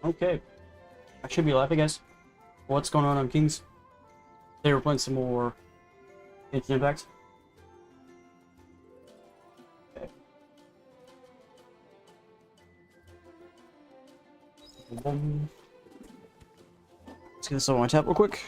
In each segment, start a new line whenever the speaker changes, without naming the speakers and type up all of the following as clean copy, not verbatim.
Okay, I should be live, I guess. What's going on Kings? They were playing some more Genshin Impact. Okay. Let's get this on my tab real quick.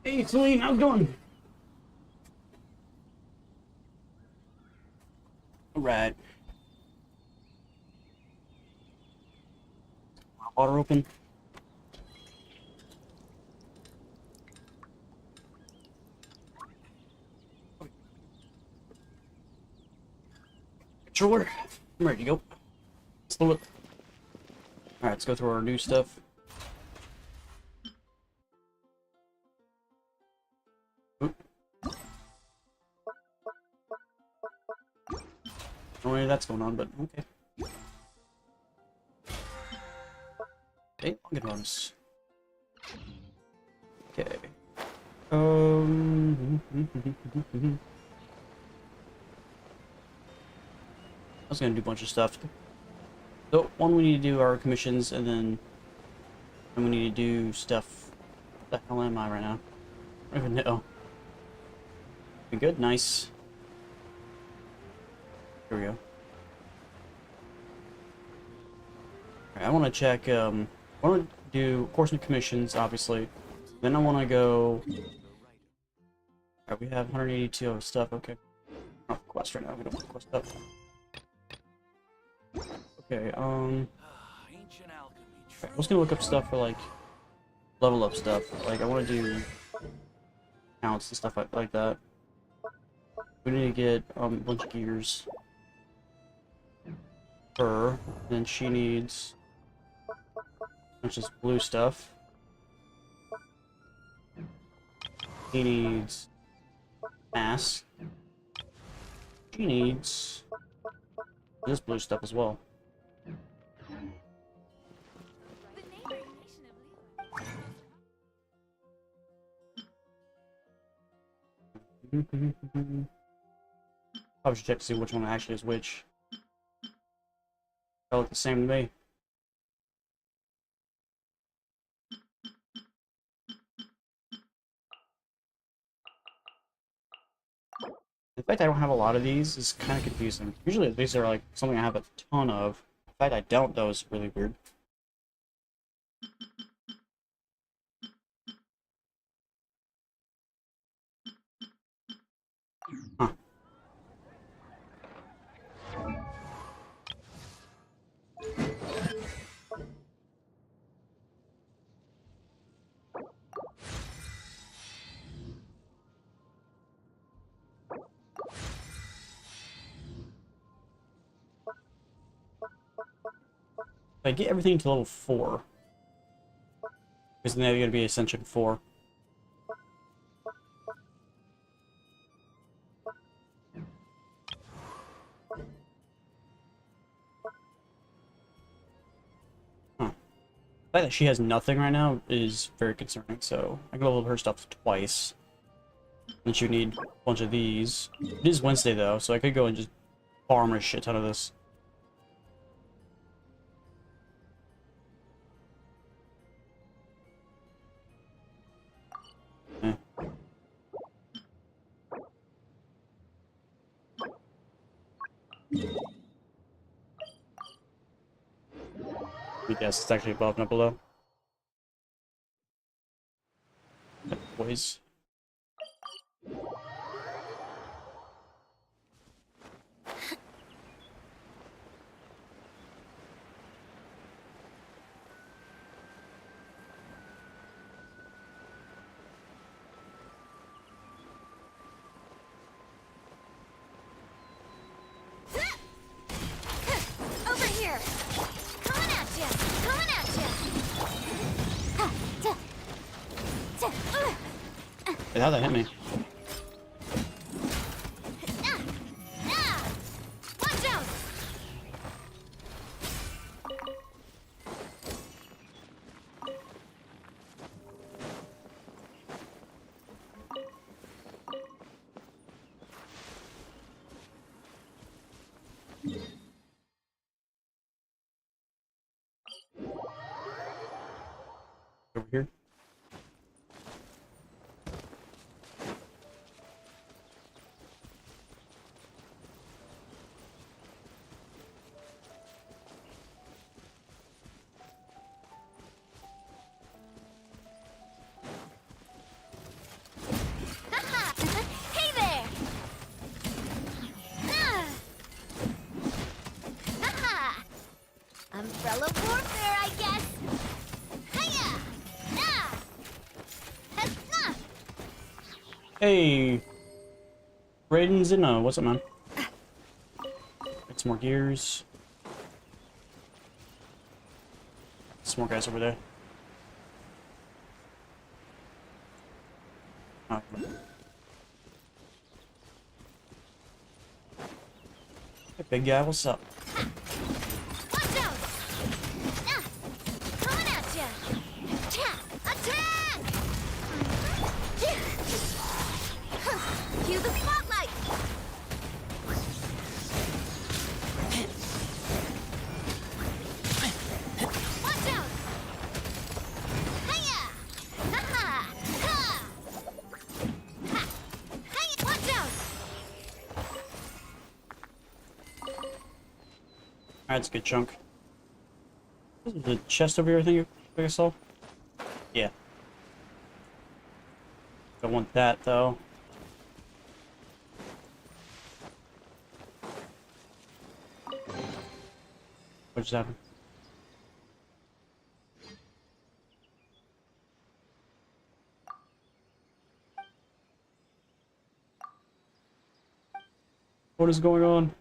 Hey, Celine, how's it going? Alright. Water open. Controller. I'm ready to go. Let's load it. Alright, let's go through our new stuff. Oop. No way that's going on, but okay. Okay, login runs. Okay. I was gonna do a bunch of stuff. So, one, we need to do our commissions, and then we need to do stuff. What the hell am I right now? I don't even know. Be good, nice. Here we go. Alright, I want to check, I want to do, of course, new commissions, obviously. Then I want to go... Alright, we have 182 of stuff, okay. Oh, quest right now, we don't want quest stuff. Okay, okay, I was gonna look up stuff for, like, level up stuff. Like, I want to do counts and stuff like that. We need to get a bunch of gears. Her, then she needs, which is blue stuff. He needs mass. She needs this blue stuff as well. Probably should check to see which one actually is which. They look the same to me. The fact I don't have a lot of these is kind of confusing. Usually these are like something I have a ton of. The fact I don't, though, is really weird. Huh. If I get everything to level 4, because then they're going to be Ascension 4. Huh. The fact that she has nothing right now is very concerning, so I can level her stuff twice. Then she would need a bunch of these. It is Wednesday, though, so I could go and just farm a shit ton of this. I guess it's actually above, not below. Boys.
Over here! Coming at you! Coming at you!
Hey, how'd that hit me?
Watch out!
Over here.
Haha! Hey there! Ah! Haha! Umbrella warfare, I guess! Hiya! Ah! Nah!
Hey, Raiden's in. What's up, man? Get some more gears. Some more guys over there. Oh, hey, big guy, what's up?
Watch out! Ah! Coming at ya! Cha! Attack! Cue the spotlight! Watch out! Hiya! Ha-ha! Ha! Ha! Hiya! Watch out!
That's a good chunk. The chest over here, I think I saw. Yeah. Don't want that though. What just happened? What is going on?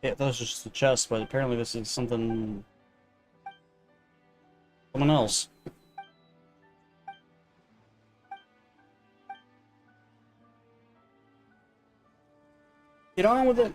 Yeah, that was just the chest, but apparently this is something... someone else. Get on with it!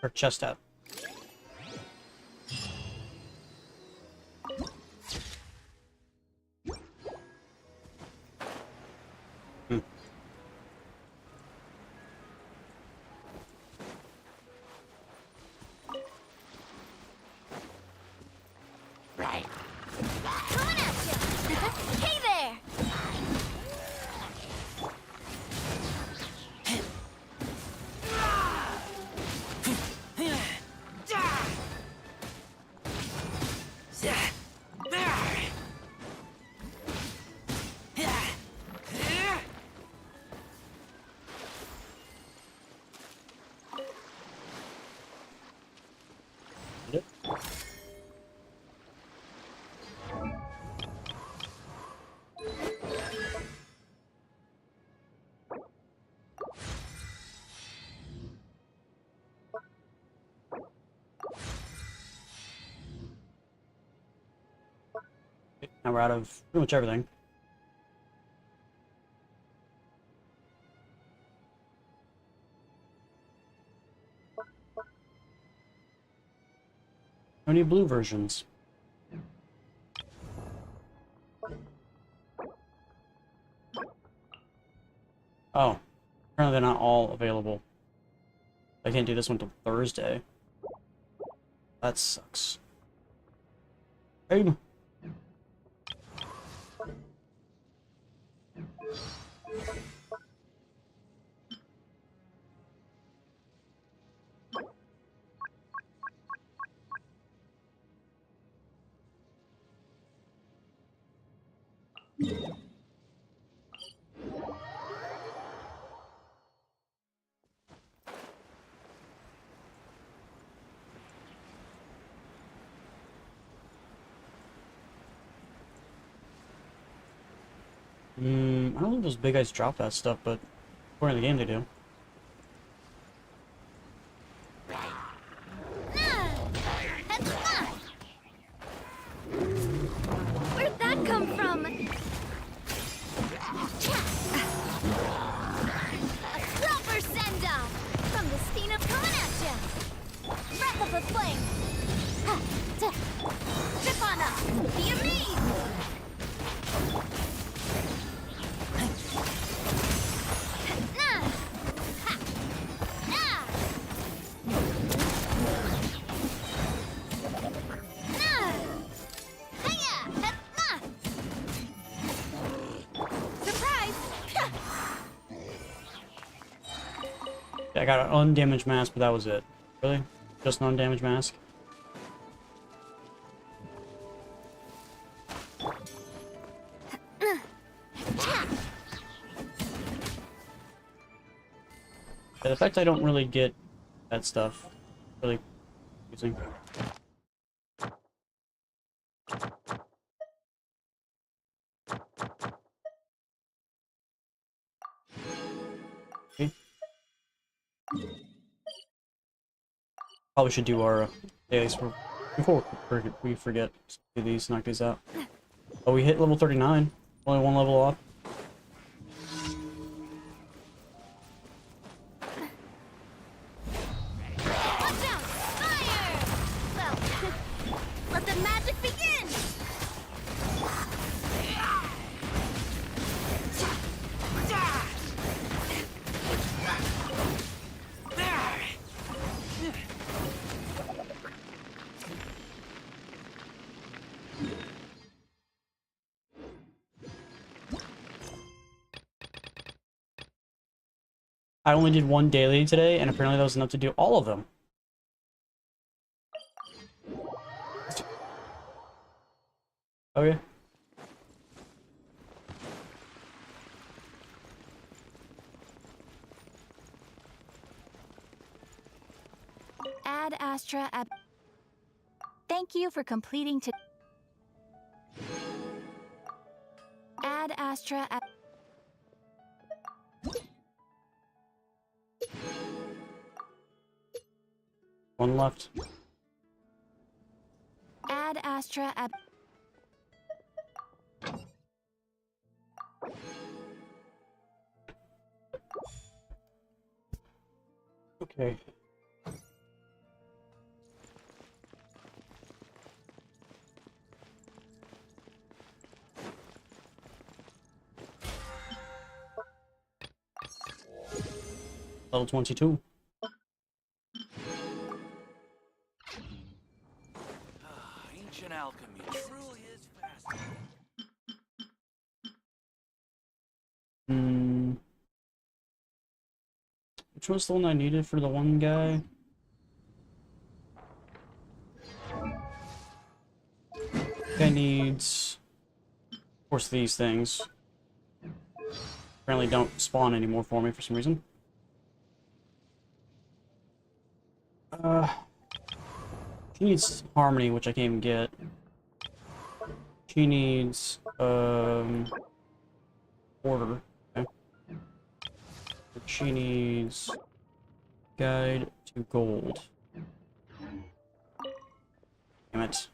Her chest out. Hmm.
Right. Coming at ya! Hey there!
Now we're out of pretty much everything. No new blue versions. Oh, apparently they're not all available. I can't do this one till Thursday. That sucks. Hey. I don't think those big guys drop that stuff, but according to the game they do.
Where'd that come from? A proper send-off from the Stina coming at ya. Wrap up a flame. Zip on up. Be amazed.
Yeah, I got an undamaged mask, but that was it. Really? Just an undamaged mask? Yeah, the fact I don't really get that stuff really confusing. Okay. Probably should do our dailies before we forget. Just do these, knock these out. Oh, we hit level 39. Only one level off.
Watch out! Fire! Well, let the magic begin!
I only did one daily today, and apparently that was enough to do all of them. Okay.
Ad Astra ab. Thank you for completing to. Ad Astra ab.
One left.
Ad Astra ab.
Okay. Level 22.
Ancient alchemy truly is fascinating.
Which was the one I needed for the one guy? Guy needs, of course, these things. Apparently don't spawn anymore for me for some reason. She needs harmony, which I can't even get. She needs order. Okay. She needs guide to gold. Damn it.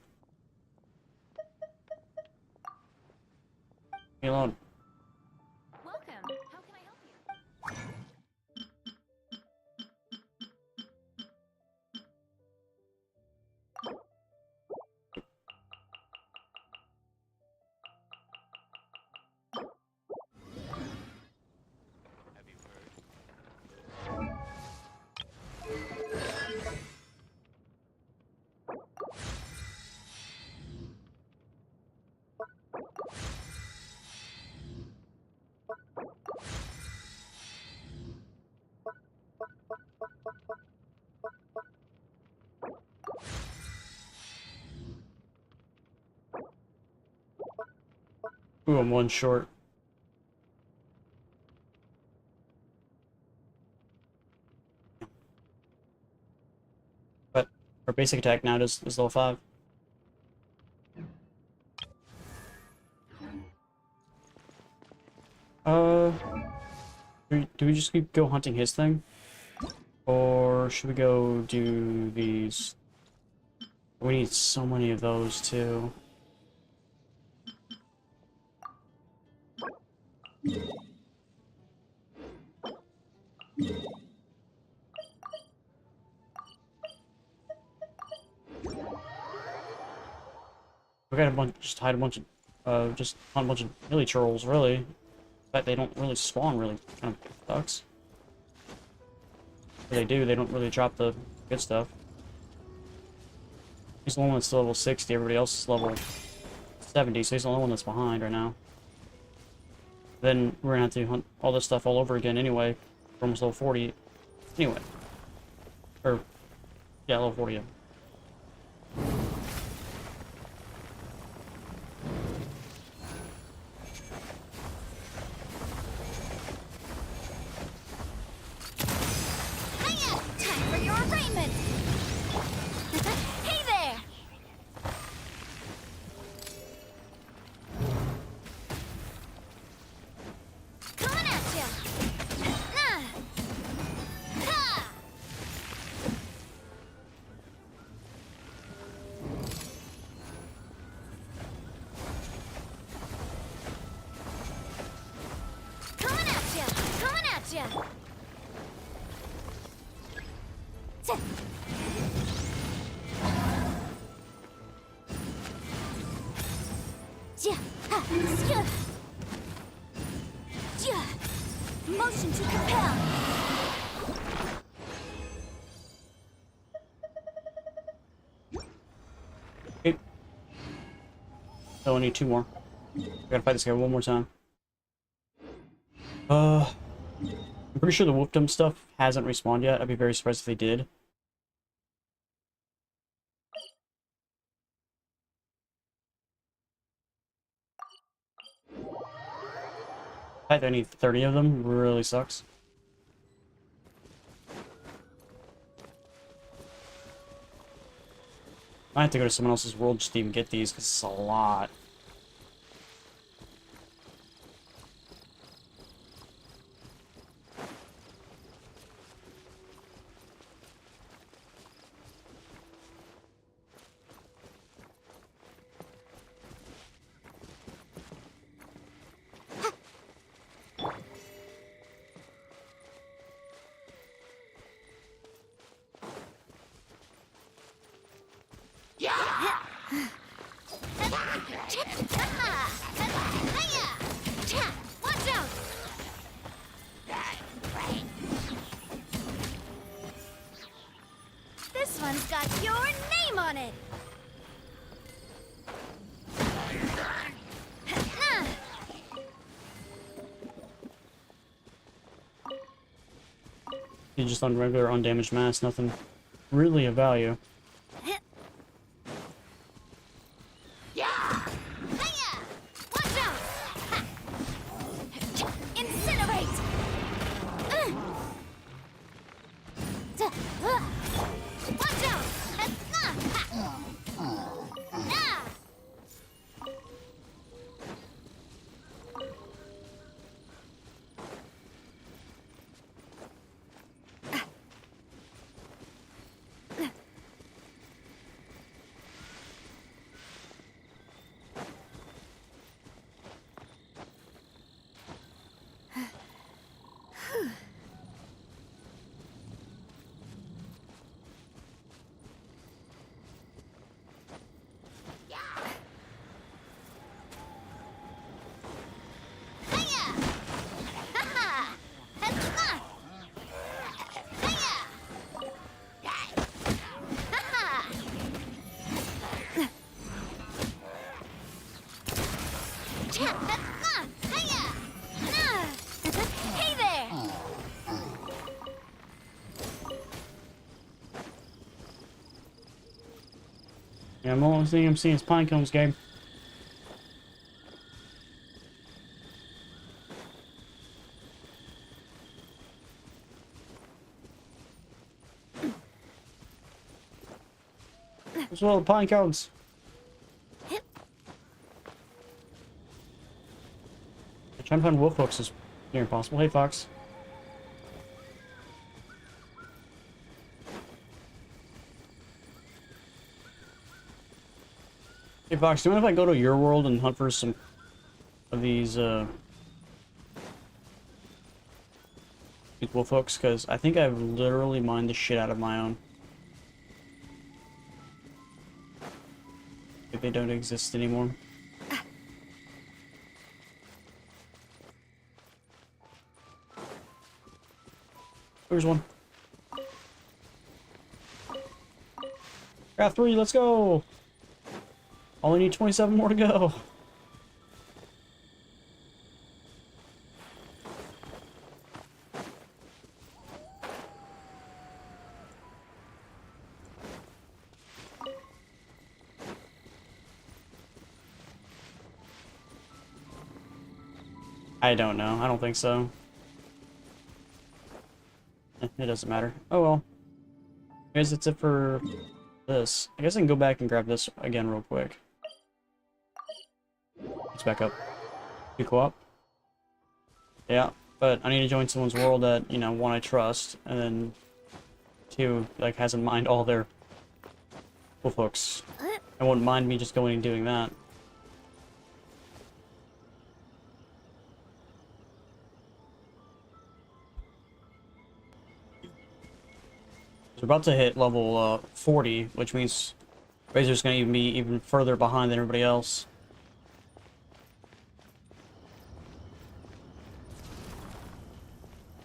Ooh, I'm one short. But our basic attack now is level 5. Uh, do we just go hunting his thing? Or should we go do these? We need so many of those too. We got a bunch, just hide a bunch of, just hunt a bunch of really trolls, really. In fact, they don't really spawn, really. Kind of sucks. If they do, they don't really drop the good stuff. He's the only one that's still level 60, everybody else is level 70, so he's the only one that's behind right now. Then we're gonna have to hunt all this stuff all over again anyway. We're almost level 40 anyway. Or, yeah, level 40. Yeah.
Hiya! Time for your arraignment! Hey there! Coming at ya! Ha! Coming at ya! Coming at ya! Ja, ha, skip. Ja. Motion to compel.
Okay. So I need 2 more. I gotta fight this guy one more time. I'm pretty sure the Wolfdom stuff hasn't respawned yet. I'd be very surprised if they did. The fact that I need 30 of them really sucks. I have to go to someone else's world just to even get these, because it's a lot.
Watch out! This one's got your name on it.
You just on regular undamaged mass, nothing really of value.
Hiya! Watch out! Incinerate! Watch out! Hey there!
Yeah, the only thing I'm seeing is Pinecomb's game. As well, pine cones. Trying to find wolf hooks is near impossible. Hey, Fox. Hey, Fox, do you mind if I go to your world and hunt for some of these wolf hooks? Because I think I've literally mined the shit out of my own. If they don't exist anymore. There's one. Craft 3, let's go! Only need 27 more to go. I don't know. I don't think so. It doesn't matter. Oh well. I guess that's it for this. I guess I can go back and grab this again real quick. Let's back up. You co-op? Yeah, but I need to join someone's world that, you know, one I trust, and then two, like, has in mind all their wolf hooks. I wouldn't mind me just going and doing that. We're about to hit level 40, which means Razor's going to be even further behind than everybody else.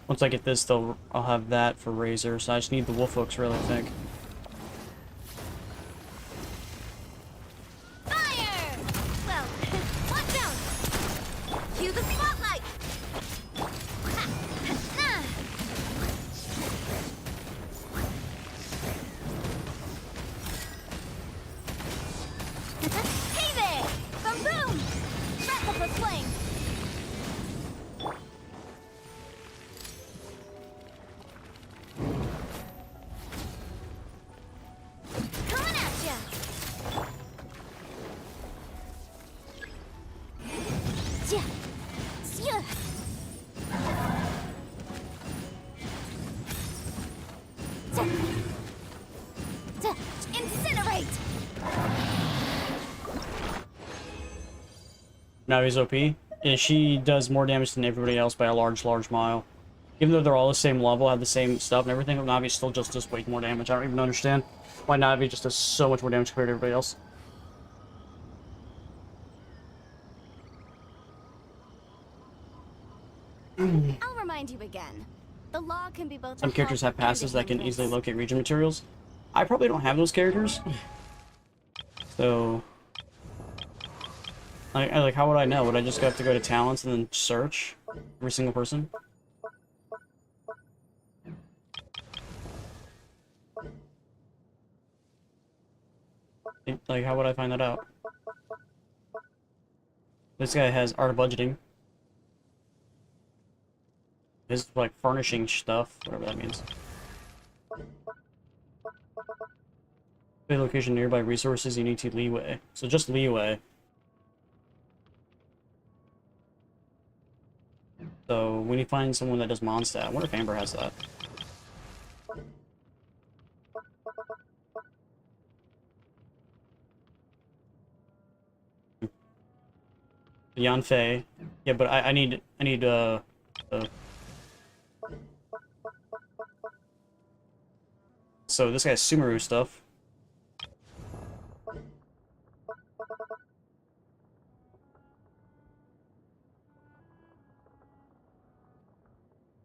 Once I get this, though, I'll have that for Razor, so I just need the wolf hooks, really, I think.
Fire! Well, watch out! Cue the spotlight! Ha! Nah! Hey there! Boom boom! Wrap up a flame! Coming at ya! Ja! Sia! Ja! Ja! Incinerate!
Now he's OP. And she does more damage than everybody else by a large mile. Even though they're all the same level, have the same stuff and everything, Navi still just does way more damage. I don't even understand why Navi just does so much more damage compared to everybody else.
I'll remind you again. The law can be both.
Some characters have passes that can easily locate region materials. I probably don't have those characters. So... like, how would I know? Would I just have to go to talents and then search every single person? Like, how would I find that out? This guy has art of budgeting. His, like, furnishing stuff, whatever that means. Play location nearby resources, you need to leeway. So just leeway. So we need to find someone that does Mondstadt. I wonder if Amber has that. Yanfei. Yeah, but I need so this guy's Sumeru stuff.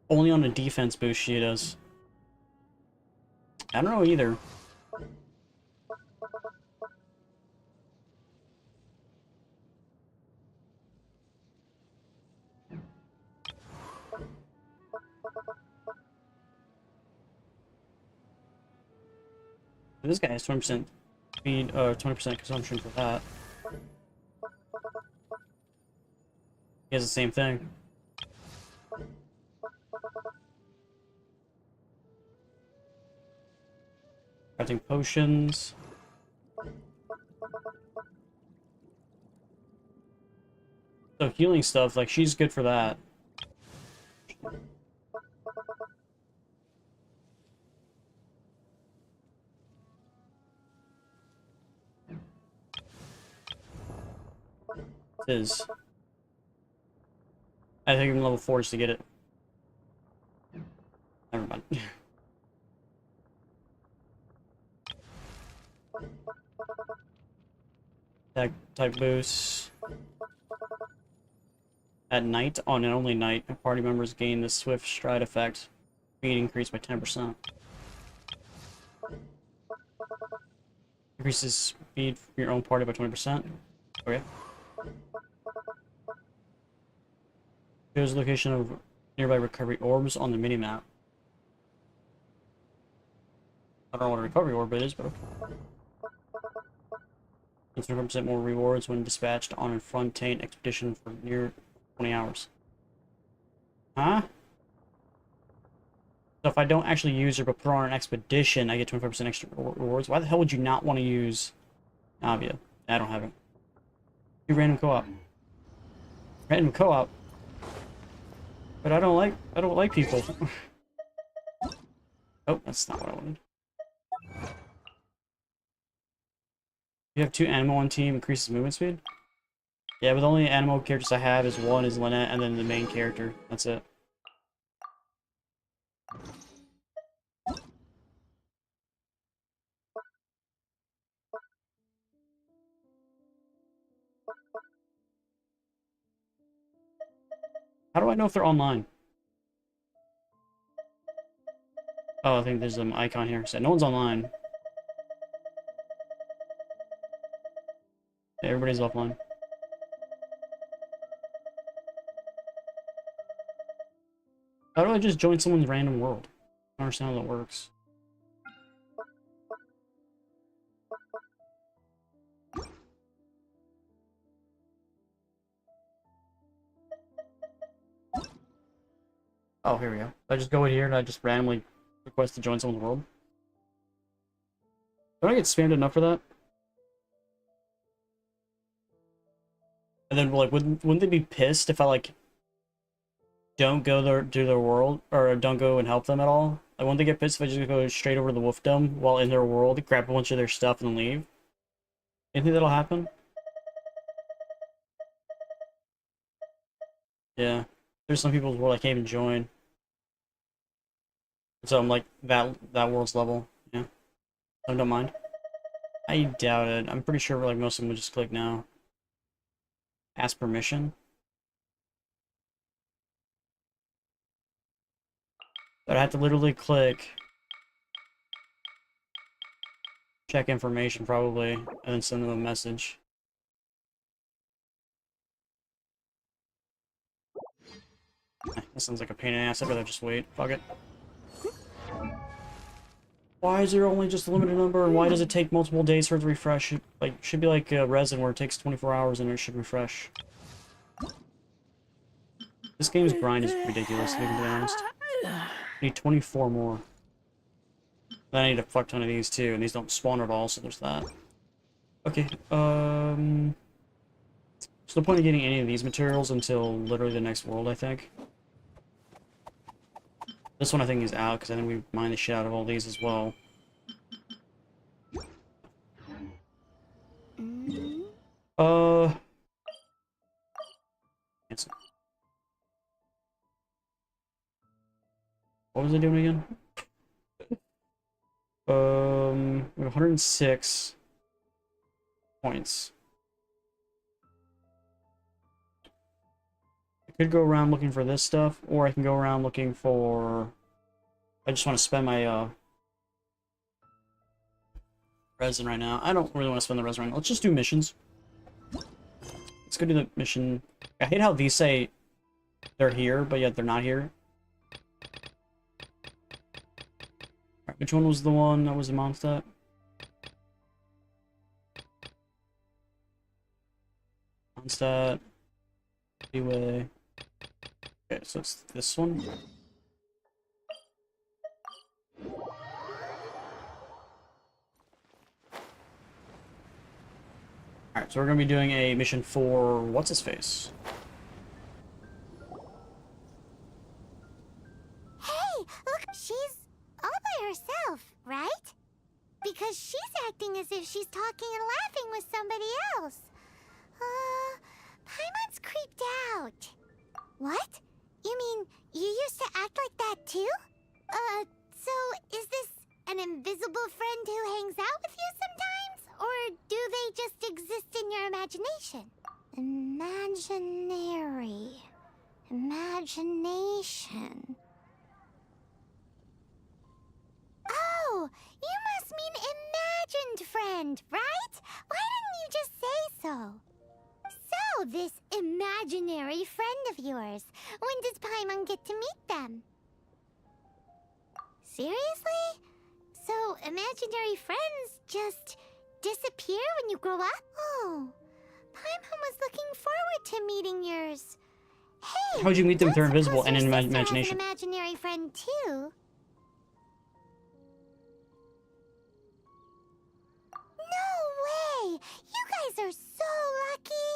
Only on a defense boost she does. I don't know either. This guy has 20% speed, 20% consumption for that. He has the same thing. Crafting potions. So healing stuff, like, she's good for that. It is. I think I'm level 4 just to get it. Never mind. Attack type boost. At night, on and only night, party members gain the swift stride effect. Speed increased by 10%. Increases speed for your own party by 20%. Okay. Shows the location of nearby recovery orbs on the minimap. I don't know what a recovery orb is, but okay. 20% more rewards when dispatched on a Frontaine expedition for near 20 hours. Huh? So if I don't actually use her but put her on an expedition, I get 25% extra rewards. Why the hell would you not want to use Navia? I don't have it. Do random co-op. Random co-op. But I don't like people. Oh, that's not what I wanted. You have 2 animal on team, increases movement speed? Yeah, but the only animal characters I have is one is Lynette and then the main character. That's it. How do I know if they're online? Oh, I think there's an icon here. So no one's online. Everybody's offline. How do I just join someone's random world? I don't understand how that works. Oh, here we go. I just go in here and I just randomly request to join someone's world. Don't I get spammed enough for that? And then, like, wouldn't they be pissed if I, like, don't go to their world, or don't go and help them at all? Like, wouldn't they get pissed if I just go straight over to the wolfdom while in their world, grab a bunch of their stuff, and leave? You think that'll happen? Yeah. There's some people's world I can't even join. So I'm like, that world's level. Yeah. I don't mind. I doubt it. I'm pretty sure, like, most of them would just click now. Ask permission? But I have to literally click check information probably, and then send them a message. That sounds like a pain in the ass. I'd rather just wait. Fuck it. Why is there only just a limited number, and why does it take multiple days for it to refresh? Like, should be like resin where it takes 24 hours and it should refresh. This game's grind is ridiculous, to be completely honest. I need 24 more. Then I need a fuck ton of these too, and these don't spawn at all, so there's that. Okay, so the point of getting any of these materials until literally the next world, I think. This one I think is out, because I think we mined the shit out of all these as well. Cancel. What was I doing again? We have 106 points. I could go around looking for this stuff, or I can go around looking for... I just want to spend my, resin right now. I don't really want to spend the resin right now. Let's just do missions. Let's go do the mission. I hate how these say they're here, but yet they're not here. Alright, which one was the one that was in Mondstadt? Mondstadt. Anyway. Okay, so it's this one. Alright, so we're gonna be doing a mission for what's his face?
she's all by herself, right? Because she's acting as if she's talking and laughing with somebody else. Paimon's creeped out. What? You mean you used to act like that too? So is this an invisible friend who hangs out with you sometimes? Or do they just exist in your imagination? Imagination. Oh, you must mean imagined friend, right? Why didn't you just say so? So, this imaginary friend of yours, when does Paimon get to meet them? Seriously? So, imaginary friends just disappear when you grow up? Oh, Paimon was looking forward to meeting yours. Hey,
How'd you meet them if they're
don't
invisible
suppose
and in
your sister has
imagination?
an imaginary friend too? No way! You guys are so lucky!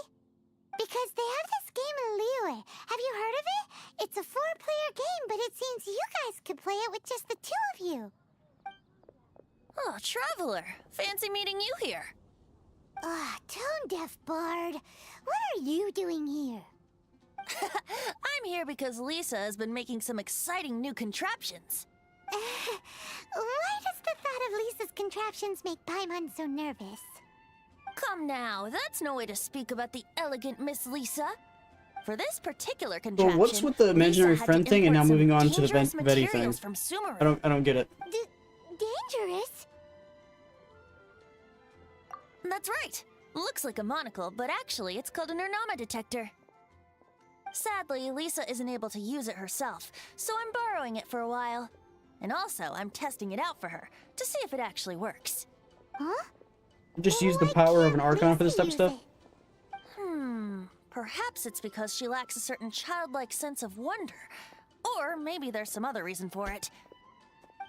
Because they have this game in Liyue. Have you heard of it? It's a 4-player game, but it seems you guys could play it with just the 2 of you.
Oh, Traveler. Fancy meeting you here.
Tone-deaf bard. What are you doing here?
I'm here because Lisa has been making some exciting new contraptions.
Why does the thought of Lisa's contraptions make Paimon so nervous?
Come now, that's no way to speak about the elegant Miss Lisa. For this particular
So
contraption,
what's with the imaginary
Lisa had
friend
to
thing and now
import some
moving on to the
dangerous
Betty thing?
materials from Sumeru.
I don't get it.
Dangerous?
That's right. Looks like a monocle, but actually it's called a Nernama detector. Sadly, Lisa isn't able to use it herself, so I'm borrowing it for a while. And also, I'm testing it out for her, to see if it actually works.
Huh?
Just use the
Why
power of an
can't
Archon for this
Lisa
type of
use
stuff?
it?
Perhaps it's because she lacks a certain childlike sense of wonder. Or maybe there's some other reason for it.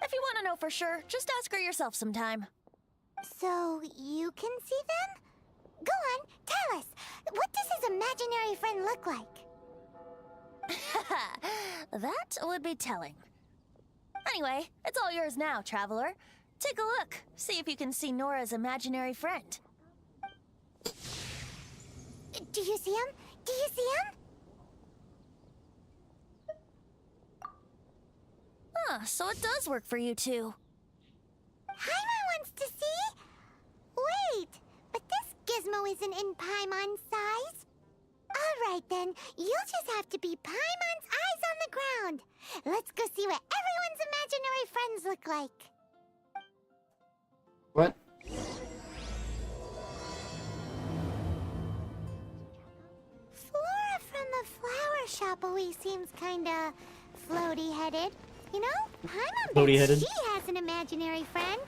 If you want to know for sure, just ask her yourself sometime.
So, you can see them? Go on, tell us. What does his imaginary friend look like?
That would be telling. Anyway, it's all yours now, Traveler. Take a look. See if you can see Nora's imaginary friend.
Do you see him? Do you see him?
So it does work for you two.
Paimon wants to see? Wait, but this gizmo isn't in Paimon's size. Alright then, you'll just have to be Paimon's eyes on the ground. Let's go see what everyone's imaginary friends look like.
What?
Flora from the flower shop always seems kinda floaty-headed. You know, Paimon bets
Floaty-headed?
she has an imaginary friend.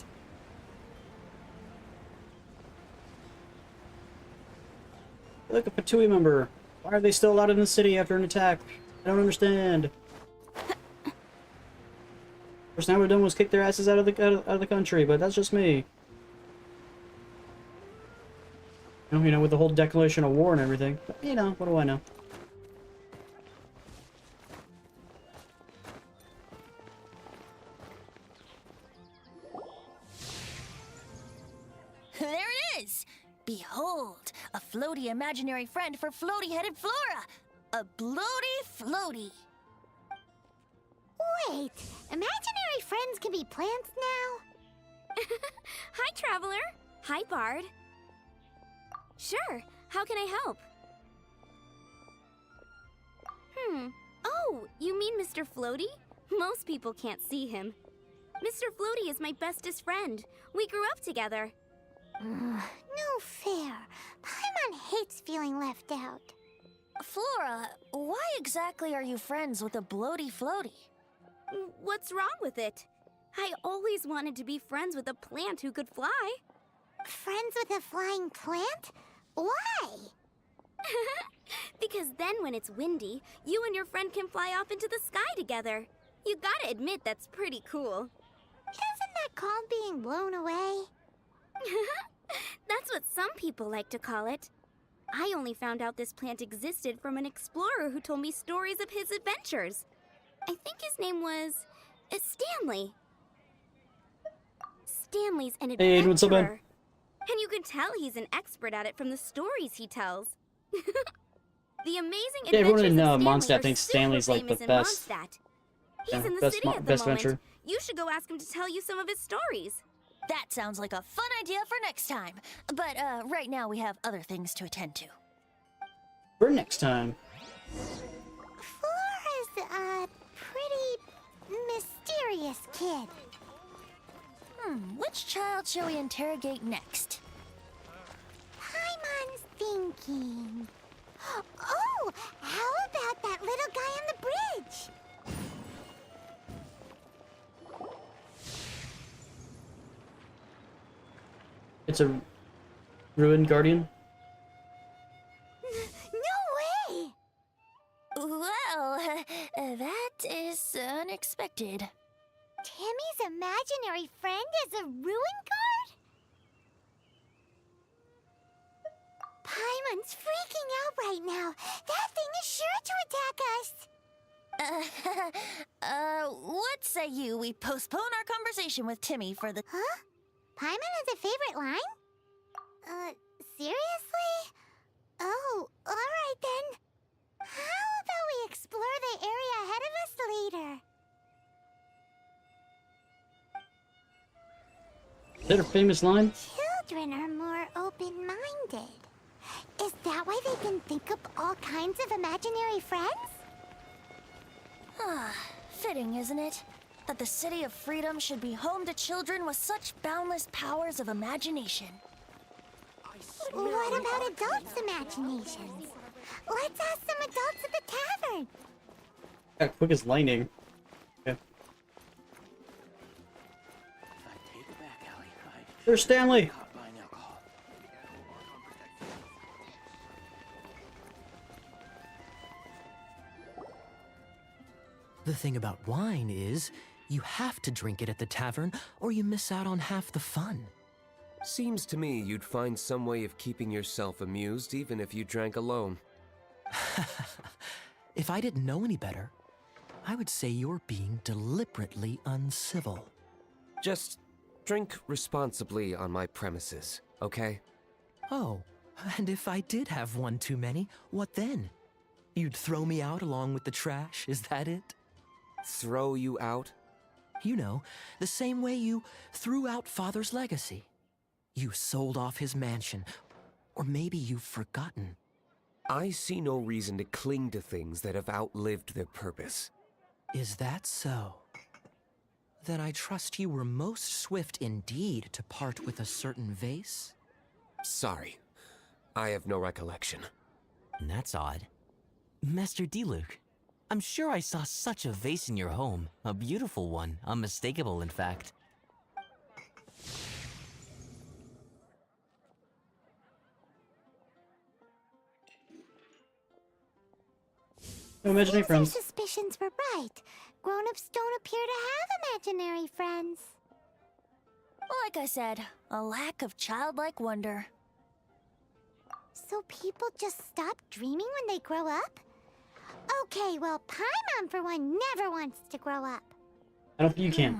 Look, a Patui member. Why are they still allowed in the city after an attack? I don't understand. First thing I would have done was kick their asses out of the country, but that's just me. You know, with the whole declaration of war and everything. But, you know, what do I know?
There it is! Behold, a floaty imaginary friend for floaty-headed Flora! A bloaty floaty!
Wait, imaginary friends can be plants now?
Hi, Traveler. Hi, Bard. Sure, how can I help? Oh, you mean Mr. Floaty? Most people can't see him. Mr. Floaty is my bestest friend. We grew up together.
No fair. Paimon hates feeling left out.
Flora, why exactly are you friends with a bloaty floaty?
What's wrong with it? I always wanted to be friends with a plant who could fly.
Friends with a flying plant? Why?
Because then when it's windy, you and your friend can fly off into the sky together. You gotta admit that's pretty cool.
Isn't that called being blown away?
That's what some people like to call it. I only found out this plant existed from an explorer who told me stories of his adventures. I think his name was It's Stanley. Stanley's an
Hey, what's up, man?
adventurer. And you can tell he's an expert at it from the stories he tells. The amazing
Yeah, everyone
adventures
in
of Stanley
Mondstadt
are
thinks
super
Stanley's like the
famous in
best.
Mondstadt. He's
Yeah,
in the
best
city at the
best
moment.
venture.
You should go ask him to tell you some of his stories.
That sounds like a fun idea for next time. But right now we have other things to attend to.
For next time.
Flora's a pretty mysterious kid.
Which child shall we interrogate next?
Paimon's thinking. Oh, how about that little guy on the bridge?
It's a ruined guardian.
No way!
Well, that is unexpected.
Timmy's imaginary friend is a ruin guard? Paimon's freaking out right now. That thing is sure to attack us.
What say you we postpone our conversation with Timmy for the...
Huh? Paimon has a favorite line? Seriously? Oh, alright then. How about we explore the area ahead of us later?
Is that a famous line?
Children are more open-minded. Is that why they can think up all kinds of imaginary friends?
Fitting, isn't it? That the City of Freedom should be home to children with such boundless powers of imagination.
What about adults' imaginations? Let's ask some adults at the tavern.
Yeah, quick as lightning. Okay.
I take it back, Allie.
There's Stanley!
Caught buying alcohol.
The thing about wine is, you have to drink it at the tavern, or you miss out on half the fun.
Seems to me you'd find some way of keeping yourself amused even if you drank alone.
If I didn't know any better, I would say you're being deliberately uncivil.
Just drink responsibly on my premises, okay?
Oh, and if I did have one too many, what then? You'd throw me out along with the trash, is that it?
Throw you out?
You know, the same way you threw out Father's legacy. You sold off his mansion, or maybe you've forgotten.
I see no reason to cling to things that have outlived their purpose.
Is that so? Then I trust you were most swift indeed to part with a certain vase?
Sorry, I have no recollection.
That's odd. Master Diluc, I'm sure I saw such a vase in your home. A beautiful one, unmistakable in fact.
No imaginary
Seems our
friends.
suspicions were right. Grown-ups don't appear to have imaginary friends.
Like I said, a lack of childlike wonder.
So people just stop dreaming when they grow up? Okay, well, Paimon, for one, never wants to grow up.
I don't think you can.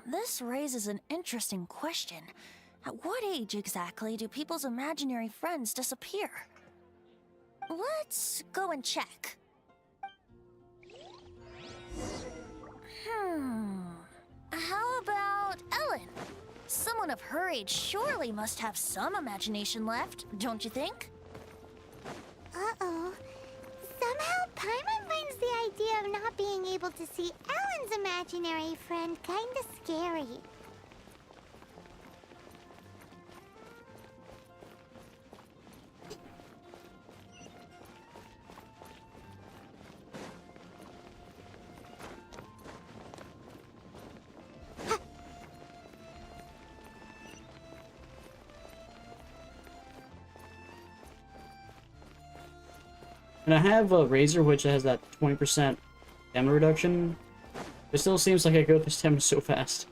This raises an interesting question. At what age exactly do people's imaginary friends disappear? Let's go and check. How about Ellen? Someone of her age surely must have some imagination left, don't you think?
Uh-oh. Somehow, Paimon finds the idea of not being able to see Ellen's imaginary friend kinda scary.
And I have a razor which has that 20% stamina reduction. It still seems like I go through stamina so fast.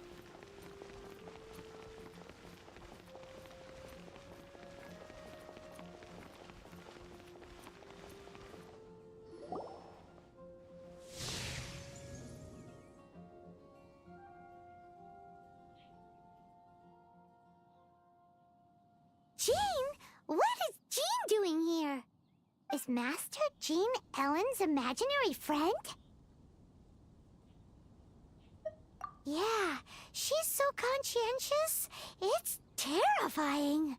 Master Jean Ellen's imaginary friend? Yeah, she's so conscientious. It's terrifying.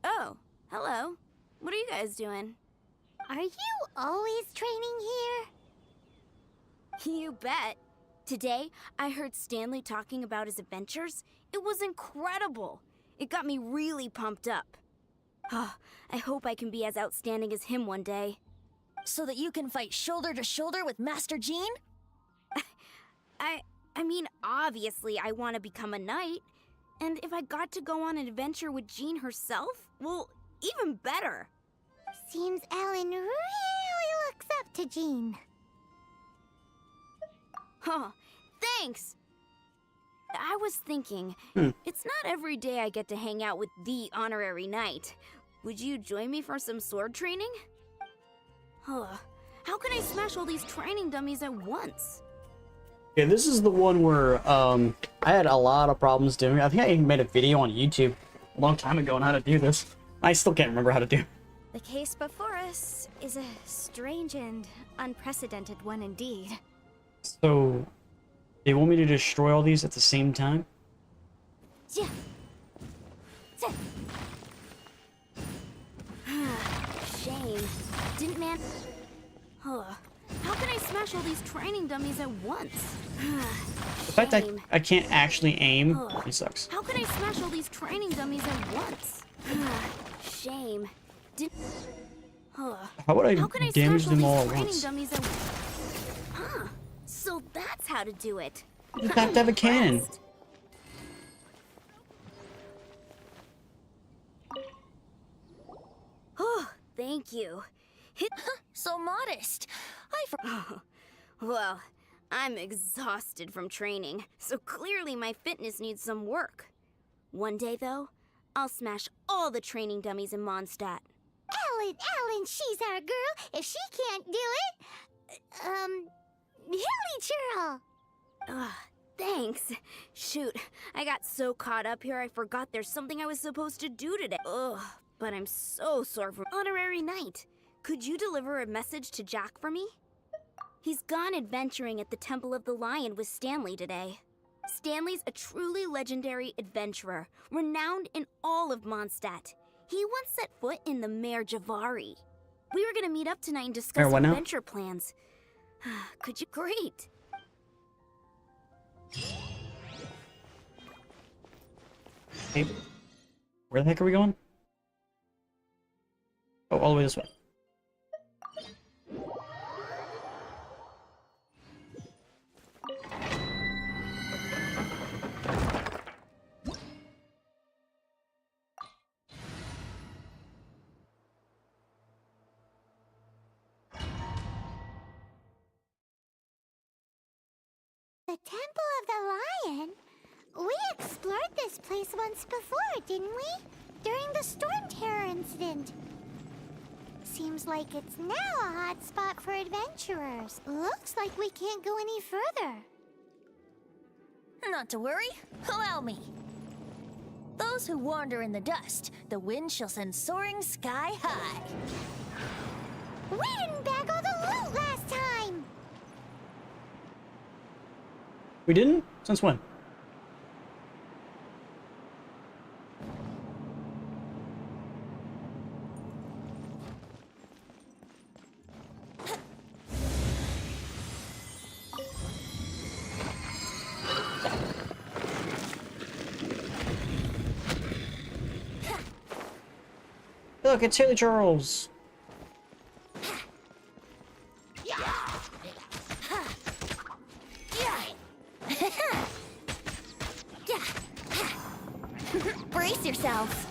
Oh, hello. What are you guys doing?
Are you always training here?
You bet. Today, I heard Stanley talking about his adventures. It was incredible. It got me really pumped up. I hope I can be as outstanding as him one day.
So that you can fight shoulder to shoulder with Master Jean?
I mean, obviously I want to become a knight. And if I got to go on an adventure with Jean herself, well, even better.
Seems Ellen really looks up to Jean.
Huh, thanks! I was thinking, it's not every day I get to hang out with the honorary knight. Would you join me for some sword training? How can I smash all these training dummies at once?
Okay, this is the one where I had a lot of problems doing it. I think I even made a video on YouTube a long time ago on how to do this. I still can't remember how to do it.
The case before us is a strange and unprecedented one indeed.
So, they want me to destroy all these at the same time?
Shame. Didn't man... How can I smash all these training dummies at once?
The fact that I can't actually aim, it sucks.
How can I smash all these training dummies at once? Shame.
How would I damage them all at once?
Dummies at... So that's how to do it.
You have to have a cannon.
Oh, thank you.
So modest.
Well, I'm exhausted from training, so clearly my fitness needs some work. One day, though, I'll smash all the training dummies in Mondstadt.
Ellen, she's our girl. If she can't do it, Hilly Churl.
Thanks. Shoot, I got so caught up here I forgot there's something I was supposed to do today. But I'm so sore from Honorary Knight. Could you deliver a message to Jack for me? He's gone adventuring at the Temple of the Lion with Stanley today. Stanley's a truly legendary adventurer, renowned in all of Mondstadt. He once set foot in the Mare Javari. We were gonna meet up tonight and discuss adventure plans. Could you? Great!
Hey, where the heck are we going? Oh, all the way this way.
The Temple of the Lion? We explored this place once before, didn't we? During the Storm Terror incident. Seems like it's now a hot spot for adventurers. Looks like we can't go any further.
Not to worry. Allow me. Those who wander in the dust, the wind shall send soaring sky high.
We didn't bag all the loot last time!
We didn't? Since when? Look, it's Haley Charles.
Brace yourselves.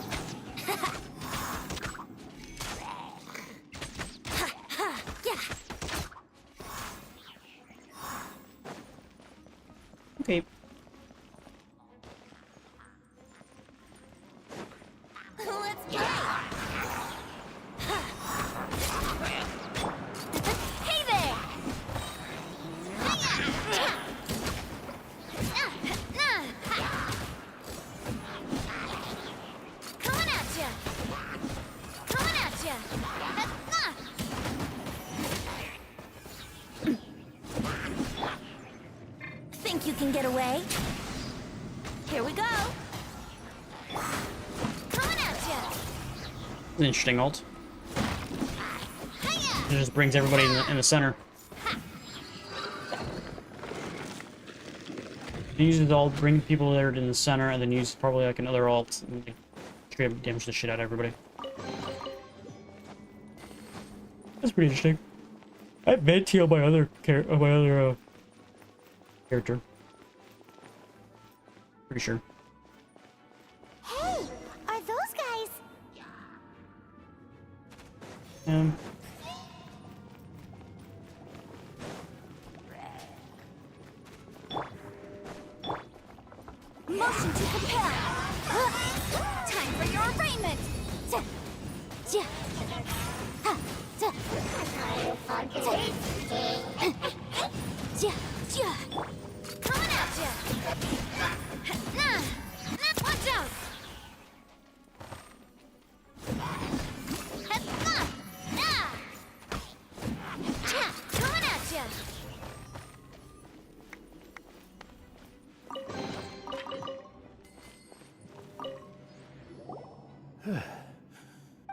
Okay.
Let's go. Hey there. Coming at ya. Coming at ya. think you can get away? Here we go. Coming at ya.
An interesting ult. It just brings everybody in the center. It uses all bring people there in the center, and then use probably like another ult and like, straight up damage the shit out of everybody. That's pretty interesting. I meant to my other character. Pretty sure.
Hey, are those guys?
Motion to compare. Time for your arraignment.
Coming at ya. Watch out. Coming at ya.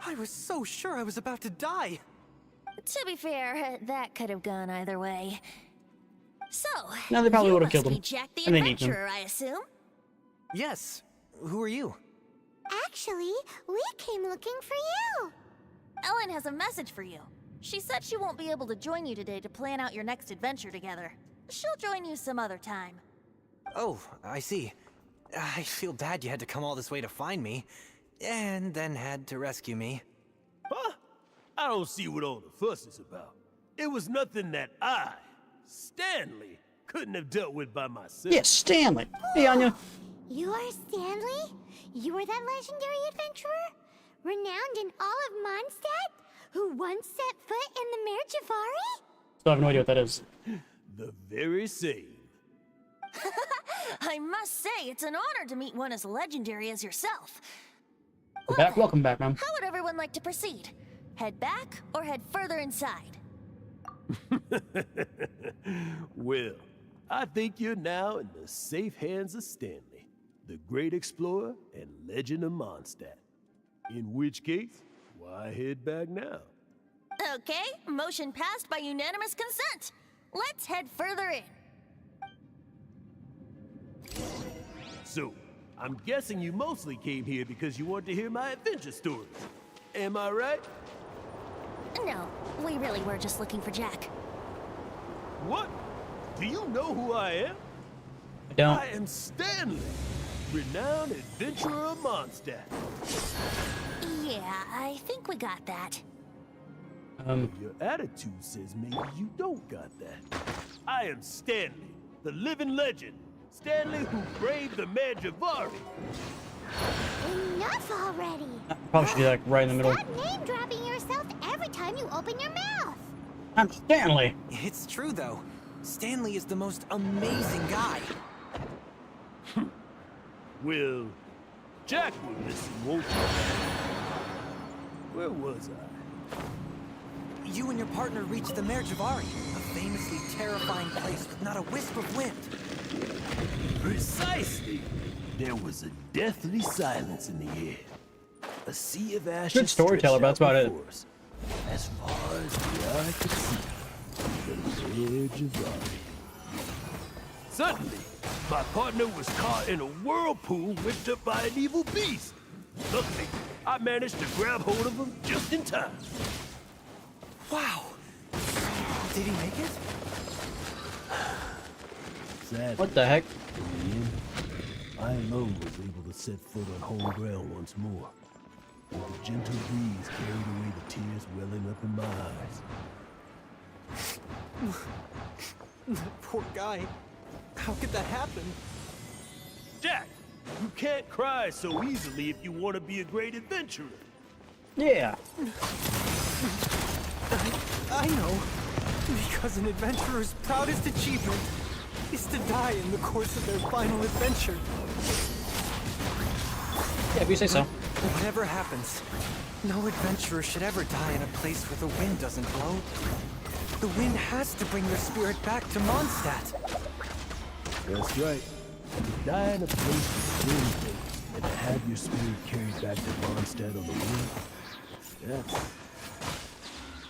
I was so sure I was about to die.
To be fair, that could have gone either way. So,
No, they probably
you
would have
must
killed
be
him.
Jack the
And they need him.
Adventurer, I assume?
Yes. Who are you?
Actually, we came looking for you.
Ellen has a message for you. She said she won't be able to join you today to plan out your next adventure together. She'll join you some other time.
Oh, I see. I feel bad you had to come all this way to find me, and then had to rescue me.
Huh? I don't see what all the fuss is about. It was nothing that Stanley, couldn't have dealt with by myself.
Yeah, Stanley. Hey, Anya.
You are Stanley? You are that legendary adventurer? Renowned in all of Mondstadt? Who once set foot in the Mare Javari?
Still have no idea what that is.
The very same.
I must say, it's an honor to meet one as legendary as yourself.
Welcome back, ma'am.
How would everyone like to proceed? Head back or head further inside?
Well, I think you're now in the safe hands of Stanley, the great explorer and legend of Mondstadt. In which case, why head back now?
Okay, motion passed by unanimous consent. Let's head further in.
So, I'm guessing you mostly came here because you want to hear my adventure stories. Am I right?
No, we really were just looking for Jack.
What? Do you know who I am?
I don't.
I am Stanley, renowned adventurer of Mondstadt.
Yeah, I think we got that.
Your attitude says maybe you don't got that. I am Stanley, the living legend. Stanley who braved the Mare Javari.
Enough already.
Probably should do that right in the middle.
Stop name-dropping yourself every time you open your mouth.
I'm Stanley.
It's true, though. Stanley is the most amazing guy.
Well, Jack will listen, won't you? Where was I?
You and your partner reached the Mare Javari, a famously terrifying place with not a wisp of wind.
Precisely. There was a deathly silence in the air. A sea of ashes.
Good storyteller, but that's about it.
it. As far as the eye could see, the Mare Javari. Suddenly, my partner was caught in a whirlpool whipped up by an evil beast. Luckily, I managed to grab hold of him just in time.
Wow. Did he make it?
Sadly,
What the heck?
in the end, I alone was able to set foot on home ground once more. And the gentle breeze carried away the tears welling up in my eyes.
Poor guy. How could that happen?
Jack, you can't cry so easily if you want to be a great adventurer.
Yeah.
I know. Because an adventurer's proudest achievement is to die in the course of their final adventure.
Yeah, if you say so.
Whatever happens, no adventurer should ever die in a place where the wind doesn't blow. The wind has to bring their spirit back to Mondstadt.
That's right. To die in a place of anything and to have your spirit carried back to Mondstadt on the wind.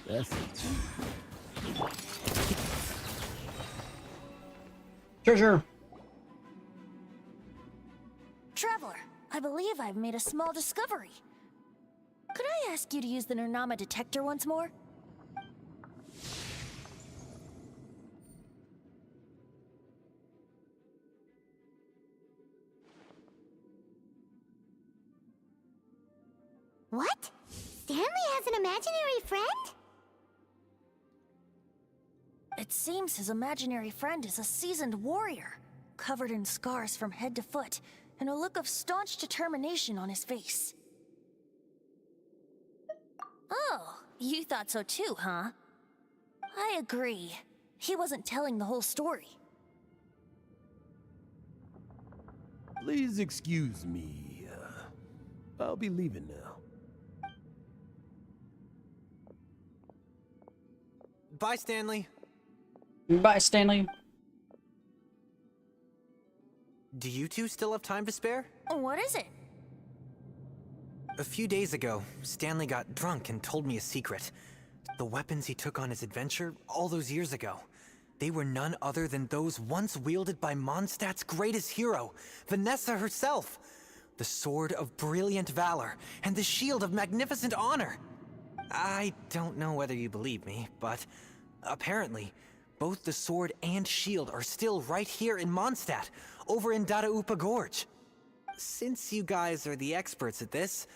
That's it.
Treasure!
Traveler, I believe I've made a small discovery. Could I ask you to use the Nernama detector once more?
What? Stanley has an imaginary friend?
It seems his imaginary friend is a seasoned warrior, covered in scars from head to foot, and a look of staunch determination on his face. Oh, you thought so too, huh? I agree. He wasn't telling the whole story.
Please excuse me. I'll be leaving now.
Bye, Stanley.
Bye, Stanley.
Do you two still have time to spare?
What is it?
A few days ago, Stanley got drunk and told me a secret. The weapons he took on his adventure all those years ago, they were none other than those once wielded by Mondstadt's greatest hero, Vanessa herself. The Sword of Brilliant Valor and the Shield of Magnificent Honor. I don't know whether you believe me, but apparently, both the sword and shield are still right here in Mondstadt, over in Dadaupa Gorge. Since you guys are the experts at this,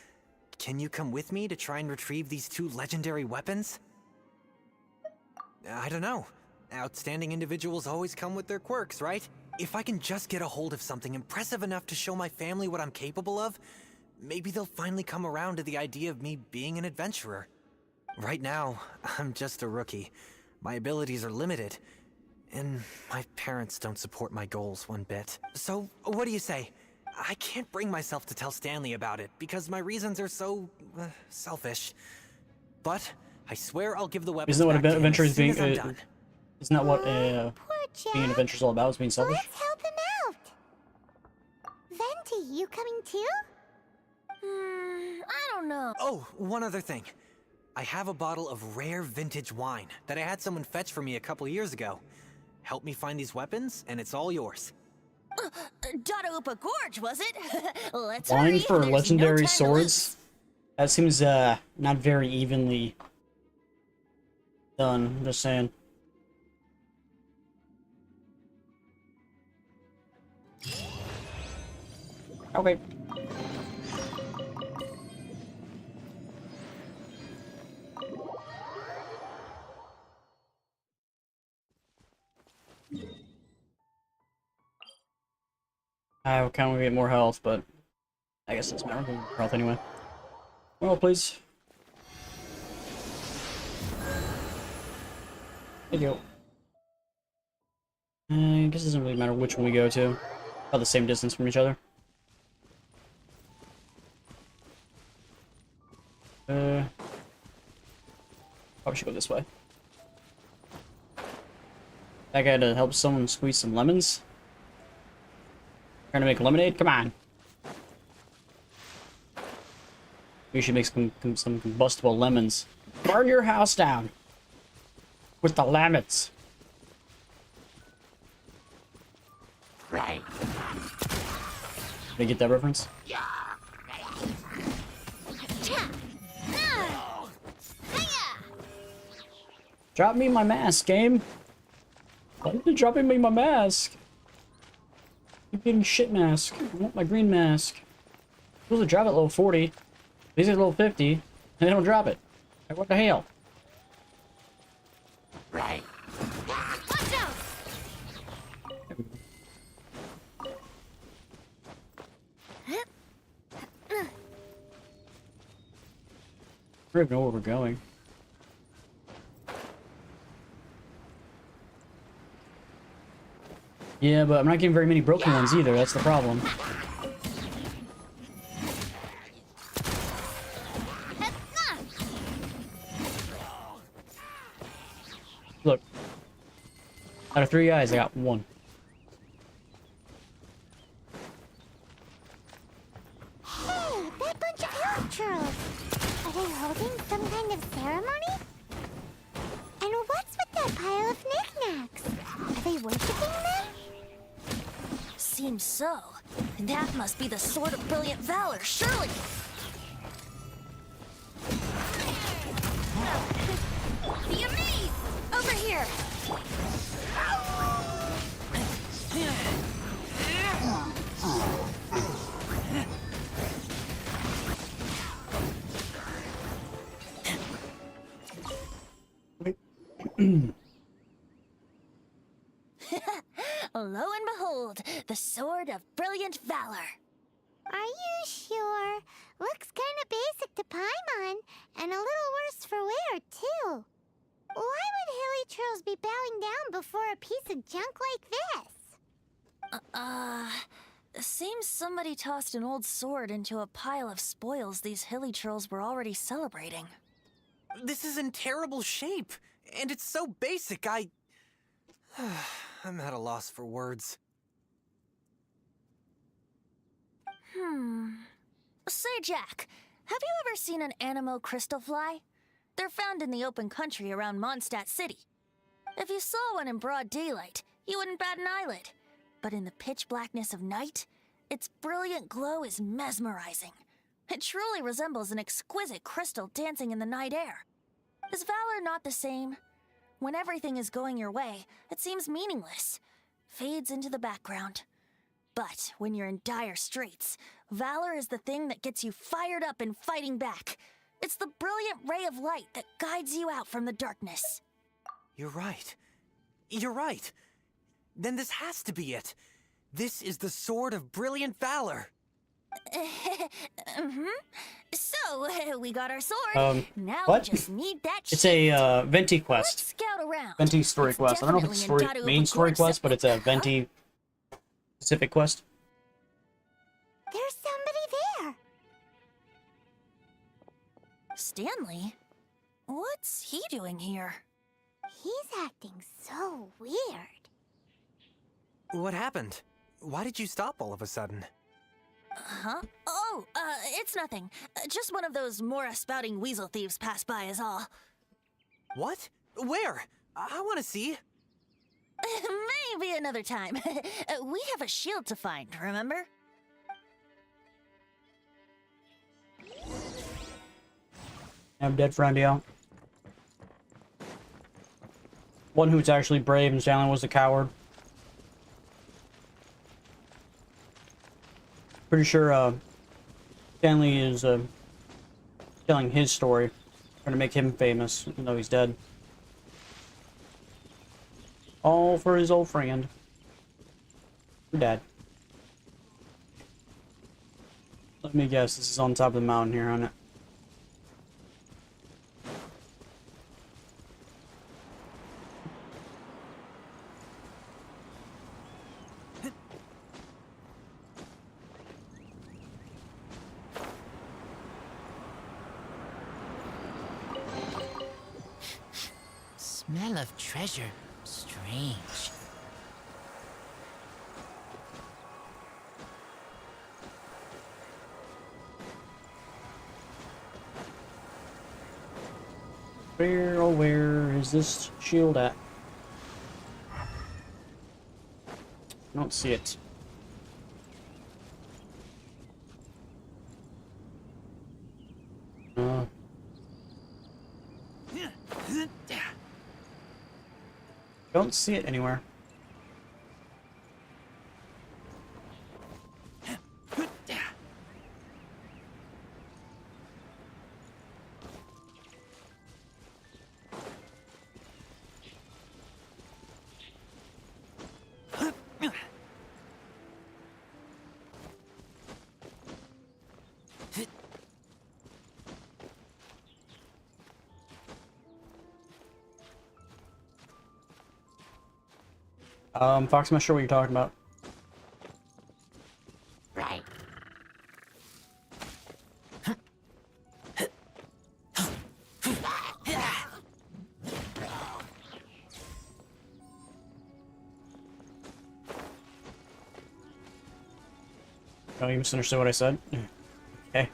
can you come with me to try and retrieve these two legendary weapons? I don't know. Outstanding individuals always come with their quirks, right? If I can just get a hold of something impressive enough to show my family what I'm capable of, maybe they'll finally come around to the idea of me being an adventurer. Right now, I'm just a rookie. My abilities are limited, and my parents don't support my goals one bit. So, what do you say? I can't bring myself to tell Stanley about it, because my reasons are so, selfish. But, I swear I'll give the weapons
Isn't that what
back to him
adventure
as
is
soon
being?
as I'm done.
Isn't that what
Poor
being an
Jack.
adventure is all about? Is being selfish?
Let's help him out. Venti, you coming too?
I don't know.
Oh, one other thing. I have a bottle of rare vintage wine that I had someone fetch for me a couple years ago. Help me find these weapons, and it's all yours.
Dadaupa Gorge, was it? Let's
Wine
hurry.
for
There's
legendary
no time to
swords? That seems not very evenly done. I'm just saying. Okay. I kind of get more health, but I guess it's matter of health anyway. Well, please. Thank you. I guess it doesn't really matter which one we go to. About the same distance from each other. Probably should go this way. That guy to help someone squeeze some lemons? Trying to make lemonade? Come on. We should make some combustible lemons. Burn your house down with the lemons.
Right.
Did you get that reference? Drop me my mask, game. Why are you dropping me my mask? Keep getting shit mask. I want my green mask. Supposed to drop it at level 40. These are level 50, and they don't drop it. Like, what the hell?
Right.
Watch out!
I don't even know where we're going. Yeah, but I'm not getting very many broken ones either. That's the problem. Look. Out of 3 guys, I got 1.
churls. Are they holding some kind of ceremony? And what's with that pile of knickknacks? Are they worshipping them?
Seems so. That must be the Sword of Brilliant Valor, surely! The Amaze! Over here! Lo and behold, the Sword of Brilliant Valor.
Are you sure? Looks kinda basic to Paimon, and a little worse for wear, too. Why would hilly trolls be bowing down before a piece of junk like this?
Seems somebody tossed an old sword into a pile of spoils these hilly trolls were already celebrating.
This is in terrible shape, and it's so basic, I'm at a loss for words.
Say, Jack, have you ever seen an Anemo crystal fly? They're found in the open country around Mondstadt City. If you saw one in broad daylight, you wouldn't bat an eyelid. But in the pitch blackness of night, its brilliant glow is mesmerizing. It truly resembles an exquisite crystal dancing in the night air. Is valor not the same? When everything is going your way, it seems meaningless, fades into the background. But when you're in dire straits, valor is the thing that gets you fired up and fighting back. It's the brilliant ray of light that guides you out from the darkness.
You're right. You're right. Then this has to be it. This is the Sword of Brilliant Valor.
So, we got our sword. Now
what?
we just need that
It's
shield.
a Venti
Let's
quest.
scout around.
Venti story
It's
quest. I don't know if it's
definitely in
story,
Dadu
main story
Upacor,
quest, but it's a
huh?
Venti specific quest.
There's somebody there.
Stanley? What's he doing here?
He's acting so weird.
What happened? Why did you stop all of a sudden?
Huh? Oh, it's nothing. Just one of those Mora spouting weasel thieves passed by is all.
What? Where? I want to see.
Maybe another time. We have a shield to find, remember?
I'm dead friend, yeah. One who's actually brave and Stanley was the coward. Pretty sure Stanley is telling his story, trying to make him famous, even though he's dead. All for his old friend. Your dad. Let me guess, this is on top of the mountain here, on it.
Smell of treasure. Strange.
Where, oh where is this shield at? I don't see it. Don't see it anywhere. Fox, I'm not sure what you're talking about.
Right.
Oh, you misunderstood what I said? Okay.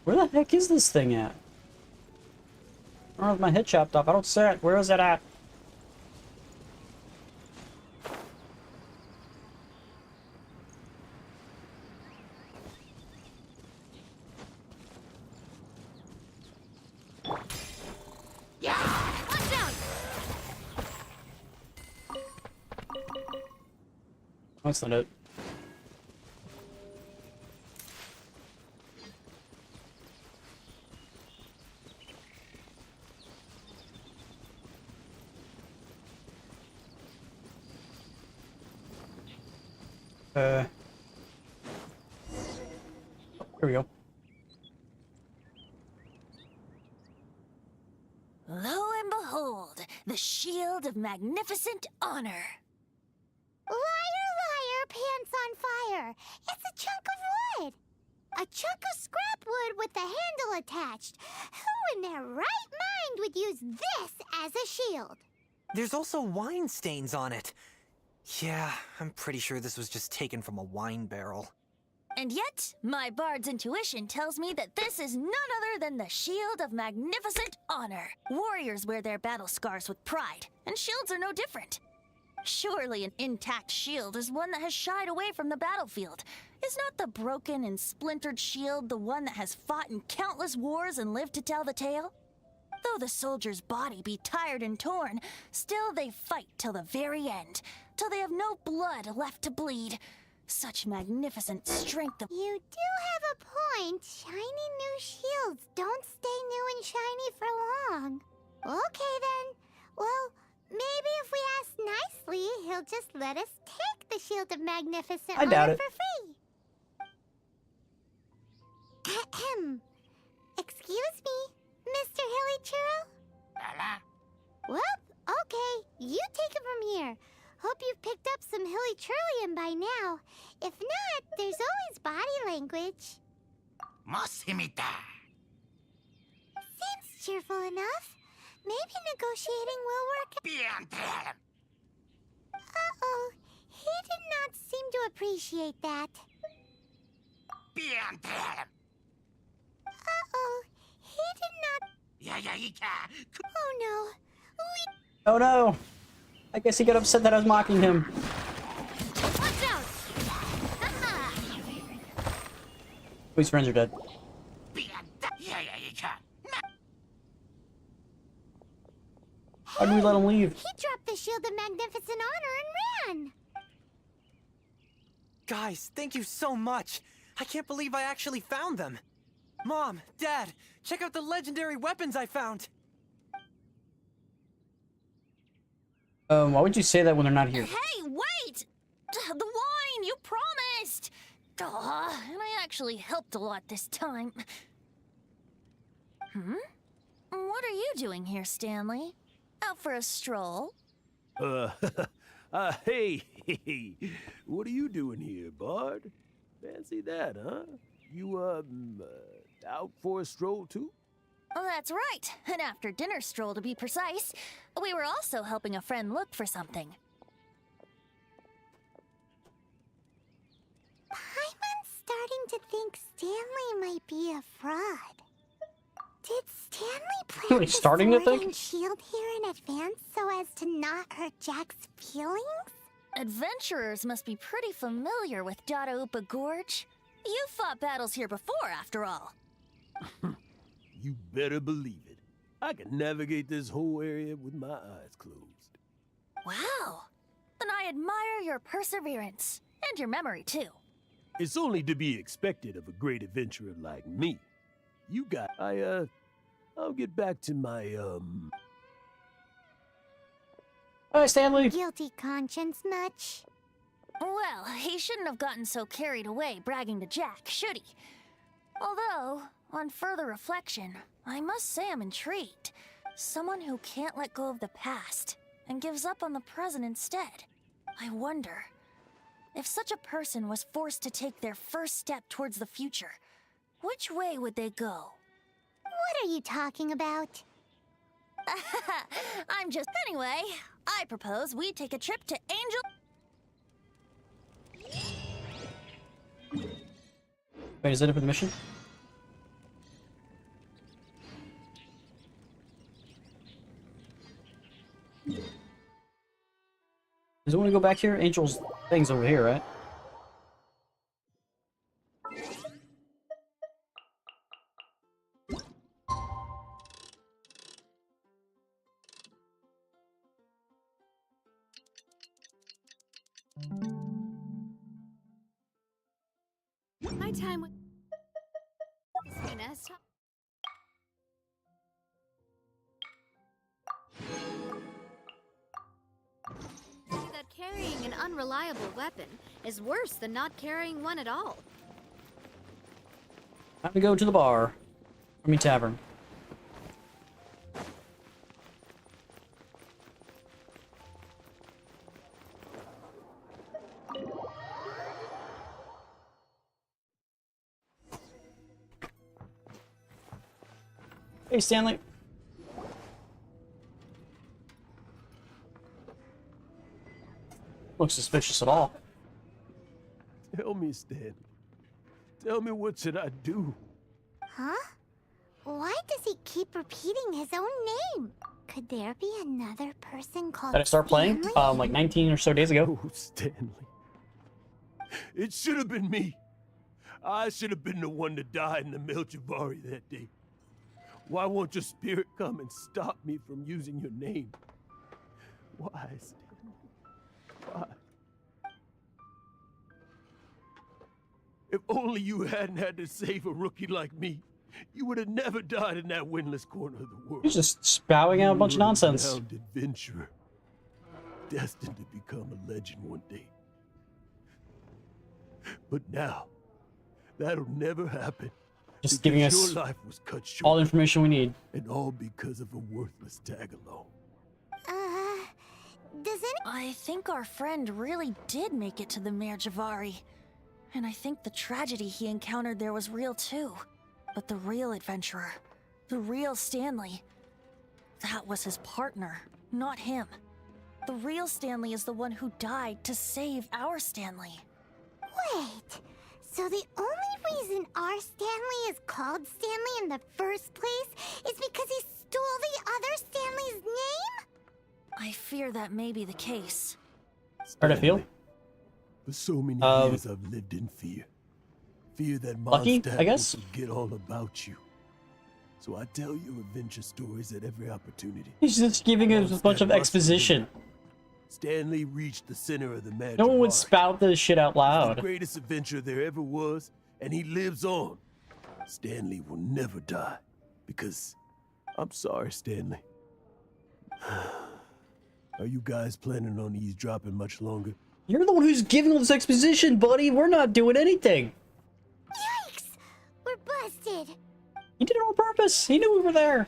Where the heck is this thing at? I don't know if my head chopped off. I don't see it. Where is it at? That's not it. Here we go.
Lo and behold, the shield of magnificent honor.
Liar, liar, pants on fire. It's a chunk of wood. A chunk of scrap wood with the handle attached. Who in their right mind would use this as a shield?
There's also wine stains on it. Yeah, I'm pretty sure this was just taken from a wine barrel.
And yet, my bard's intuition tells me that this is none other than the shield of magnificent honor. Warriors wear their battle scars with pride, and shields are no different. Surely an intact shield is one that has shied away from the battlefield. Is not the broken and splintered shield the one that has fought in countless wars and lived to tell the tale? Though the soldier's body be tired and torn, still they fight till the very end, till they have no blood left to bleed. Such magnificent strength of—
You do have a point. Shiny new shields don't stay new and shiny for long. Okay then. Well, maybe if we ask nicely, he'll just let us take the Shield of Magnificent
I doubt
Honor
it.
for free. Ahem. Excuse me, Mr. Hilly Churro?
Lala.
Well, okay. You take it from here. Hope you've picked up some Hilly Churlian by now. If not, there's always body language.
Mosimita.
Seems cheerful enough. Maybe negotiating will work.
Bien.
Uh-oh. He did not seem to appreciate that.
Bien.
Uh-oh. He did not...
Yayaika.
Oh, no.
Oh no! I guess he got upset that I was mocking him.
Watch out!
His friends are dead.
Bien. Yayaika.
Why did we let him leave?
He dropped the Shield of Magnificent Honor and ran.
Guys, thank you so much. I can't believe I actually found them. Mom, Dad, check out the legendary weapons I found.
Why would you say that when they're not here?
Hey, wait! The wine, you promised! And I actually helped a lot this time. What are you doing here, Stanley? Out for a stroll?
Hey, what are you doing here, Bard? Fancy that, huh? You, out for a stroll, too?
Well, that's right. An after-dinner stroll, to be precise. We were also helping a friend look for something.
Paimon's starting to think Stanley might be a fraud. Did Stanley plant
Really
the
starting to
sword
think?
and shield here in advance so as to not hurt Jack's feelings?
Adventurers must be pretty familiar with Dadaupa Gorge. You fought battles here before, after all.
You better believe it. I can navigate this whole area with my eyes closed.
Wow. Then I admire your perseverance. And your memory, too.
It's only to be expected of a great adventurer like me. You got... I'll get back to my,
Hi, Stanley!
Guilty conscience much?
Well, he shouldn't have gotten so carried away bragging to Jack, should he? Although, on further reflection, I must say I'm intrigued. Someone who can't let go of the past and gives up on the present instead. I wonder, if such a person was forced to take their first step towards the future, which way would they go?
What are you talking about?
I'm just... Anyway, I propose we take a trip to Angel...
Wait, is that it for the mission? Does it want to go back here? Angel's thing's over here, right?
My time with Christina has taught me that carrying an unreliable weapon is worse than not carrying one at all.
Time to go to the bar. I mean, tavern. Hey, Stanley. Looks suspicious at all.
Tell me, Stan. Tell me, what should I do?
Huh? Why does he keep repeating his own name? Could there be another person called
Did I start playing?
Stanley?
Like 19 or so days ago.
Oh, Stanley. It should have been me. I should have been the one to die in the Melchivari that day. Why won't your spirit come and stop me from using your name? Why, Stanley? Why? If only you hadn't had to save a rookie like me, you would have never died in that windless corner of the world.
He's just spouting out a bunch of nonsense.
Renowned adventurer, destined to become a legend one day. But now, that'll never happen.
Just giving
because
us
your life was cut short,
all the information we need.
and all because of a worthless tag-along.
Does any-
I think our friend really did make it to the Mare Javari. And I think the tragedy he encountered there was real too. But the real adventurer, the real Stanley, that was his partner, not him. The real Stanley is the one who died to save our Stanley.
Wait, so the only reason our Stanley is called Stanley in the first place is because he stole the other Stanley's name?
I fear that may be the case.
How'd I feel?
For so many years I've lived in fear. Fear that
Lucky,
Mondstadt
I guess?
will forget all about you. So I tell you adventure stories at every opportunity.
He's just giving us a bunch of exposition.
Stanley reached the center of the magic.
No one would spout this shit out
The
loud.
greatest adventurer there ever was, and he lives on. Stanley will never die, because I'm sorry, Stanley. Are you guys planning on eavesdropping much longer?
You're the one who's giving all this exposition, buddy. We're not doing anything.
Yikes! We're busted!
He did it on purpose. He knew we were there.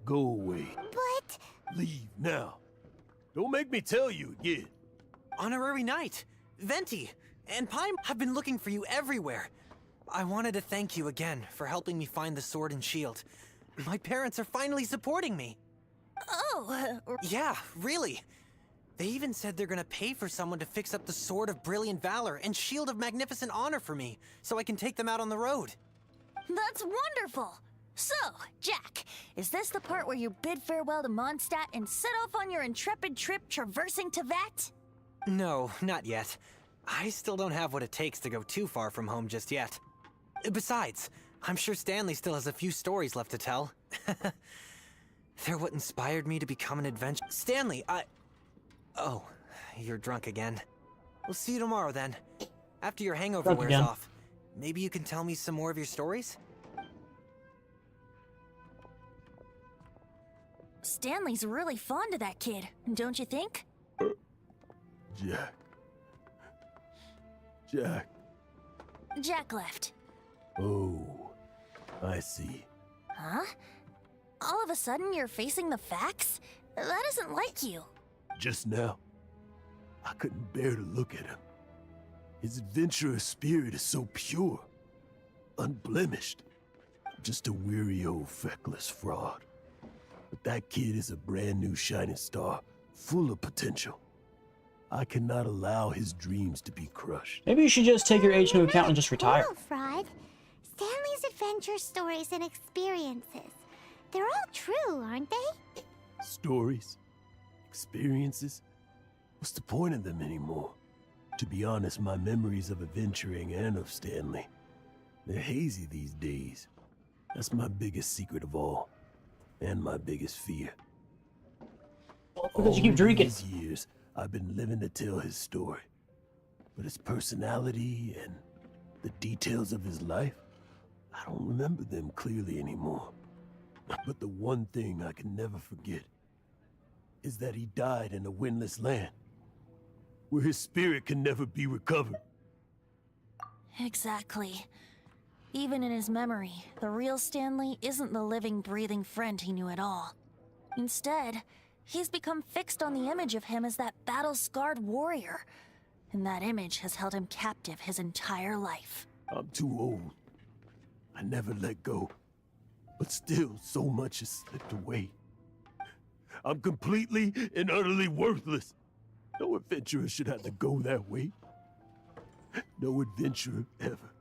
Go away.
But...
Leave now. Don't make me tell you again.
Honorary Knight, Venti, and Paimon have been looking for you everywhere. I wanted to thank you again for helping me find the sword and shield. My parents are finally supporting me.
Oh,
Yeah, really. They even said they're gonna pay for someone to fix up the Sword of Brilliant Valor and Shield of Magnificent Honor for me, so I can take them out on the road.
that's wonderful! So, Jack, is this the part where you bid farewell to Mondstadt and set off on your intrepid trip traversing Tevat?
No, not yet. I still don't have what it takes to go too far from home just yet. Besides, I'm sure Stanley still has a few stories left to tell. They're what inspired me to become an adventurer. Stanley, Oh, you're drunk again. We'll see you tomorrow then. After your hangover
Drunk
wears
again.
off. Maybe you can tell me some more of your stories?
Stanley's really fond of that kid, don't you think?
Jack. Jack.
Jack left.
Oh, I see.
Huh? All of a sudden you're facing the facts? That isn't like you.
Just now, I couldn't bear to look at him. His adventurous spirit is so pure, unblemished. Just a weary old feckless fraud. But that kid is a brand new shining star, full of potential. I cannot allow his dreams to be crushed.
Maybe you should just take your age into account and just retire.
Total fraud. Stanley's adventure stories and experiences. They're all true, aren't they?
Stories? Experiences? What's the point of them anymore? To be honest, my memories of adventuring and of Stanley, they're hazy these days. That's my biggest secret of all. And my biggest fear.
Because you keep drinking.
These years, I've been living to tell his story. But his personality and the details of his life, I don't remember them clearly anymore. But the one thing I can never forget is that he died in a windless land, where his spirit can never be recovered.
Exactly. Even in his memory, the real Stanley isn't the living, breathing friend he knew at all. Instead, he's become fixed on the image of him as that battle-scarred warrior. And that image has held him captive his entire life.
I'm too old. I never let go. But still, so much has slipped away. I'm completely and utterly worthless. No adventurer should have to go that way. No adventurer ever.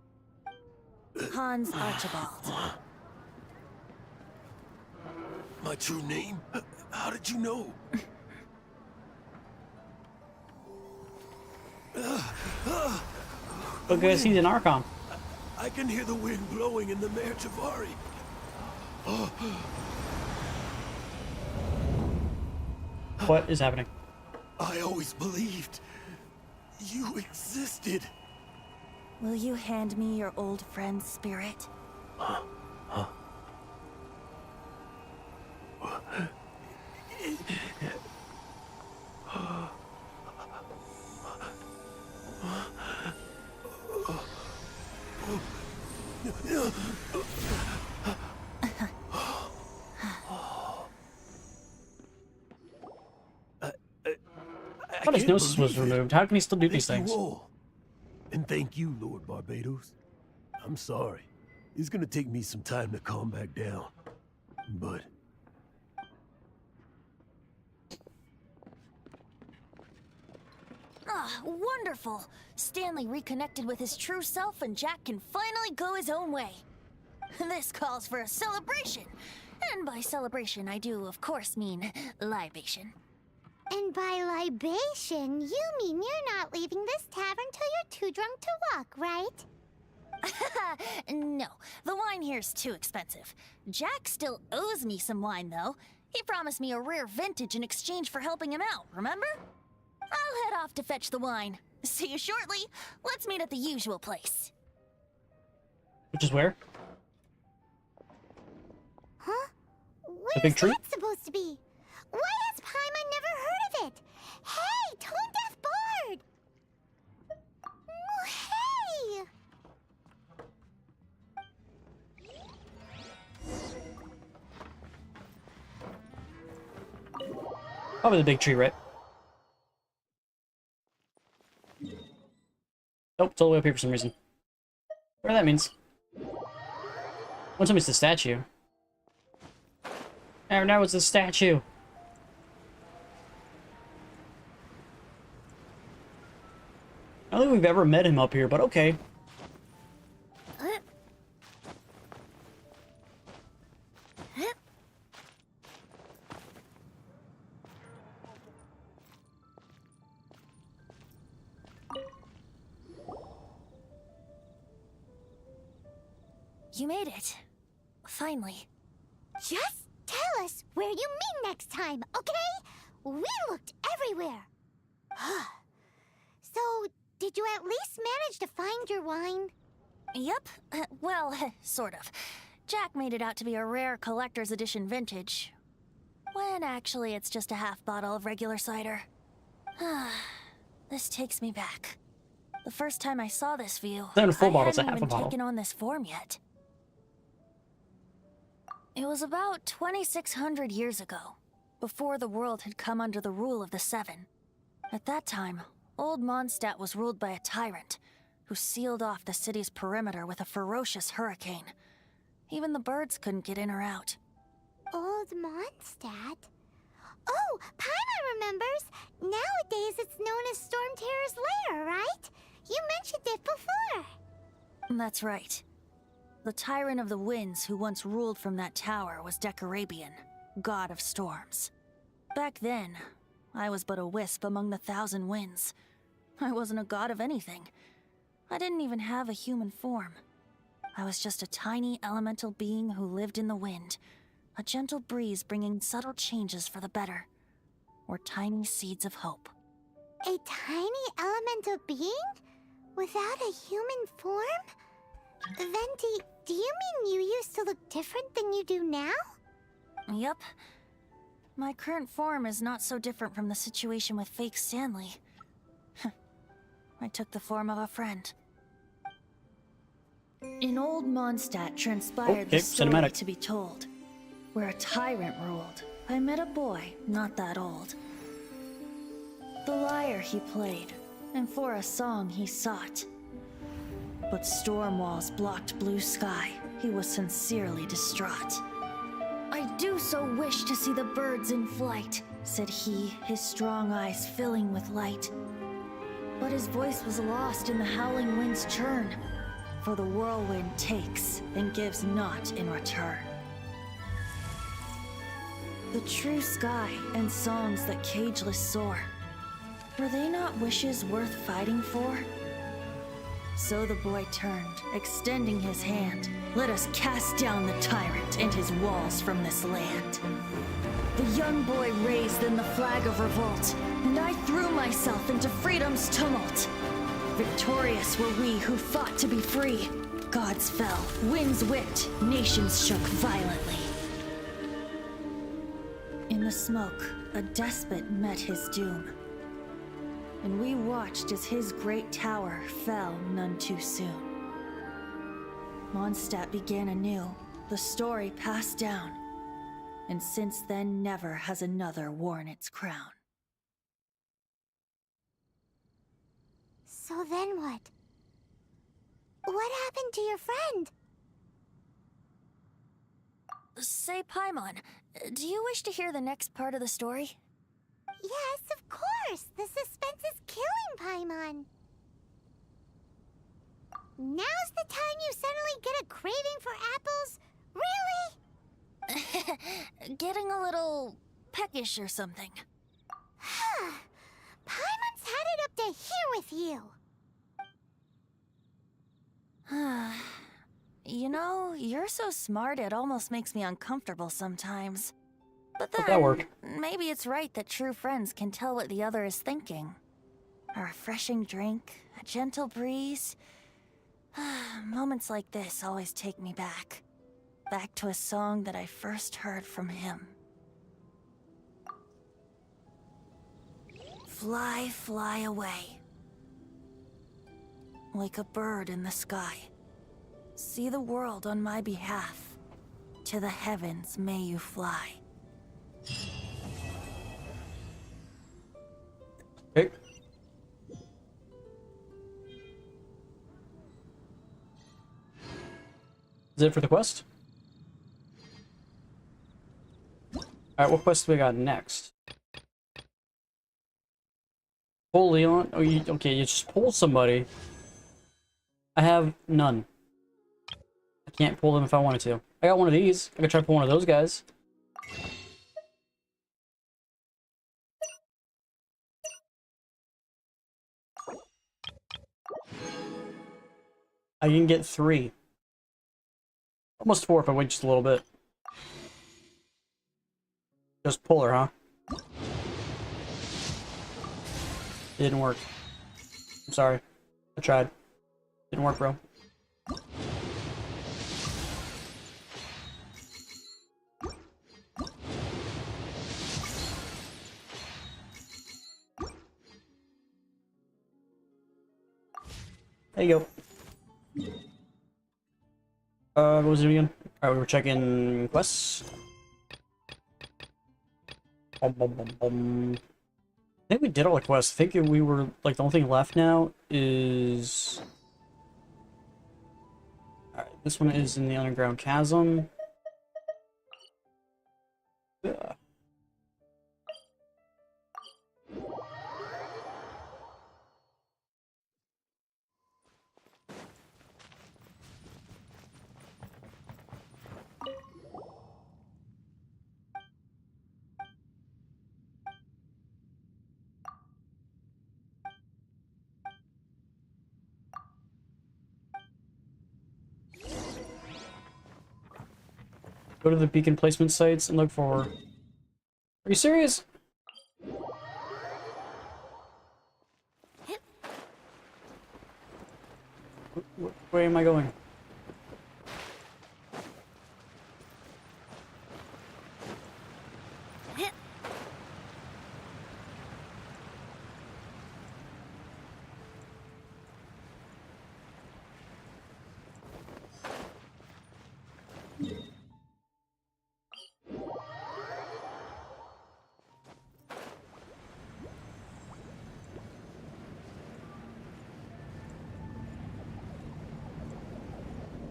Hans Archibald.
My true name? How did you know?
Because he's an Archon.
I can hear the wind blowing in the Mare Tavari.
What is happening?
I always believed you existed.
Will you hand me your old friend's spirit?
I thought his nose was removed. How can he still do these things?
And thank you, Lord Barbados. I'm sorry. It's gonna take me some time to calm back down. But...
Ah, wonderful! Stanley reconnected with his true self and Jack can finally go his own way. This calls for a celebration. And by celebration, I do, of course, mean libation.
And by libation, you mean you're not leaving this tavern till you're too drunk to walk, right?
No, the wine here's too expensive. Jack still owes me some wine, though. He promised me a rare vintage in exchange for helping him out, remember? I'll head off to fetch the wine. See you shortly. Let's meet at the usual place.
Which is where?
Huh?
The big
Where's
tree?
that supposed to be? Why has Paimon never heard of it? Hey, Tone Deaf Bard! Oh, hey!
Probably the big tree, right? Nope, it's all the way up here for some reason. What that means? One tell me it's the statue. Now it's the statue. I don't think we've ever met him up here, but okay.
You made it. Finally.
Just tell us where you mean next time, okay? We looked everywhere. So, did you at least manage to find your wine?
Yep. Well, sort of. Jack made it out to be a rare collector's edition vintage. When actually it's just a half bottle of regular cider. This takes me back. The first time I saw this view,
It's not a full
I
bottle, it's a
hadn't
half a
even
bottle.
taken on this form yet. It was about 2,600 years ago, before the world had come under the rule of the Seven. At that time, Old Mondstadt was ruled by a tyrant, who sealed off the city's perimeter with a ferocious hurricane. Even the birds couldn't get in or out.
Old Mondstadt? Oh, Paimon remembers! Nowadays it's known as Storm Terror's lair, right? You mentioned it before.
That's right. The tyrant of the winds who once ruled from that tower was Decarabian, god of storms. Back then, I was but a wisp among the thousand winds. I wasn't a god of anything. I didn't even have a human form. I was just a tiny elemental being who lived in the wind, a gentle breeze bringing subtle changes for the better, or tiny seeds of hope.
A tiny elemental being? Without a human form? Venti, do you mean you used to look different than you do now?
Yup. My current form is not so different from the situation with fake Stanley. I took the form of a friend. In old Mondstadt transpired the story
cinematic.
to be told, where a tyrant ruled. I met a boy not that old. The lyre he played, and for a song he sought. But storm walls blocked blue sky. He was sincerely distraught. I do so wish to see the birds in flight, said he, his strong eyes filling with light. But his voice was lost in the howling wind's churn, for the whirlwind takes and gives not in return. The true sky and songs that cageless soar, were they not wishes worth fighting for? So the boy turned, extending his hand. Let us cast down the tyrant and his walls from this land. The young boy raised then the flag of revolt, and I threw myself into freedom's tumult. Victorious were we who fought to be free. Gods fell, winds whipped, nations shook violently. In the smoke, a despot met his doom. And we watched as his great tower fell none too soon. Mondstadt began anew, the story passed down, and since then never has another worn its crown.
So then what? What happened to your friend?
Say, Paimon, do you wish to hear the next part of the story?
Yes, of course! The suspense is killing, Paimon! Now's the time you suddenly get a craving for apples? Really?
Getting a little peckish or something.
Paimon's had it up to here with you!
You know, you're so smart it almost makes me uncomfortable sometimes. But
How'd that
then,
work?
maybe it's right that true friends can tell what the other is thinking. A refreshing drink, a gentle breeze. Moments like this always take me back. Back to a song that I first heard from him. Fly, fly away. Like a bird in the sky. See the world on my behalf. To the heavens may you fly.
Okay. Is it for the quest? Alright, what quest do we got next? Pull Leon? Oh, okay, you just pull somebody. I have none. I can't pull them if I wanted to. I got one of these. I could try to pull one of those guys. I can get 3. Almost 4 if I wait just a little bit. Just pull her, huh? It didn't work. I'm sorry. I tried. Didn't work, bro. There you go. What was it again? Alright, we were checking quests. I think we did all the quests. I think we were, like, the only thing left now is... Alright, this one is in the underground chasm. Yeah. Go to the beacon placement sites and look for... Are you serious? Where am I going?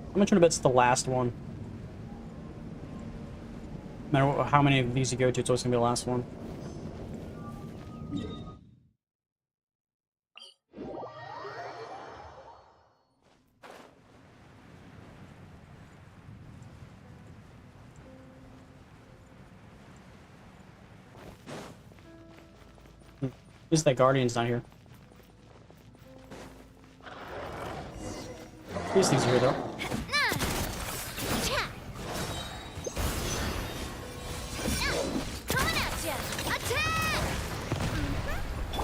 I'm gonna try to bet it's the last one. No matter how many of these you go to, it's always gonna be the last one. At least that Guardian's not here. These things are here, though.
Coming at ya! Attack!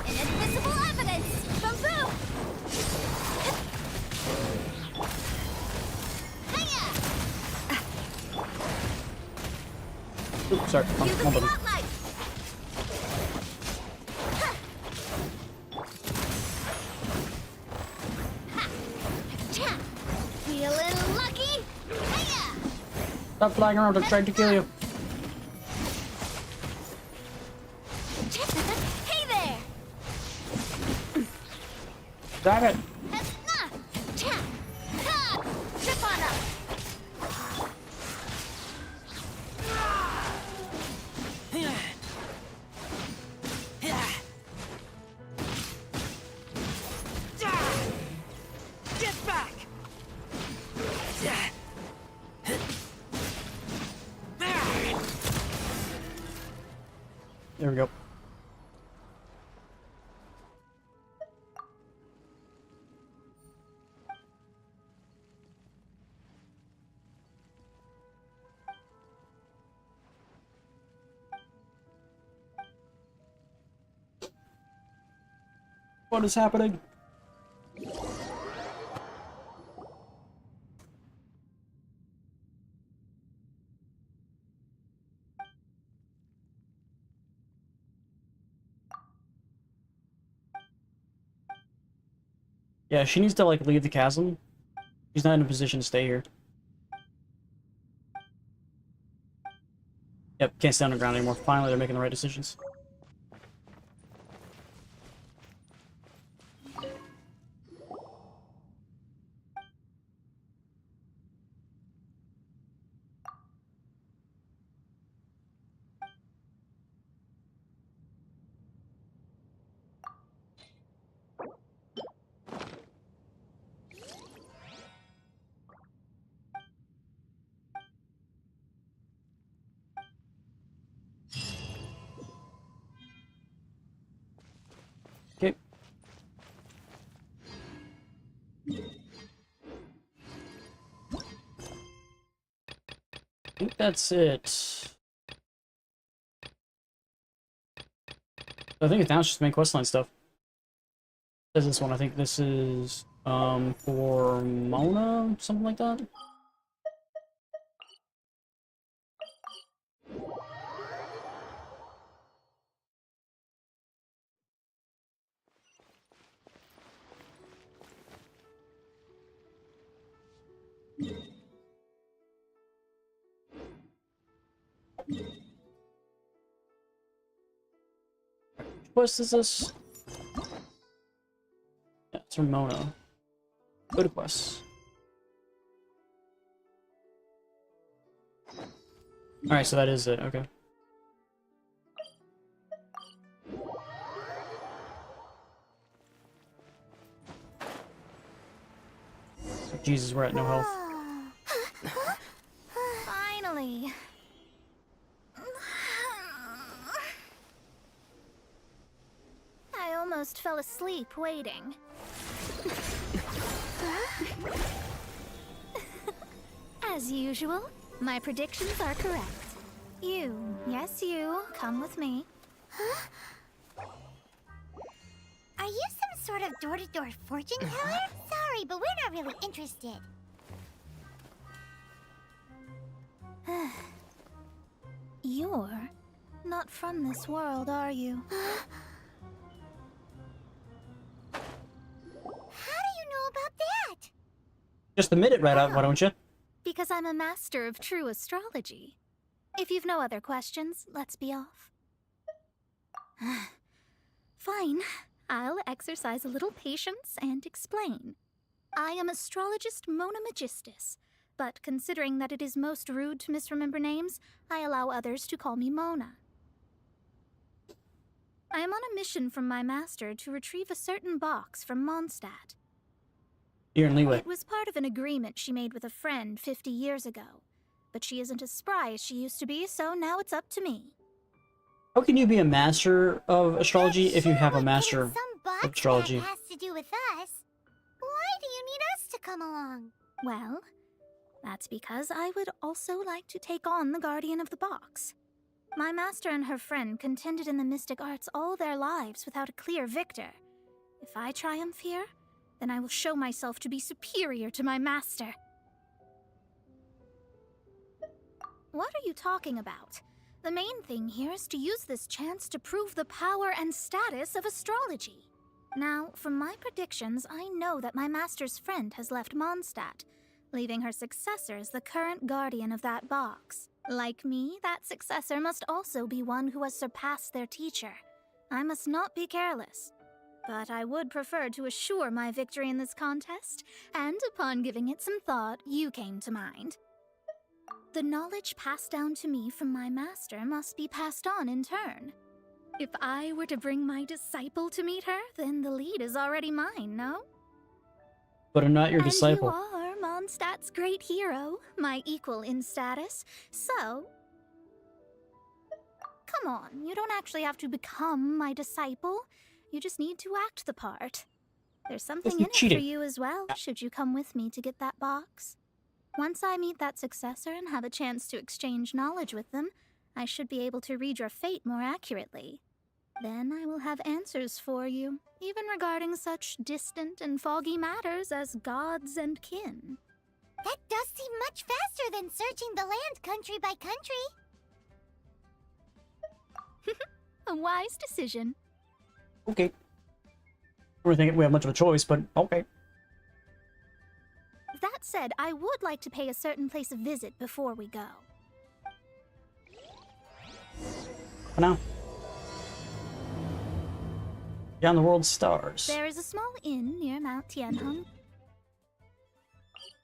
Inadmissible evidence! Boom boom! Hiya!
Oops, sorry.
Use the
One button.
spotlight! Feeling lucky? Hiya!
Stop flying around, I'm trying to kill you.
Hey there!
Damn it!
Trip on up!
Get back!
There we go. What is happening? Yeah, she needs to, like, leave the chasm. She's not in a position to stay here. Yep, can't stay on the ground anymore. Finally, they're making the right decisions. Okay. I think that's it. I think it's now it's just main questline stuff. There's this one. I think this is for Mona, something like that. Which quest is this? Yeah, it's from Mona. Go to quests. Alright, so that is it, okay. Jesus, we're at no health.
Finally. I almost fell asleep waiting. As usual, My predictions are correct. You, yes you, come with me.
Huh? Are you some sort of door-to-door fortune teller? Sorry, but we're not really interested.
You're not from this world, are you?
How do you know about that?
Just admit it right out, why don't you?
Because I'm a master of true astrology. If you've no other questions, let's be off. Fine. I'll exercise a little patience and explain. I am astrologist Mona Magistus, but considering that it is most rude to misremember names, I allow others to call me Mona. I am on a mission from my master to retrieve a certain box from Mondstadt.
Here in leeway.
It was part of an agreement she made with a friend 50 years ago, but she isn't as spry as she used to be, so now it's up to me.
How can you be a master of astrology if you have a
What
master
getting some box
of astrology?
that has to do with us? Why do you need us to come along?
Well, that's because I would also like to take on the guardian of the box. My master and her friend contended in the mystic arts all their lives without a clear victor. If I triumph here, then I will show myself to be superior to my master. What are you talking about? The main thing here is to use this chance to prove the power and status of astrology. Now, from my predictions, I know that my master's friend has left Mondstadt, leaving her successor as the current guardian of that box. Like me, that successor must also be one who has surpassed their teacher. I must not be careless. But I would prefer to assure my victory in this contest, and upon giving it some thought, you came to mind. The knowledge passed down to me from my master must be passed on in turn. If I were to bring my disciple to meet her, then the lead is already mine, no?
But I'm not your disciple.
And you are Mondstadt's great hero, my equal in status, so... Come on, you don't actually have to become my disciple. You just need to act the part. There's something in it for you as well, should you come with me to get that box. Once I meet that successor and have a chance to exchange knowledge with them, I should be able to read your fate more accurately. Then I will have answers for you, even regarding such distant and foggy matters as gods and kin.
That does seem much faster than searching the land country by country.
A wise decision.
Okay. I don't think we have much of a choice, but okay.
That said, I would like to pay a certain place a visit before we go.
For now. Beyond the world's stars.
There is a small inn near Mount Tianheng.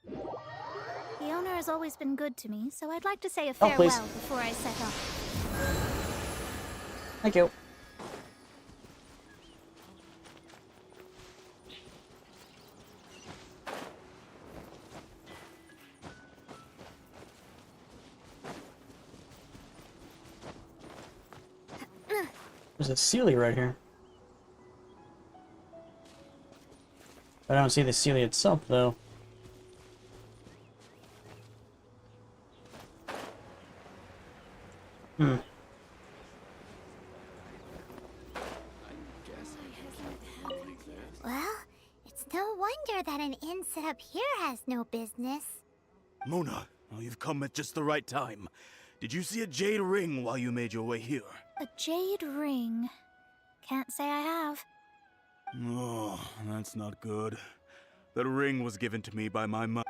The owner has always been good to me, so I'd like to say a farewell before I set off.
Thank you. There's a Sealy right here. But I don't see the Sealy itself, though.
Well, it's no wonder that an inn set up here has no business.
Mona, oh, you've come at just the right time. Did you see a jade ring while you made your way here?
A jade ring. Can't say I have.
Oh, that's not good. That ring was given to me by my mother.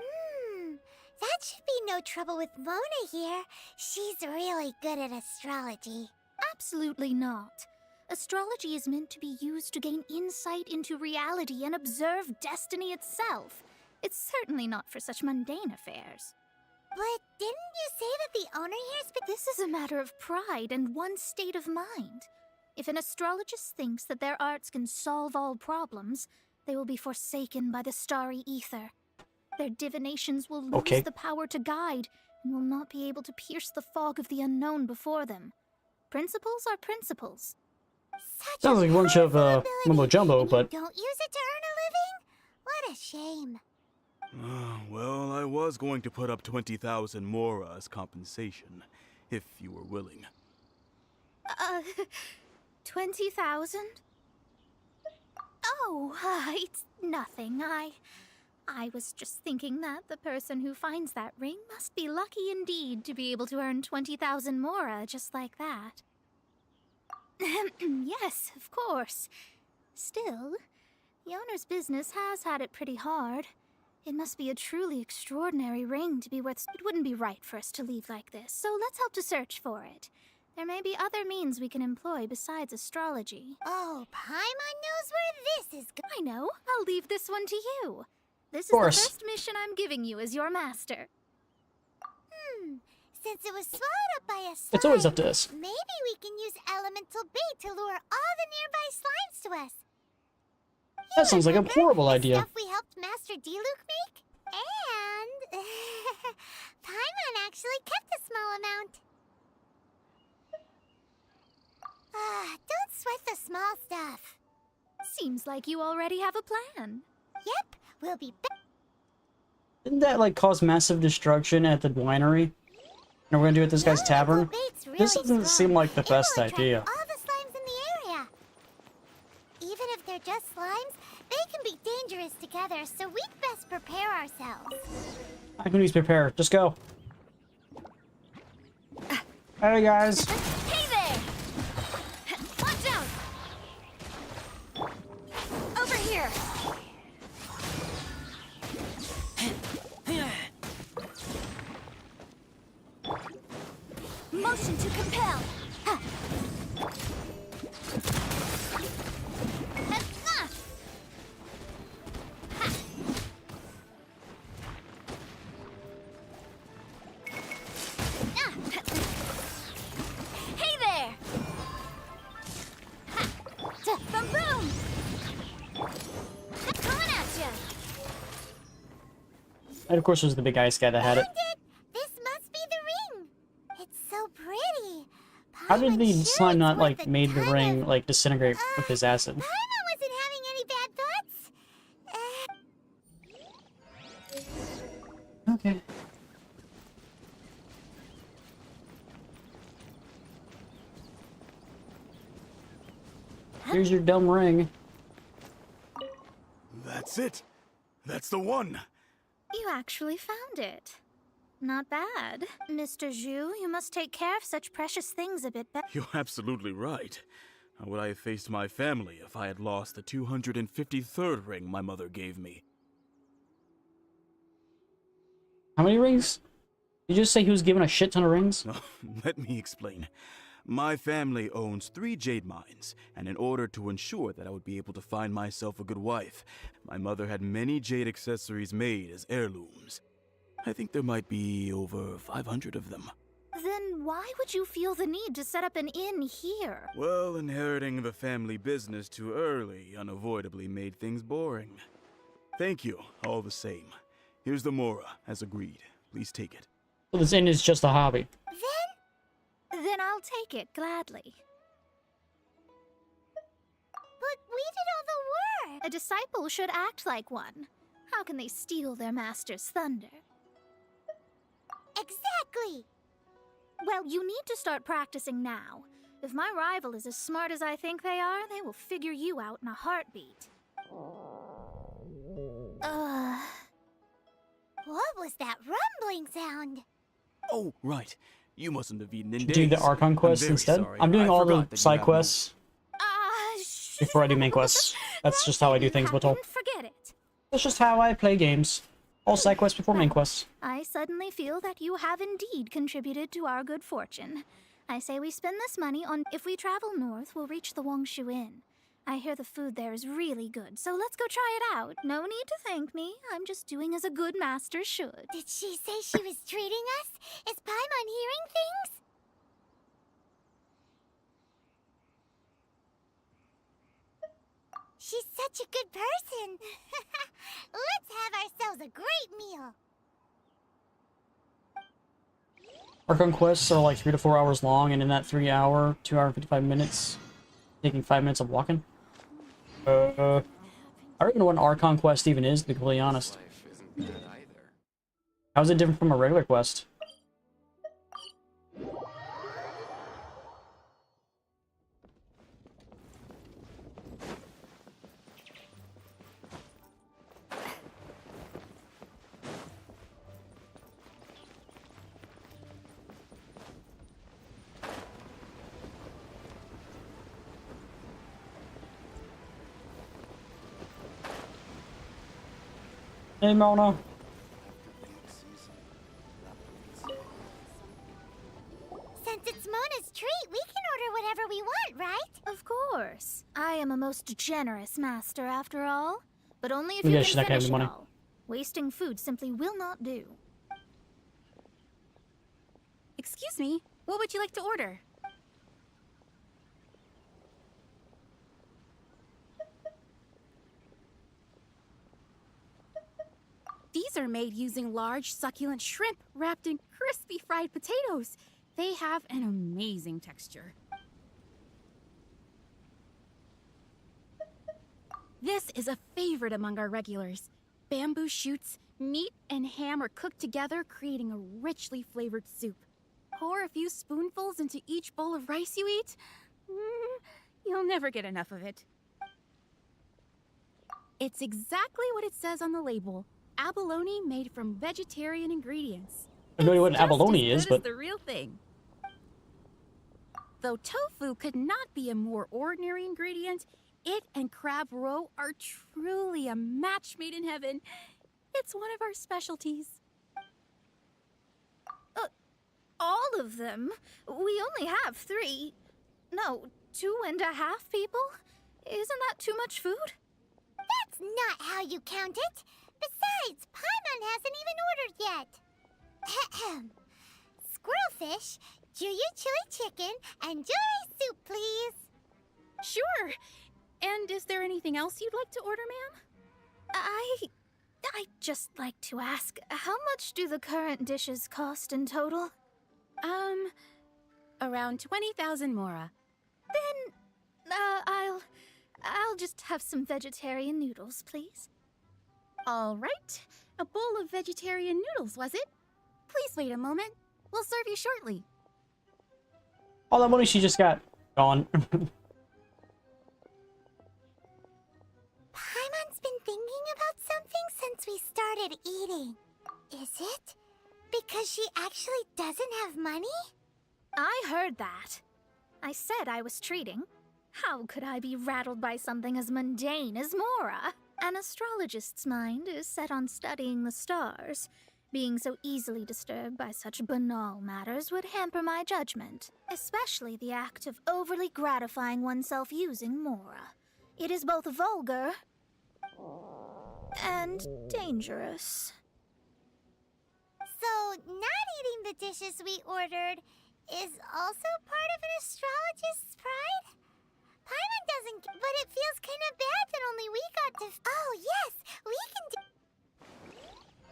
That should be no trouble with Mona here. She's really good at astrology.
Absolutely not. Astrology is meant to be used to gain insight into reality and observe destiny itself. It's certainly not for such mundane affairs.
But didn't you say that the owner here's been—
This is a matter of pride and one's state of mind. If an astrologist thinks that their arts can solve all problems, they will be forsaken by the starry ether. Their divinations will lose the power to guide and will not be able to pierce the fog of the unknown before them. Principles are principles.
Sounds like a bunch of mumbo jumbo, but
Don't use it to earn a living? What a shame.
Well, I was going to put up 20,000 Mora as compensation, if you were willing.
20,000? Oh, it's nothing. I was just thinking that the person who finds that ring must be lucky indeed to be able to earn 20,000 Mora just like that. Yes, of course. Still, the owner's business has had it pretty hard. It must be a truly extraordinary ring to be worth... It wouldn't be right for us to leave like this, so let's help to search for it. There may be other means we can employ besides astrology.
Oh, Paimon knows where this is going.
I know. I'll leave this one to you. This is
Of
the
course.
first mission I'm giving you as your master.
Since it was swallowed up by a slime,
It's always up to us.
maybe we can use elemental bait to lure all the nearby slimes to us.
That sounds like a horrible
The
idea.
stuff we helped Master Diluc make? And... Paimon actually kept a small amount. Don't sweat the small stuff.
Seems like you already have a plan.
Yep, we'll be back.
Didn't that, like, cause massive destruction at the winery? And we're gonna do it at this guy's tavern? This doesn't seem like the best idea.
All the slimes in the area. Even if they're just slimes, they can be dangerous together, so we'd best prepare ourselves.
I can use prepare. Just go. Hey, guys.
Hey there! Watch out! Over here! Motion to compel! Ha. Ah. Ha. Ah. Hey there! Ha. Boom boom! Coming at ya!
And of course, it was the big ice guy that had it.
Found it! This must be the ring. It's so pretty.
How did the
Paimon sure
slime
it's
not,
worth
like,
a
made the
ton
ring,
of-
like, disintegrate with his acid?
Paimon wasn't having any bad thoughts.
Okay. Here's your dumb ring.
That's it. That's the one.
You actually found it. Not bad. Mr. Zhu, you must take care of such precious things a bit better.
You're absolutely right. How would I have faced my family if I had lost the 253rd ring my mother gave me?
How many rings? Did you just say he was given a shit ton of rings?
Let me explain. My family owns 3 jade mines, and in order to ensure that I would be able to find myself a good wife, my mother had many jade accessories made as heirlooms. I think there might be over 500 of them.
Then why would you feel the need to set up an inn here?
Well, inheriting the family business too early unavoidably made things boring. Thank you, all the same. Here's the Mora, as agreed. Please take it.
So this inn is just a hobby.
Then I'll take it gladly.
But we did all the work.
A disciple should act like one. How can they steal their master's thunder?
Exactly.
Well, you need to start practicing now. If my rival is as smart as I think they are, they will figure you out in a heartbeat.
What was that rumbling sound?
Oh, right. You mustn't have eaten in
Do
days.
the Archon quests
very
instead?
sorry.
I'm doing
I
all the
forgot that you
side
have
quests before I do main quests. That's just how I do things, Buttle.
Forget it.
That's just how I play games. All side quests before main quests.
I suddenly feel that you have indeed contributed to our good fortune. I say we spend this money on... If we travel north, we'll reach the Wongshu Inn. I hear the food there is really good, so let's go try it out. No need to thank me. I'm just doing as a good master should.
Did she say she was treating us? Is Paimon hearing things? She's such a good person. Let's have ourselves a great meal.
Archon quests are like 3 to 4 hours long, and in that 3 hour, 2 hour and 55 minutes, taking 5 minutes of walking. I don't even know what an Archon quest even is, to be completely honest.
either.
How's it different from a regular quest? Hey, Mona.
Since it's Mona's treat, we can order whatever we want, right?
Of course. I am a most generous master, after all. But only if
Yeah,
you
she's
can
not gonna have
finish
the
it
money.
all. Wasting food simply will not do.
Excuse me, what would you like to order? These are made using large, succulent shrimp wrapped in crispy fried potatoes. They have an amazing texture. This is a favorite among our regulars. Bamboo shoots, meat, and ham are cooked together, creating a richly flavored soup. Pour a few spoonfuls into each bowl of rice you eat. You'll never get enough of it. It's exactly what it says on the label. Abalone made from vegetarian ingredients.
I don't know what
It's just
abalone
as
is,
good as
but
the real thing. Though tofu could not be a more ordinary ingredient, it and crab roe are truly a match made in heaven. It's one of our specialties.
All of them? We only have 3. No, 2.5 people? Isn't that too much food?
That's not how you count it. Besides, Paimon hasn't even ordered yet. Squirrelfish, Juyu chili chicken, and jewelry soup, please.
Sure. And is there anything else you'd like to order, ma'am?
I'd just like to ask, how much do the current dishes cost in total?
Around 20,000 mora.
Then, I'll just have some vegetarian noodles, please.
All right. A bowl of vegetarian noodles, was it? Please wait a moment. We'll serve you shortly.
all that money she just got gone.
Paimon's been thinking about something since we started eating. Is it? Because she actually doesn't have money?
I heard that. I said I was treating. How could I be rattled by something as mundane as Mora? An astrologist's mind is set on studying the stars. Being so easily disturbed by such banal matters would hamper my judgment, especially the act of overly gratifying oneself using Mora. It is both vulgar and dangerous.
So, not eating the dishes we ordered is also part of an astrologist's pride? Paimon doesn't, but it feels kind of bad that only we got to. Oh, yes, we can do.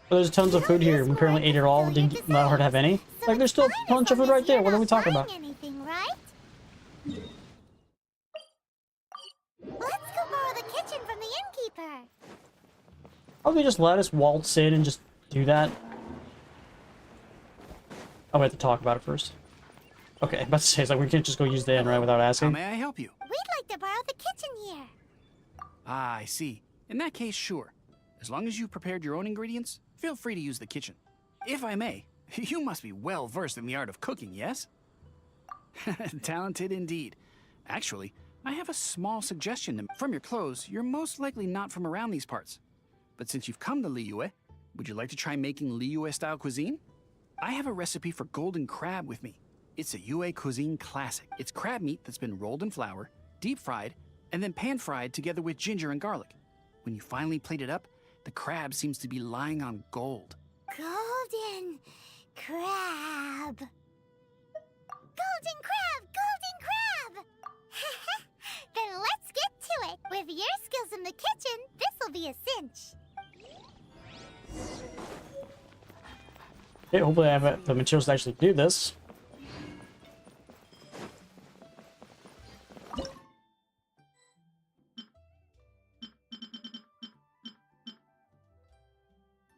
Well, there's tons of food here. We apparently ate it all. Didn't allow her to have any. Like, there's still a bunch of food right there. What are we talking about?
Anything, right? Let's go borrow the kitchen from the innkeeper.
Why don't they just let us waltz in and just do that? Oh, we have to talk about it first. Okay, about to say, it's like we can't just go use the inn, right, without
How
asking.
may I help you?
We'd like to borrow the kitchen here.
Ah, I see. In that case, sure. As long as you've prepared your own ingredients, feel free to use the kitchen. If I may, you must be well versed in the art of cooking, yes? Talented indeed. Actually, I have a small suggestion. From your clothes, you're most likely not from around these parts. But since you've come to Liyue, would you like to try making Liyue-style cuisine? I have a recipe for golden crab with me. It's a Yue cuisine classic. It's crab meat that's been rolled in flour, deep fried, and then pan fried together with ginger and garlic. When you finally plate it up, the crab seems to be lying on gold.
Golden crab. Golden crab! Golden crab! Then let's get to it. With your skills in the kitchen, this'll be a cinch.
Okay, hopefully I have the materials to actually do this.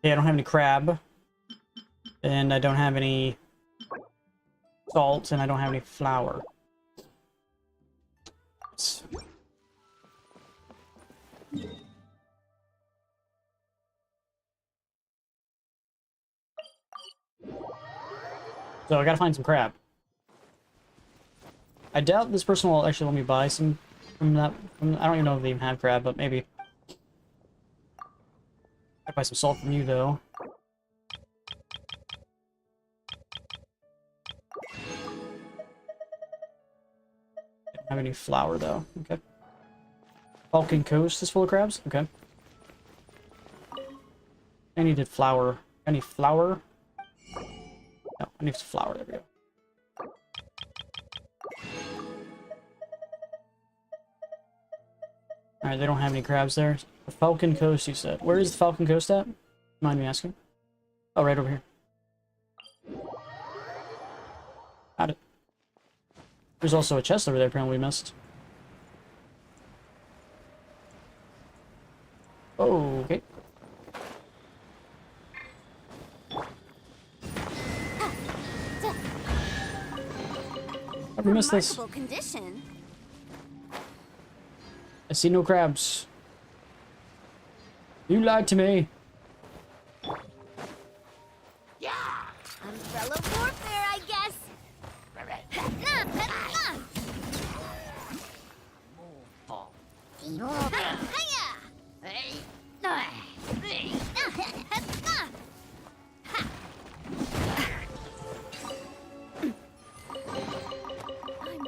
Yeah, I don't have any crab. And I don't have any salt, and I don't have any flour. So I gotta find some crab. I doubt this person will actually let me buy some from that. I don't even know if they even have crab, but maybe. I'd buy some salt from you, though. Don't have any flour, though. Okay. Falcon Coast is full of crabs? Okay. I needed flour. Any flour? No, I need some flour. There we go. Alright, they don't have any crabs there. The Falcon Coast, you said. Where is the Falcon Coast at? Mind me asking? Oh, right over here. Got it. There's also a chest over there apparently we missed. Oh, okay. How'd we miss this?
Remarkable condition.
I see no crabs. You lied to me.
Umbrella warfare, I guess.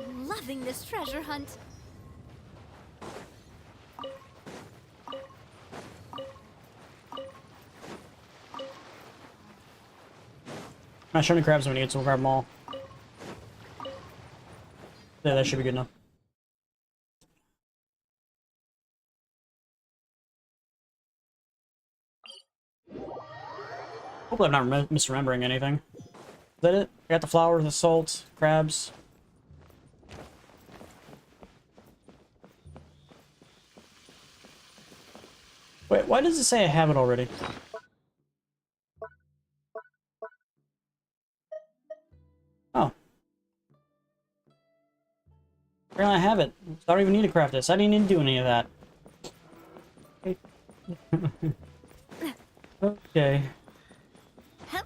I'm loving this treasure hunt.
Not sure any crabs when you get, so we'll grab them all. Yeah, that should be good enough. Hopefully I'm not misremembering anything. Is that it? I got the flour, the salt, crabs. Wait, why does it say I have it already? Oh. Apparently I have it. So I don't even need to craft this. I didn't need to do any of that. Okay.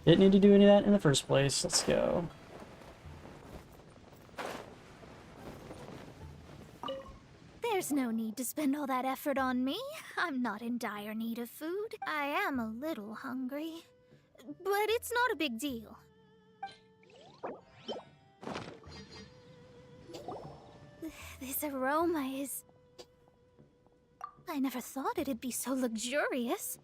Didn't need to do any of that in the first place. Let's go.
There's no need to spend all that effort on me. I'm not in dire need of food. I am a little hungry. But it's not a big deal. This aroma is... I never thought it'd be so luxurious.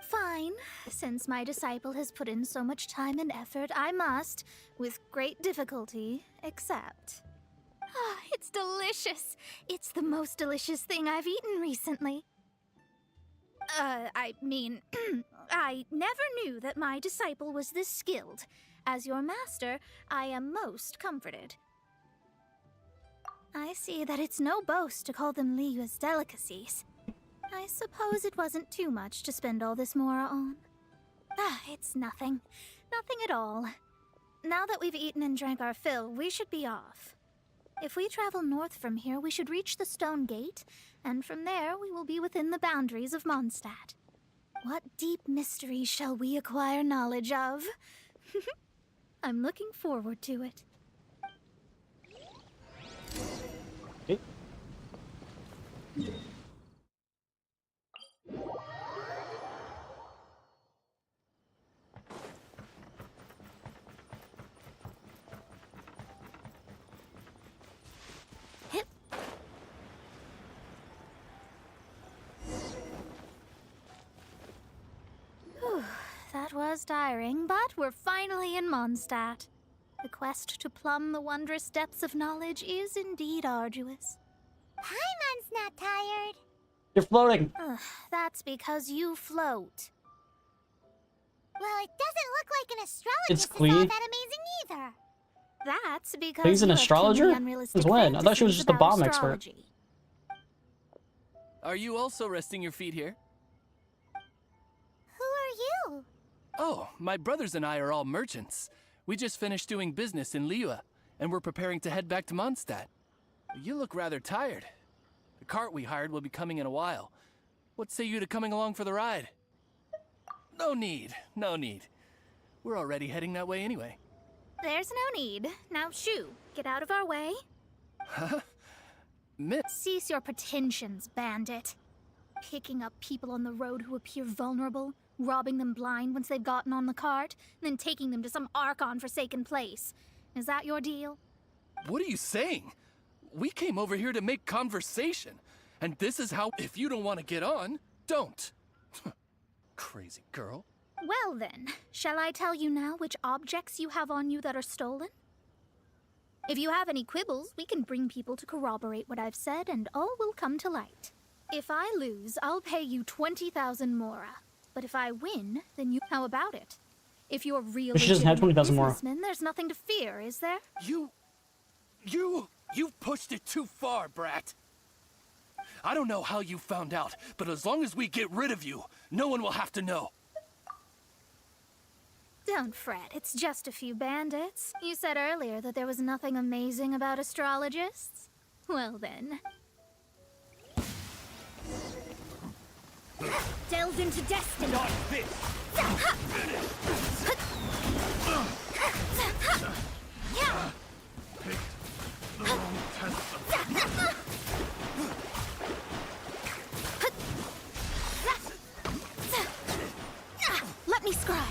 Fine. Since my disciple has put in so much time and effort, I must, with great difficulty, accept. Ah, it's delicious. It's the most delicious thing I've eaten recently. I mean, I never knew that my disciple was this skilled. As your master, I am most comforted. I see that it's no boast to call them Liyue's delicacies. I suppose it wasn't too much to spend all this mora on. Ah, it's nothing. Nothing at all. Now that we've eaten and drank our fill, we should be off. If we travel north from here, we should reach the Stone Gate, and from there we will be within the boundaries of Mondstadt. What deep mystery shall we acquire knowledge of? I'm looking forward to it.
Okay.
That was tiring, but we're finally in Mondstadt. The quest to plumb the wondrous depths of knowledge is indeed arduous.
Paimon's not tired.
You're floating.
That's because you float.
Well, it doesn't look like an astrologist
It's
is all
Clee.
that amazing either.
That's because
Clee's an
you have
astrologer?
truly unrealistic
Since when? I thought she was
fantasies
just a
about
bomb expert.
astrology.
Are you also resting your feet here?
Who are you?
Oh, my brothers and I are all merchants. We just finished doing business in Liyue, and we're preparing to head back to Mondstadt. You look rather tired. The cart we hired will be coming in a while. What say you to coming along for the ride? No need, no need. We're already heading that way anyway.
There's no need. Now, shoo, get out of our way.
Huh? Miss?
Cease your pretensions, bandit. Picking up people on the road who appear vulnerable, robbing them blind once they've gotten on the cart, and then taking them to some Archon-forsaken place. Is that your deal?
What are you saying? We came over here to make conversation. And this is how, if you don't want to get on, don't. Crazy girl.
Well then, shall I tell you now which objects you have on you that are stolen? If you have any quibbles, we can bring people to corroborate what I've said, and all will come to light. If I lose, I'll pay you 20,000 Mora. But if I win, then you... How about it? If you're real
She doesn't have 20,000 Mora.
businessman, there's nothing to fear, is there?
You've pushed it too far, brat. I don't know how you found out, but as long as we get rid of you, no one will have to know.
Don't fret, it's just a few bandits. You said earlier that there was nothing amazing about astrologists. Well then.
Delve into destiny.
Not this!
Let me scry.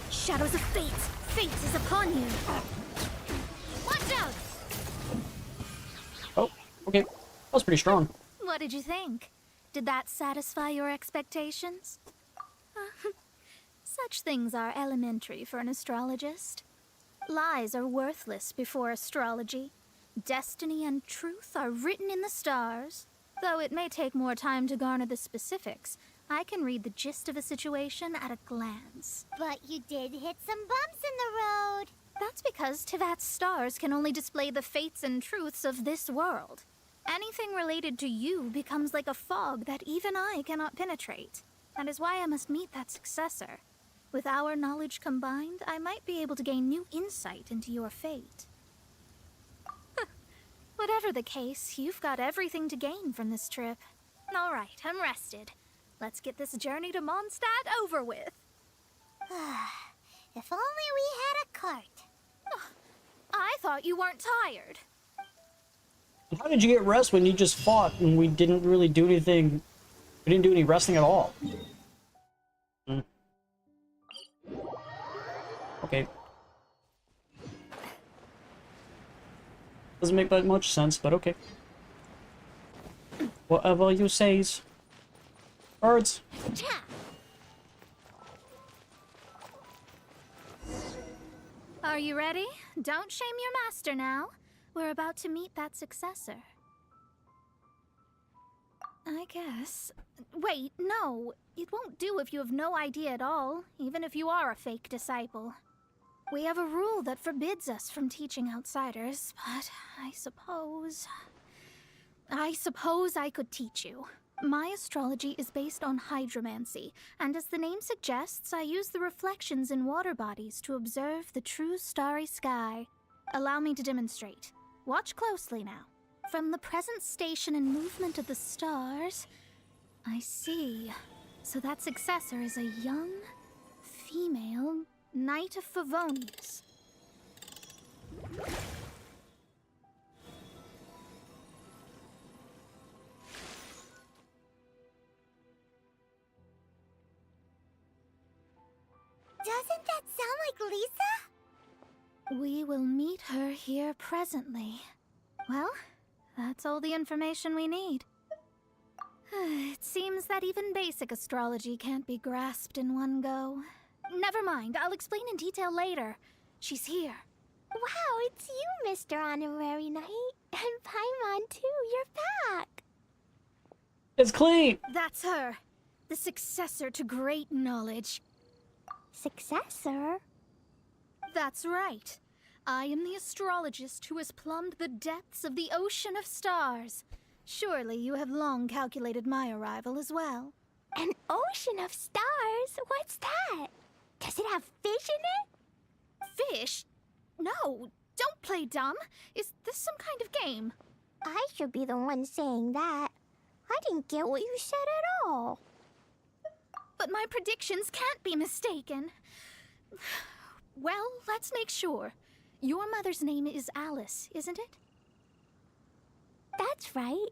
Shadows of fate. Fate is upon you. Watch out!
Oh, okay. That was pretty strong.
What did you think? Did that satisfy your expectations? Such things are elementary for an astrologist. Lies are worthless before astrology. Destiny and truth are written in the stars. Though it may take more time to garner the specifics, I can read the gist of a situation at a glance.
But you did hit some bumps in the road.
That's because Tivat's stars can only display the fates and truths of this world. Anything related to you becomes like a fog that even I cannot penetrate. That is why I must meet that successor. With our knowledge combined, I might be able to gain new insight into your fate. Whatever the case, you've got everything to gain from this trip. All right, I'm rested. Let's get this journey to Mondstadt over with.
If only we had a cart.
I thought you weren't tired.
How did you get rest when you just fought and we didn't really do anything? We didn't do any resting at all. Okay. Doesn't make that much sense, but okay. Whatever you says. Birds.
Are you ready? Don't shame your master now. We're about to meet that successor. I guess. Wait, no. It won't do if you have no idea at all, even if you are a fake disciple. We have a rule that forbids us from teaching outsiders, but I suppose I could teach you. My astrology is based on hydromancy, and as the name suggests, I use the reflections in water bodies to observe the true starry sky. Allow me to demonstrate. Watch closely now. From the present station and movement of the stars, I see. So that successor is a young, female Knight of Favonius.
Doesn't that sound like Lisa?
We will meet her here presently. Well, that's all the information we need. It seems that even basic astrology can't be grasped in one go. Never mind, I'll explain in detail later. She's here.
Wow, it's you, Mr. Honorary Knight. And Paimon, too. You're back.
It's clean.
That's her. The successor to great knowledge.
Successor?
That's right. I am the astrologist who has plumbed the depths of the ocean of stars. Surely you have long calculated my arrival as well.
An ocean of stars? What's that? Does it have fish in it?
Fish? No, don't play dumb. Is this some kind of game?
I should be the one saying that. I didn't get what you said at all.
But my predictions can't be mistaken. Well, let's make sure. Your mother's name is Alice, isn't it?
That's right.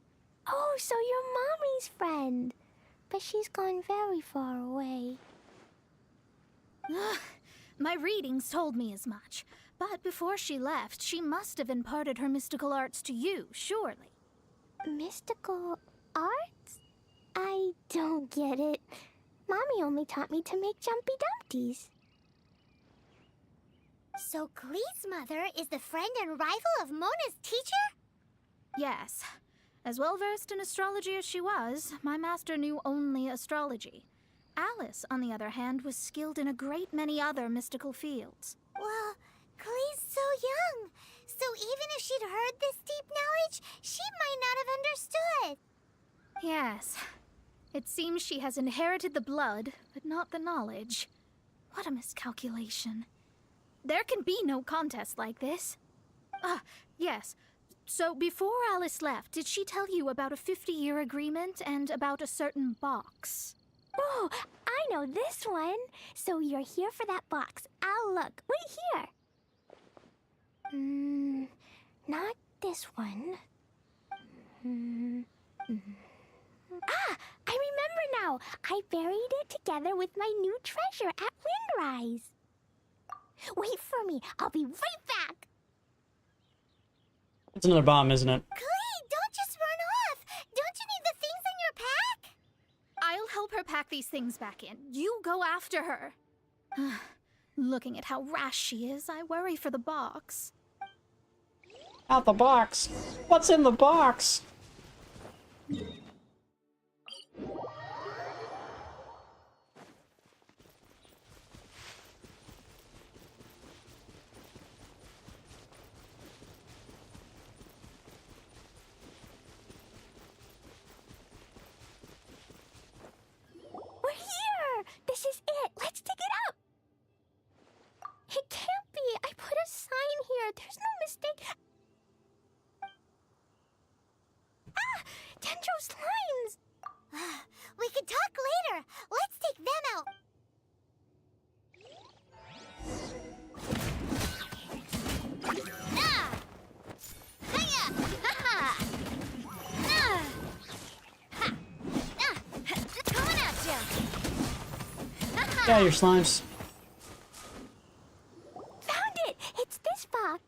Oh, so you're Mommy's friend. But she's gone very far away.
My readings told me as much. But before she left, she must have imparted her mystical arts to you, surely.
Mystical arts? I don't get it. Mommy only taught me to make jumpy dumpties. So Klee's mother is the friend and rival of Mona's teacher?
Yes. As well versed in astrology as she was, my master knew only astrology. Alice, on the other hand, was skilled in a great many other mystical fields.
Well, Klee's so young. So even if she'd heard this deep knowledge, she might not have understood.
Yes. It seems she has inherited the blood, but not the knowledge. What a miscalculation. There can be no contest like this. Ah, yes. So before Alice left, did she tell you about a 50-year agreement and about a certain box?
Oh, I know this one. So you're here for that box. I'll look. Wait here. Not this one. Ah, I remember now. I buried it together with my new treasure at Windrise. Wait for me. I'll be right back.
It's another bomb, isn't it?
Klee, don't just run off. Don't you need the things in your pack?
I'll help her pack these things back in. You go after her. Looking at how rash she is, I worry for the box.
Out the box. What's in the box?
We're here. This is it. Let's dig it up. It can't be. I put a sign here. There's no mistake. Ah! Dendro slimes! We can talk later. Let's take them out. Ah! Hiya! Ha-ha! Ah! Ha! Ah! Coming at ya! Ha-ha!
Yeah, your slimes.
Found it! It's this box.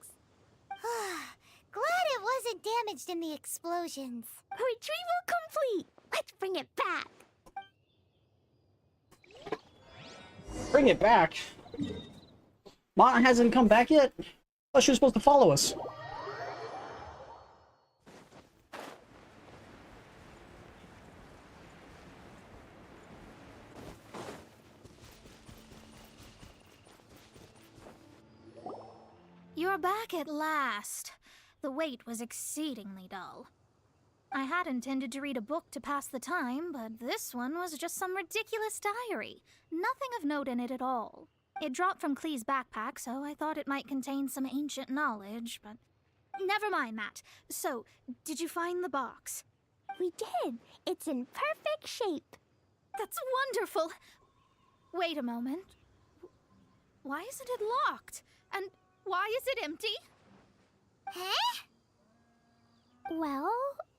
Glad it wasn't damaged in the explosions. Retrieval complete. Let's bring it back.
Bring it back. Mana hasn't come back yet? I thought she was supposed to follow us.
You're back at last. The wait was exceedingly dull. I had intended to read a book to pass the time, but this one was just some ridiculous diary. Nothing of note in it at all. It dropped from Klee's backpack, so I thought it might contain some ancient knowledge, but... Never mind that. So, did you find the box?
We did. It's in perfect shape.
That's wonderful! Wait a moment. Why isn't it locked? And why is it empty?
Huh? Well,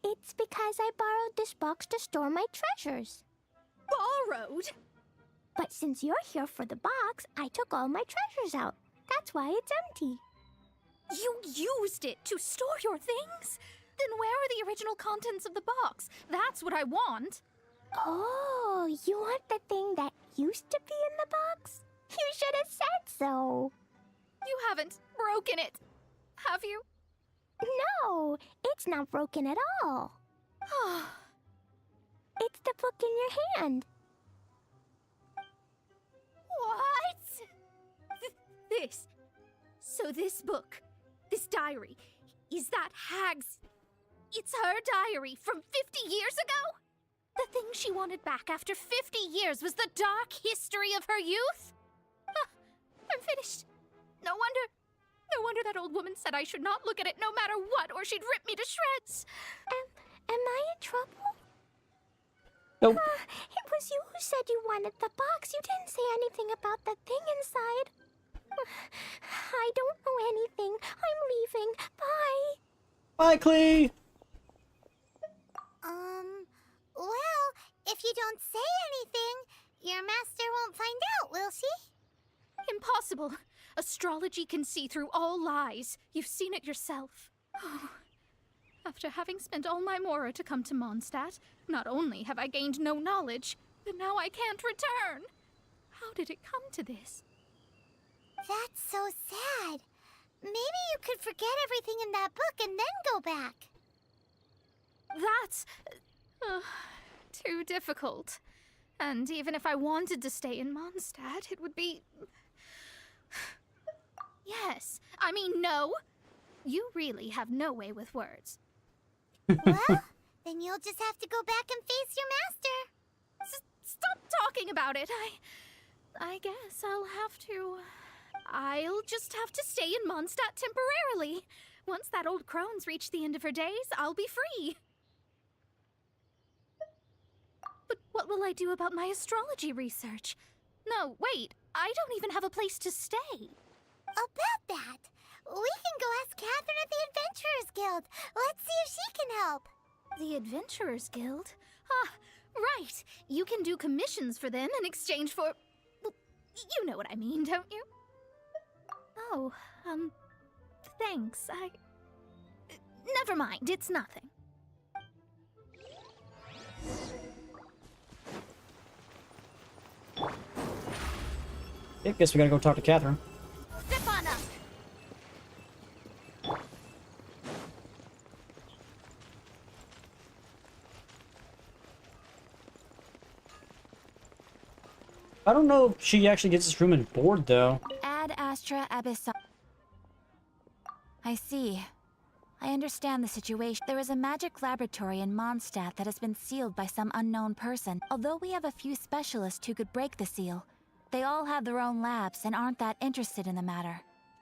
it's because I borrowed this box to store my treasures.
Borrowed?
But since you're here for the box, I took all my treasures out. That's why it's empty.
You used it to store your things? Then where are the original contents of the box? That's what I want.
Oh, you want the thing that used to be in the box? You should have said so.
You haven't broken it, have you?
No, it's not broken at all. It's the book in your hand.
What? So this book, this diary, is that hag's... It's her diary from 50 years ago? The thing she wanted back after 50 years was the dark history of her youth? Ah, I'm finished. No wonder that old woman said I should not look at it no matter what, or she'd rip me to shreds.
Am I in trouble?
Nope.
It was you who said you wanted the box. You didn't say anything about the thing inside. I don't know anything. I'm leaving. Bye.
Bye, Klee!
Well, if you don't say anything, your master won't find out, will she?
Impossible. Astrology can see through all lies. You've seen it yourself. After having spent all my mora to come to Mondstadt, not only have I gained no knowledge, but now I can't return. How did it come to this?
That's so sad. Maybe you could forget everything in that book and then go back.
That's... too difficult. And even if I wanted to stay in Mondstadt, it would be... Yes, I mean no. You really have no way with words.
Well, then you'll just have to go back and face your master.
Stop talking about it. I guess I'll just have to stay in Mondstadt temporarily. Once that old crone's reached the end of her days, I'll be free. But what will I do about my astrology research? No, wait, I don't even have a place to stay.
About that, we can go ask Catherine at the Adventurers Guild. Let's see if she can help.
The Adventurers Guild? Ah, right. You can do commissions for them in exchange for... Well, you know what I mean, don't you? Oh, thanks. Never mind, it's nothing.
I guess we gotta go talk to Catherine.
Step on up!
I don't know if she actually gets this room and board, though.
Ad Astra Abyssal. I see. I understand the situation. There is a magic laboratory in Mondstadt that has been sealed by some unknown person. Although we have a few specialists who could break the seal, they all have their own labs and aren't that interested in the matter.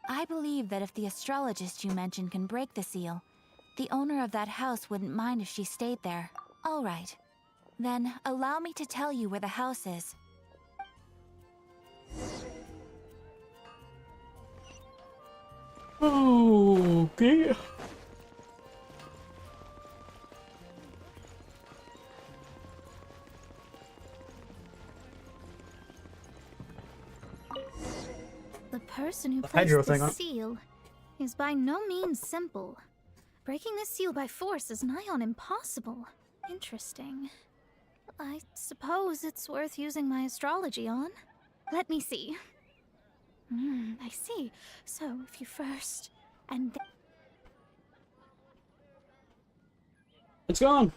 I believe that if the astrologist you mentioned can break the seal, the owner of that house wouldn't mind if she stayed there. All right. Then, allow me to tell you where the house is.
Okay.
The person who
The
placed
hydro
the
thing, huh?
seal is by no means simple. Breaking this seal by force is nigh on impossible. Interesting. I suppose it's worth using my astrology on. Let me see. I see. So, if you first, and then...
It's gone.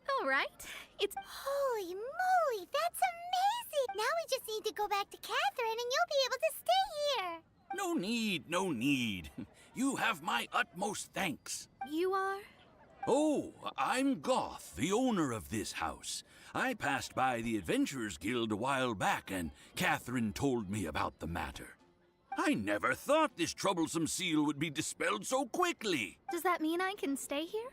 All right. It's...
Holy moly, that's amazing! Now we just need to go back to Catherine and you'll be able to stay here.
No need, no need. You have my utmost thanks.
You are?
Oh, I'm Goth, the owner of this house. I passed by the Adventurers Guild a while back, and Catherine told me about the matter. I never thought this troublesome seal would be dispelled so quickly.
Does that mean I can stay here?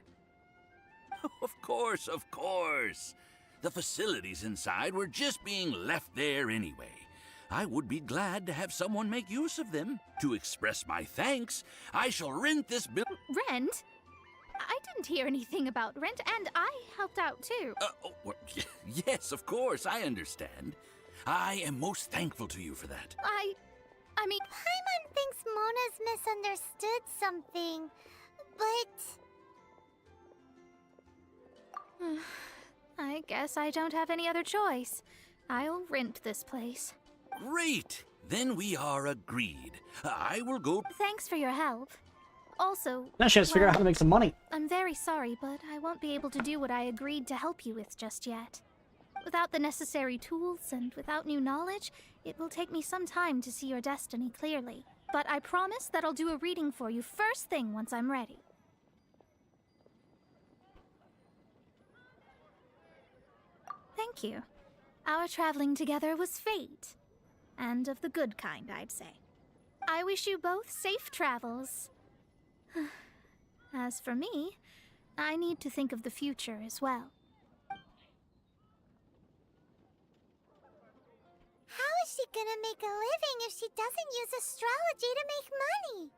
Of course, of course. The facilities inside were just being left there anyway. I would be glad to have someone make use of them. To express my thanks, I shall rent this building.
Rent? I didn't hear anything about rent, and I helped out too.
Yes, of course, I understand. I am most thankful to you for that.
I mean...
Paimon thinks Mona's misunderstood something, but...
I guess I don't have any other choice. I'll rent this place.
Great! Then we are agreed. I will go...
Thanks for your help. Also...
Now she has to figure out how to make some money.
I'm very sorry, but I won't be able to do what I agreed to help you with just yet. Without the necessary tools and without new knowledge, it will take me some time to see your destiny clearly. But I promise that I'll do a reading for you first thing once I'm ready. Thank you. Our traveling together was fate. And of the good kind, I'd say. I wish you both safe travels. As for me, I need to think of the future as well.
How is she gonna make a living if she doesn't use astrology to make money?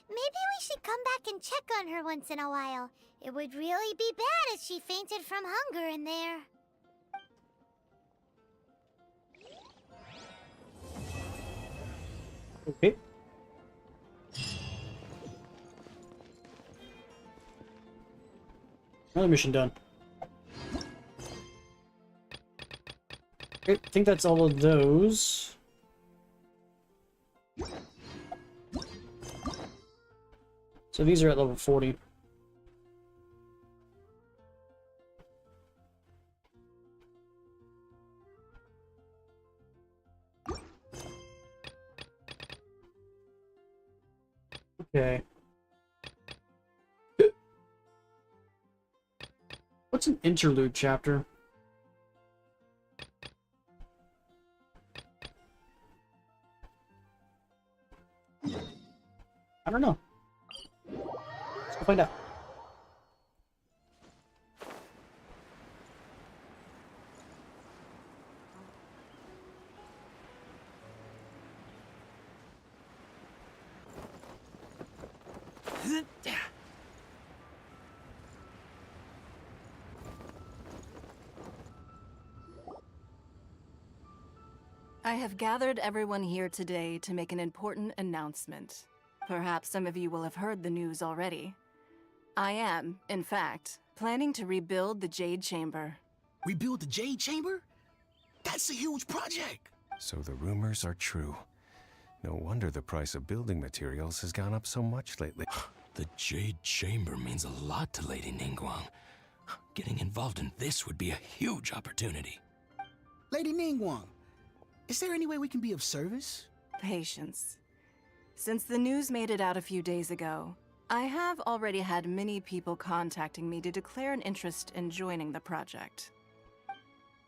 Maybe we should come back and check on her once in a while. It would really be bad if she fainted from hunger in there.
Okay. Another mission done. Okay, I think that's all of those. So these are at level 40. Okay. What's an interlude chapter? I don't know. Let's go find out.
I have gathered everyone here today to make an important announcement. Perhaps some of you will have heard the news already. I am, in fact, planning to rebuild the Jade Chamber.
Rebuild the Jade Chamber? That's a huge project.
So the rumors are true. No wonder the price of building materials has gone up so much lately.
The Jade Chamber means a lot to Lady Ningguang. Getting involved in this would be a huge opportunity.
Lady Ningguang, is there any way we can be of service?
Patience. Since the news made it out a few days ago, I have already had many people contacting me to declare an interest in joining the project.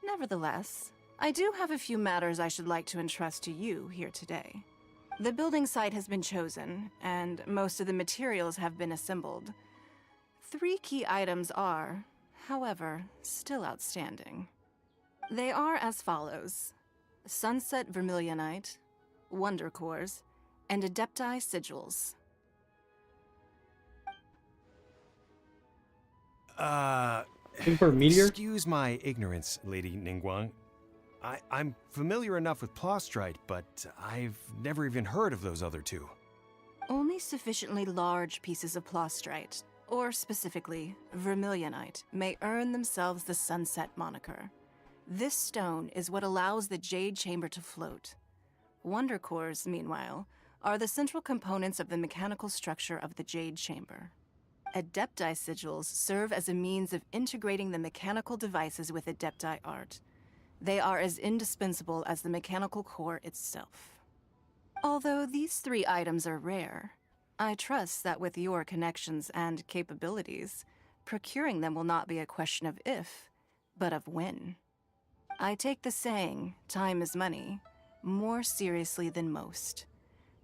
Nevertheless, I do have a few matters I should like to entrust to you here today. The building site has been chosen, and most of the materials have been assembled. 3 key items are, however, still outstanding. They are as follows: Sunset Vermilionite, Wonder Cores, and Adepti Sigils.
For meteor?
Excuse my ignorance, Lady Ningguang. I'm familiar enough with Plostrite, but I've never even heard of those other 2.
Only sufficiently large pieces of Plostrite, or specifically Vermilionite, may earn themselves the Sunset moniker. This stone is what allows the Jade Chamber to float. Wonder Cores, meanwhile, are the central components of the mechanical structure of the Jade Chamber. Adepti Sigils serve as a means of integrating the mechanical devices with Adepti art. They are as indispensable as the mechanical core itself. Although these 3 items are rare, I trust that with your connections and capabilities, procuring them will not be a question of if, but of when. I take the saying, time is money, more seriously than most.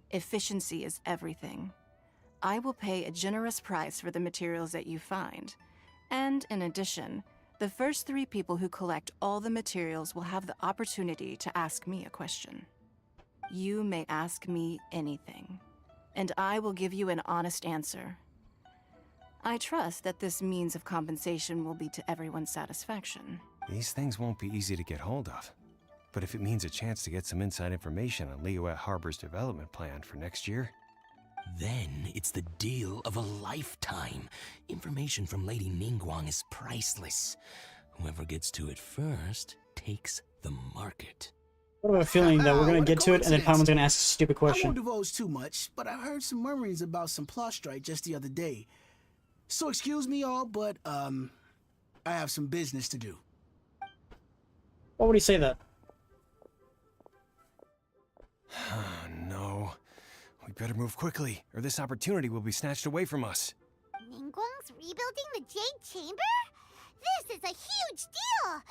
Efficiency is everything. I will pay a generous price for the materials that you find, and in addition, the first 3 people who collect all the materials will have the opportunity to ask me a question. You may ask me anything, and I will give you an honest answer. I trust that this means of compensation will be to everyone's satisfaction.
These things won't be easy to get hold of. But if it means a chance to get some inside information on Liyue Harbor's development plan for next year...
Then it's the deal of a lifetime. Information from Lady Ningguang is priceless. Whoever gets to it first takes the market.
What about a feeling that we're gonna get to it and then Paimon's gonna ask a stupid
I
question?
won't divulge too much, but I heard some murmurings about some Plostrite just the other day. So excuse me all, but I have some business to do.
Why would he say that?
No. We better move quickly, or this opportunity will be snatched away from us.
Ningguang's rebuilding the Jade Chamber? This is a huge deal!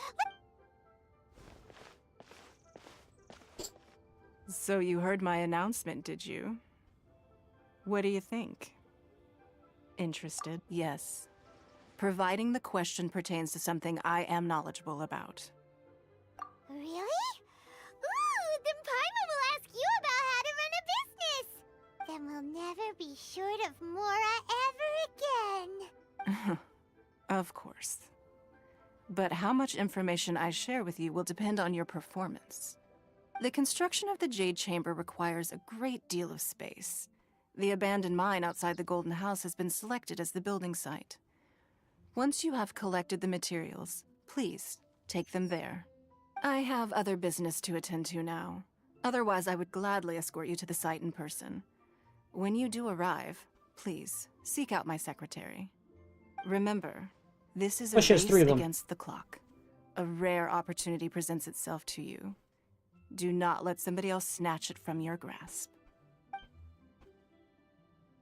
So you heard my announcement, did you? What do you think? Interested? Yes. Providing the question pertains to something I am knowledgeable about.
Really? Ooh, then Paimon will ask you about how to run a business! Then we'll never be short of Mora ever again!
Of course. But how much information I share with you will depend on your performance. The construction of the Jade Chamber requires a great deal of space. The abandoned mine outside the Golden House has been selected as the building site. Once you have collected the materials, please take them there. I have other business to attend to now. Otherwise, I would gladly escort you to the site in person. When you do arrive, please seek out my secretary. Remember, this is a
she has
race
3 of them.
against the clock. A rare opportunity presents itself to you. Do not let somebody else snatch it from your grasp.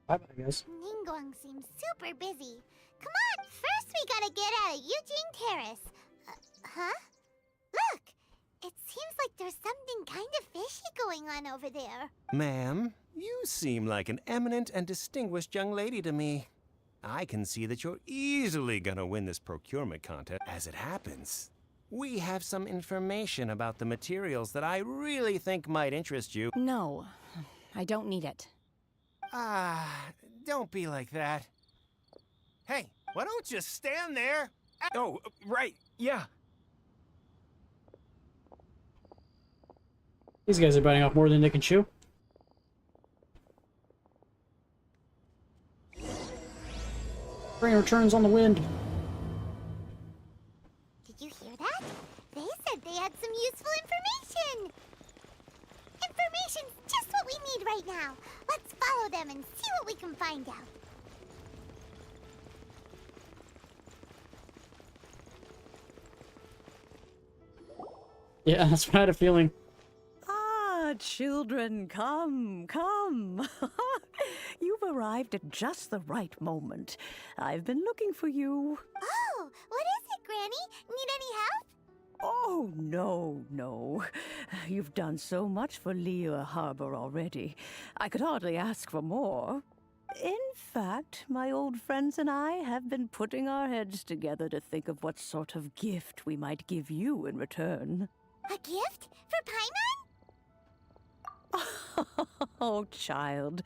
Bye-bye, guys.
Ningguang seems super busy. Come on, first we gotta get out of Eugene Terrace. Huh? Look! It seems like there's something kind of fishy going on over there.
Ma'am, you seem like an eminent and distinguished young lady to me. I can see that you're easily gonna win this procurement contest. As it happens, we have some information about the materials that I really think might interest you.
No, I don't need it.
Don't be like that. Hey, why don't you stand there?
Oh, right, yeah.
These guys are biting off more than they can chew. Train returns on the wind.
Did you hear that? They said they had some useful information. Information's just what we need right now. Let's follow them and see what we can find out.
Yeah, that's what I had a feeling.
Ah, children, come, come. You've arrived at just the right moment. I've been looking for you.
Oh, what is it, Granny? Need any help?
Oh, no. You've done so much for Liyue Harbor already. I could hardly ask for more. In fact, my old friends and I have been putting our heads together to think of what sort of gift we might give you in return.
A gift? For Paimon?
Oh, child,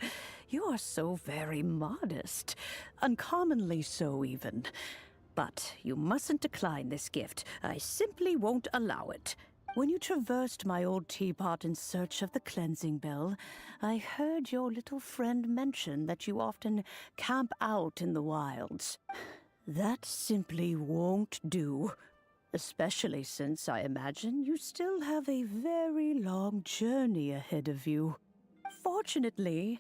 you are so very modest. Uncommonly so, even. But you mustn't decline this gift. I simply won't allow it. When you traversed my old teapot in search of the cleansing bell, I heard your little friend mention that you often camp out in the wilds. That simply won't do. Especially since I imagine you still have a very long journey ahead of you. Fortunately,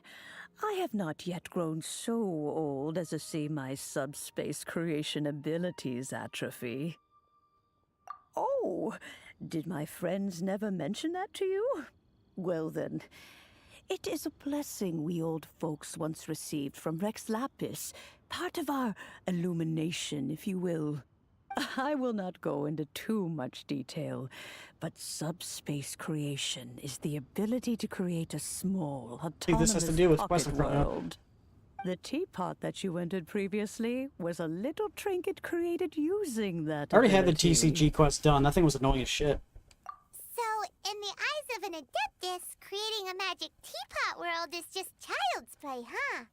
I have not yet grown so old as to see my subspace creation abilities atrophy. Oh, did my friends never mention that to you? Well then, it is a blessing we old folks once received from Rex Lapis, part of our illumination, if you will. I will not go into too much detail, but subspace creation is the ability to create a small, autonomous
this has to do with
pocket
Quest right now.
world. The teapot that you entered previously was a little trinket created using that
I already had the
ability.
TCG quest done. That thing was annoying as shit.
So, in the eyes of an Adeptus, creating a magic teapot world is just child's play, huh?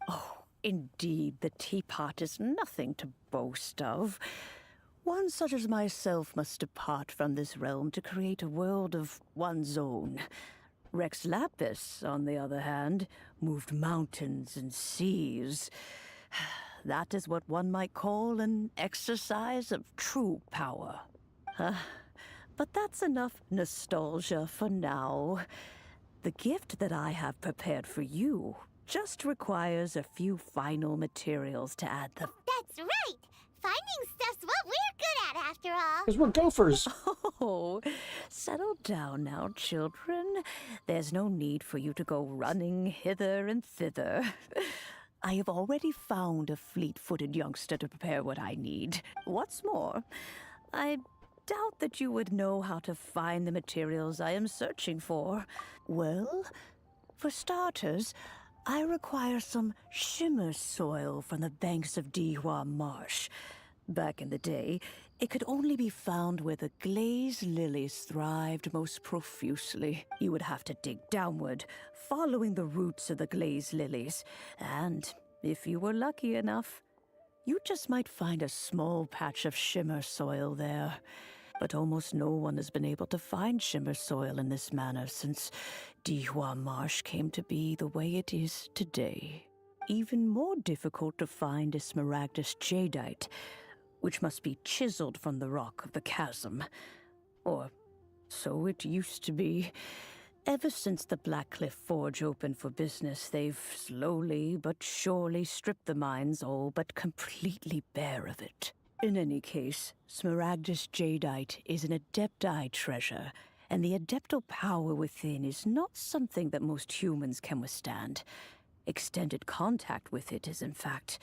Oh, indeed, the teapot is nothing to boast of. One such as myself must depart from this realm to create a world of one's own. Rex Lapis, on the other hand, moved mountains and seas. That is what one might call an exercise of true power. But that's enough nostalgia for now. The gift that I have prepared for you just requires a few final materials to add the...
That's right! Finding stuff's what we're good at, after all.
Because we're gophers.
Oh, settle down now, children. There's no need for you to go running hither and thither. I have already found a fleet-footed youngster to prepare what I need. What's more, I doubt that you would know how to find the materials I am searching for. Well, for starters, I require some shimmer soil from the banks of Dihua Marsh. Back in the day, it could only be found where the glaze lilies thrived most profusely. You would have to dig downward, following the roots of the glaze lilies. And if you were lucky enough, you just might find a small patch of shimmer soil there. But almost no one has been able to find shimmer soil in this manner since Dihua Marsh came to be the way it is today. Even more difficult to find is smaragdus jadeite, which must be chiseled from the rock of the chasm. Or so it used to be. Ever since the Blackcliff Forge opened for business, they've slowly but surely stripped the mines all but completely bare of it. In any case, smaragdus jadeite is an adepti treasure, and the adeptal power within is not something that most humans can withstand. Extended contact with it is, in fact,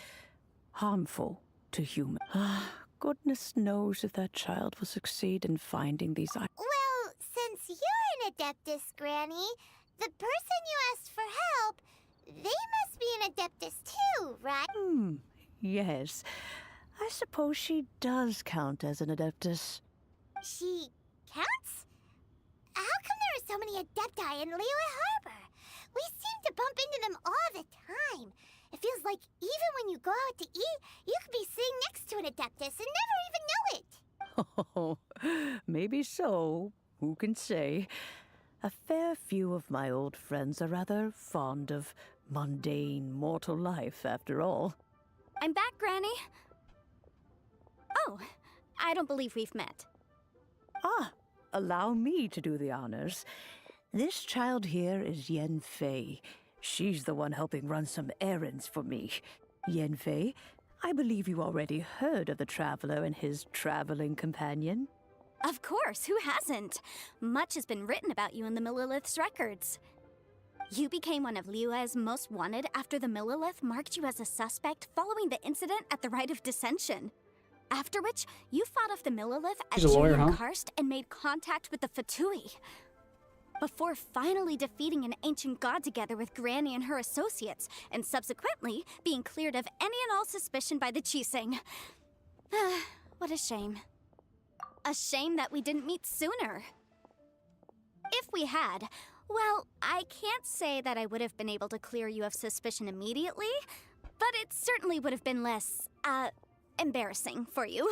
harmful to humans. Goodness knows if that child will succeed in finding these items.
Well, since you're an Adeptus, Granny, the person you asked for help, they must be an Adeptus too, right?
Yes. I suppose she does count as an Adeptus.
She counts? How come there are so many Adepti in Liyue Harbor? We seem to bump into them all the time. It feels like even when you go out to eat, you could be sitting next to an Adeptus and never even know it.
Oh, maybe so. Who can say? A fair few of my old friends are rather fond of mundane mortal life, after all.
I'm back, Granny. Oh, I don't believe we've met.
Ah, allow me to do the honors. This child here is Yen Fei. She's the one helping run some errands for me. Yen Fei, I believe you already heard of the Traveler and his traveling companion.
Of course, who hasn't? Much has been written about you in the Millilith's records. You became one of Liyue's most wanted after the Millilith marked you as a suspect following the incident at the Rite of Dissension. After which, you fought off the Millilith at
She's a lawyer,
Julian
huh?
Karst and made contact with the Fatui. Before finally defeating an ancient god together with Granny and her associates, and subsequently being cleared of any and all suspicion by the Chising. What a shame. A shame that we didn't meet sooner. If we had, well, I can't say that I would have been able to clear you of suspicion immediately, but it certainly would have been less, embarrassing for you.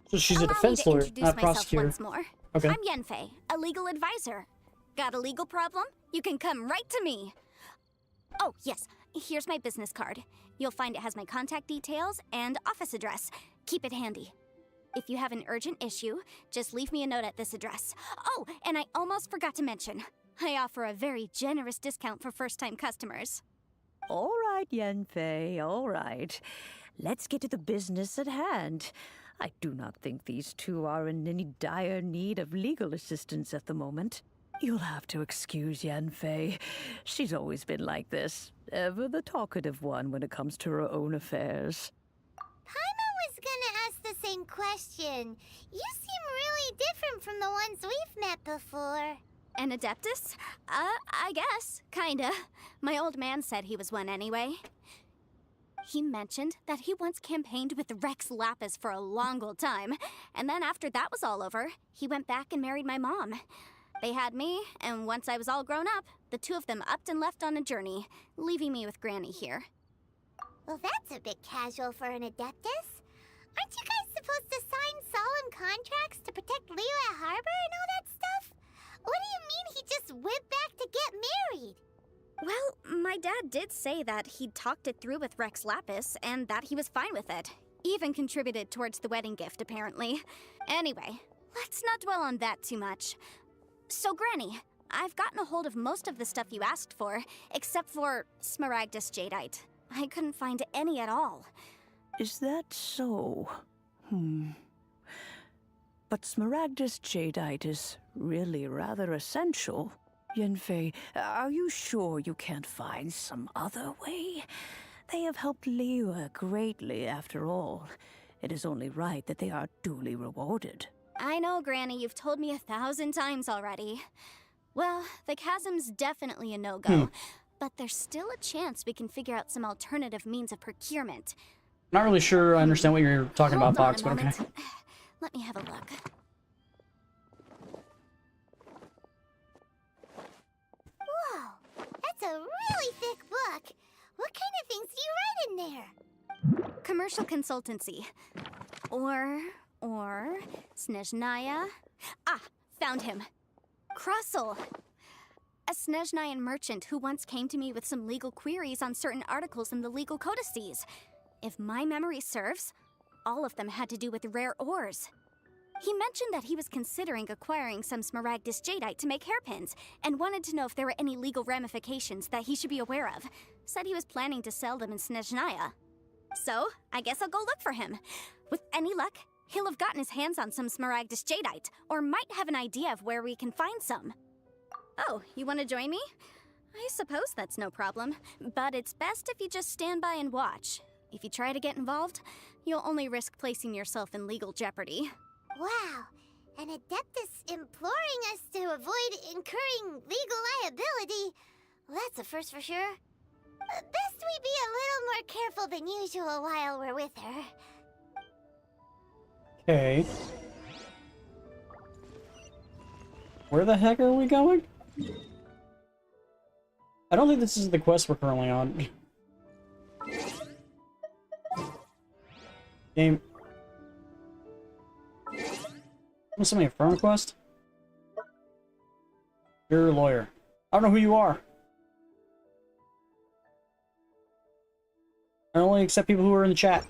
So she's a
Allow
defense
me to
lawyer,
introduce
not a
myself
prosecutor.
once more.
Okay.
I'm Yenfei, a legal advisor. Got a legal problem? You can come right to me. Oh, yes, here's my business card. You'll find it has my contact details and office address. Keep it handy. If you have an urgent issue, just leave me a note at this address. Oh, and I almost forgot to mention, I offer a very generous discount for first-time customers.
All right, Yen Fei, all right. Let's get to the business at hand. I do not think these two are in any dire need of legal assistance at the moment. You'll have to excuse Yen Fei. She's always been like this, ever the talkative one when it comes to her own affairs.
Paimon was gonna ask the same question. You seem really different from the ones we've met before.
An Adeptus? I guess. Kinda. My old man said he was one anyway. He mentioned that he once campaigned with Rex Lapis for a long old time, and then after that was all over, he went back and married my mom. They had me, and once I was all grown up, the two of them upped and left on a journey, leaving me with Granny here.
Well, that's a bit casual for an Adeptus. Aren't you guys supposed to sign solemn contracts to protect Liyue Harbor and all that stuff? What do you mean he just went back to get married?
Well, my dad did say that he'd talked it through with Rex Lapis, and that he was fine with it. Even contributed towards the wedding gift, apparently. Anyway, let's not dwell on that too much. So, Granny, I've gotten a hold of most of the stuff you asked for, except for smaragdus jadeite. I couldn't find any at all.
Is that so? but Smaragdus jadeite is really rather essential. Yanfei, are you sure you can't find some other way? They have helped Liyue greatly, after all. It is only right that they are duly rewarded.
I know, Granny, you've told me 1,000 times already. Well, the chasm's definitely a no-go, but there's still a chance we can figure out some alternative means of procurement.
Not really sure I understand what you're talking about,
Hold on
Fox,
a
but okay.
moment. Let me have a look.
Whoa, that's a really thick book. What kind of things do you write in there?
Commercial consultancy. Or Snezhnaya. Ah, found him. Krusell. A Snezhnayan merchant who once came to me with some legal queries on certain articles in the legal codices. If my memory serves, all of them had to do with rare ores. He mentioned that he was considering acquiring some Smaragdus jadeite to make hairpins, and wanted to know if there were any legal ramifications that he should be aware of. Said he was planning to sell them in Snezhnaya. So, I guess I'll go look for him. With any luck, he'll have gotten his hands on some Smaragdus jadeite, or might have an idea of where we can find some. Oh, you want to join me? I suppose that's no problem, but it's best if you just stand by and watch. If you try to get involved, you'll only risk placing yourself in legal jeopardy.
Wow, an Adeptus imploring us to avoid incurring legal liability. Well, that's a first for sure. Best we be a little more careful than usual while we're with her.
Okay. Where the heck are we going? I don't think this is the quest we're currently on. Game. Want somebody a firm quest? You're a lawyer. I don't know who you are. I only accept people who are in the chat.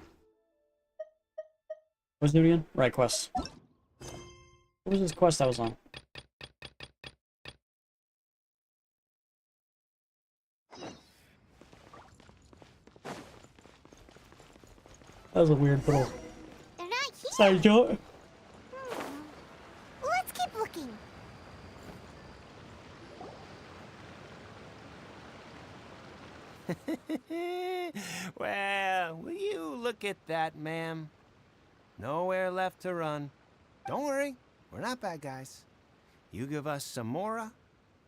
What's new again? Right, quests. What was this quest I was on? That was a weird little
They're not here.
side joke.
Let's keep looking.
Well, will you look at that, ma'am? Nowhere left to run. Don't worry, we're not bad guys. You give us some mora,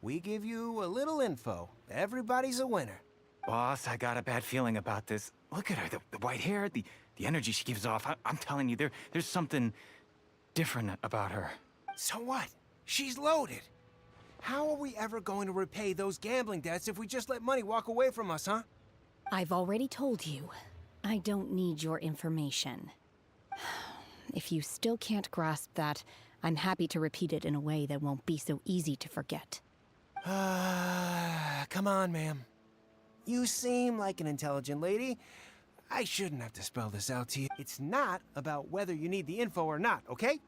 we give you a little info. Everybody's a winner.
Boss, I got a bad feeling about this. Look at her, the white hair, the energy she gives off. I'm telling you, there's something different about her.
So what? She's loaded. How are we ever going to repay those gambling debts if we just let money walk away from us, huh?
I've already told you. I don't need your information. If you still can't grasp that, I'm happy to repeat it in a way that won't be so easy to forget.
Come on, ma'am. You seem like an intelligent lady. I shouldn't have to spell this out to you. It's not about whether you need the info or not, okay?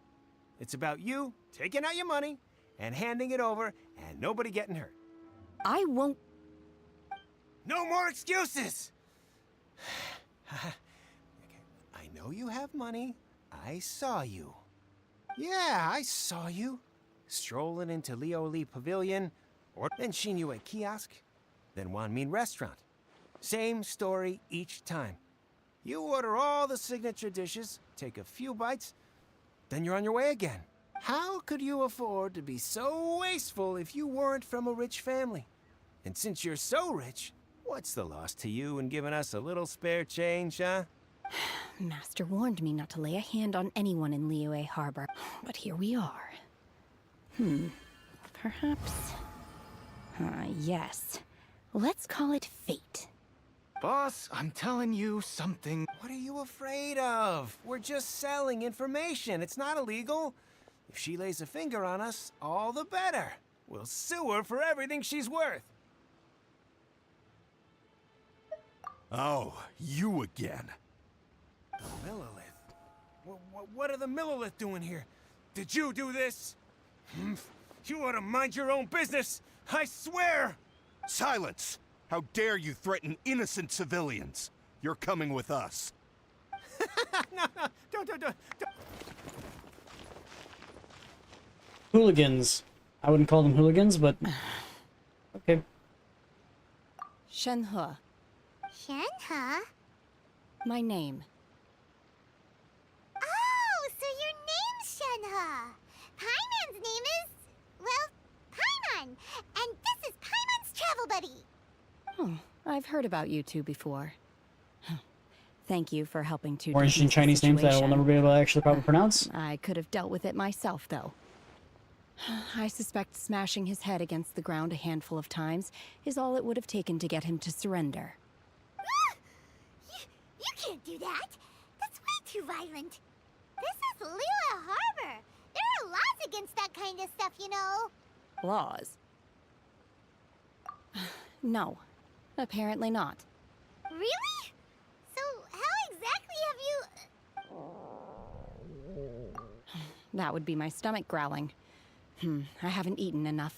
It's about you taking out your money and handing it over and nobody getting hurt.
I won't...
No more excuses! Okay, I know you have money. I saw you. Yeah, I saw you. Strolling into Lioli Pavilion, or then Shinue Kiosk, then Wanmin Restaurant. Same story each time. You order all the signature dishes, take a few bites, then you're on your way again. How could you afford to be so wasteful if you weren't from a rich family? And since you're so rich, what's the loss to you in giving us a little spare change, huh?
Master warned me not to lay a hand on anyone in Liyue Harbor, but here we are. Perhaps... yes. Let's call it fate.
Boss, I'm telling you something.
What are you afraid of? We're just selling information. It's not illegal. If she lays a finger on us, all the better. We'll sue her for everything she's worth.
Oh, you again.
The Millilith? What are the Millilith doing here? Did you do this? You ought to mind your own business, I swear!
Silence! How dare you threaten innocent civilians? You're coming with us.
No, don't.
hooligans. I wouldn't call them hooligans, but okay.
Shenhe,
Shenhe?
my name.
Oh, so your name's Shenhe. Paimon's name is, well, Paimon. And this is Paimon's travel buddy.
Oh, I've heard about you two before. Thank you for helping to
More interesting
defuse the
Chinese names that I will never be able to actually probably pronounce.
I could have dealt with it myself, though. I suspect smashing his head against the ground a handful of times is all it would have taken to get him to surrender.
You can't do that. That's way too violent. This is Lila Harbor. There are laws against that kind of stuff, you know.
Laws? No, apparently not.
Really? So how exactly have you...
That would be my stomach growling. I haven't eaten enough.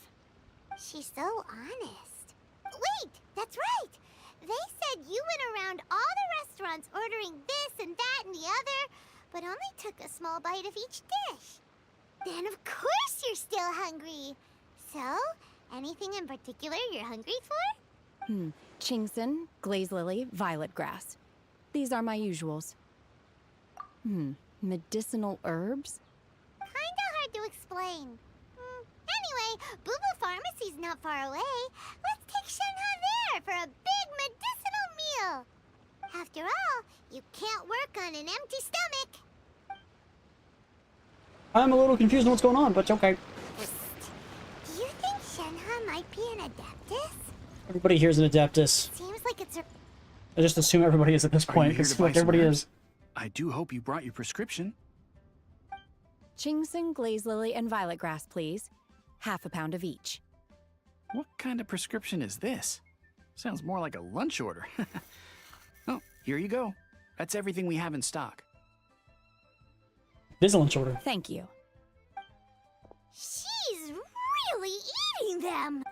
She's so honest. Wait, that's right. They said you went around all the restaurants ordering this and that and the other, but only took a small bite of each dish. Then of course you're still hungry. So, anything in particular you're hungry for?
Chingson, glaze lily, violet grass. These are my usuals. Medicinal herbs?
Kinda hard to explain. Anyway, Boo Boo Pharmacy's not far away. Let's take Shenhe there for a big medicinal meal. After all, you can't work on an empty stomach.
I'm a little confused on what's going on, but it's okay.
Do you think Shenhe might be an Adeptus?
Everybody here's an Adeptus.
Seems like it's a...
I just assume everybody is at this
Are
point,
you here
because
to buy
like
some
everybody
herbs?
is.
I do hope you brought your prescription.
Chingson, glaze lily, and violet grass, please. Half a pound of each.
What kind of prescription is this? Sounds more like a lunch order. Oh, here you go. That's everything we have in stock.
It is a lunch order.
Thank you.
She's really eating them.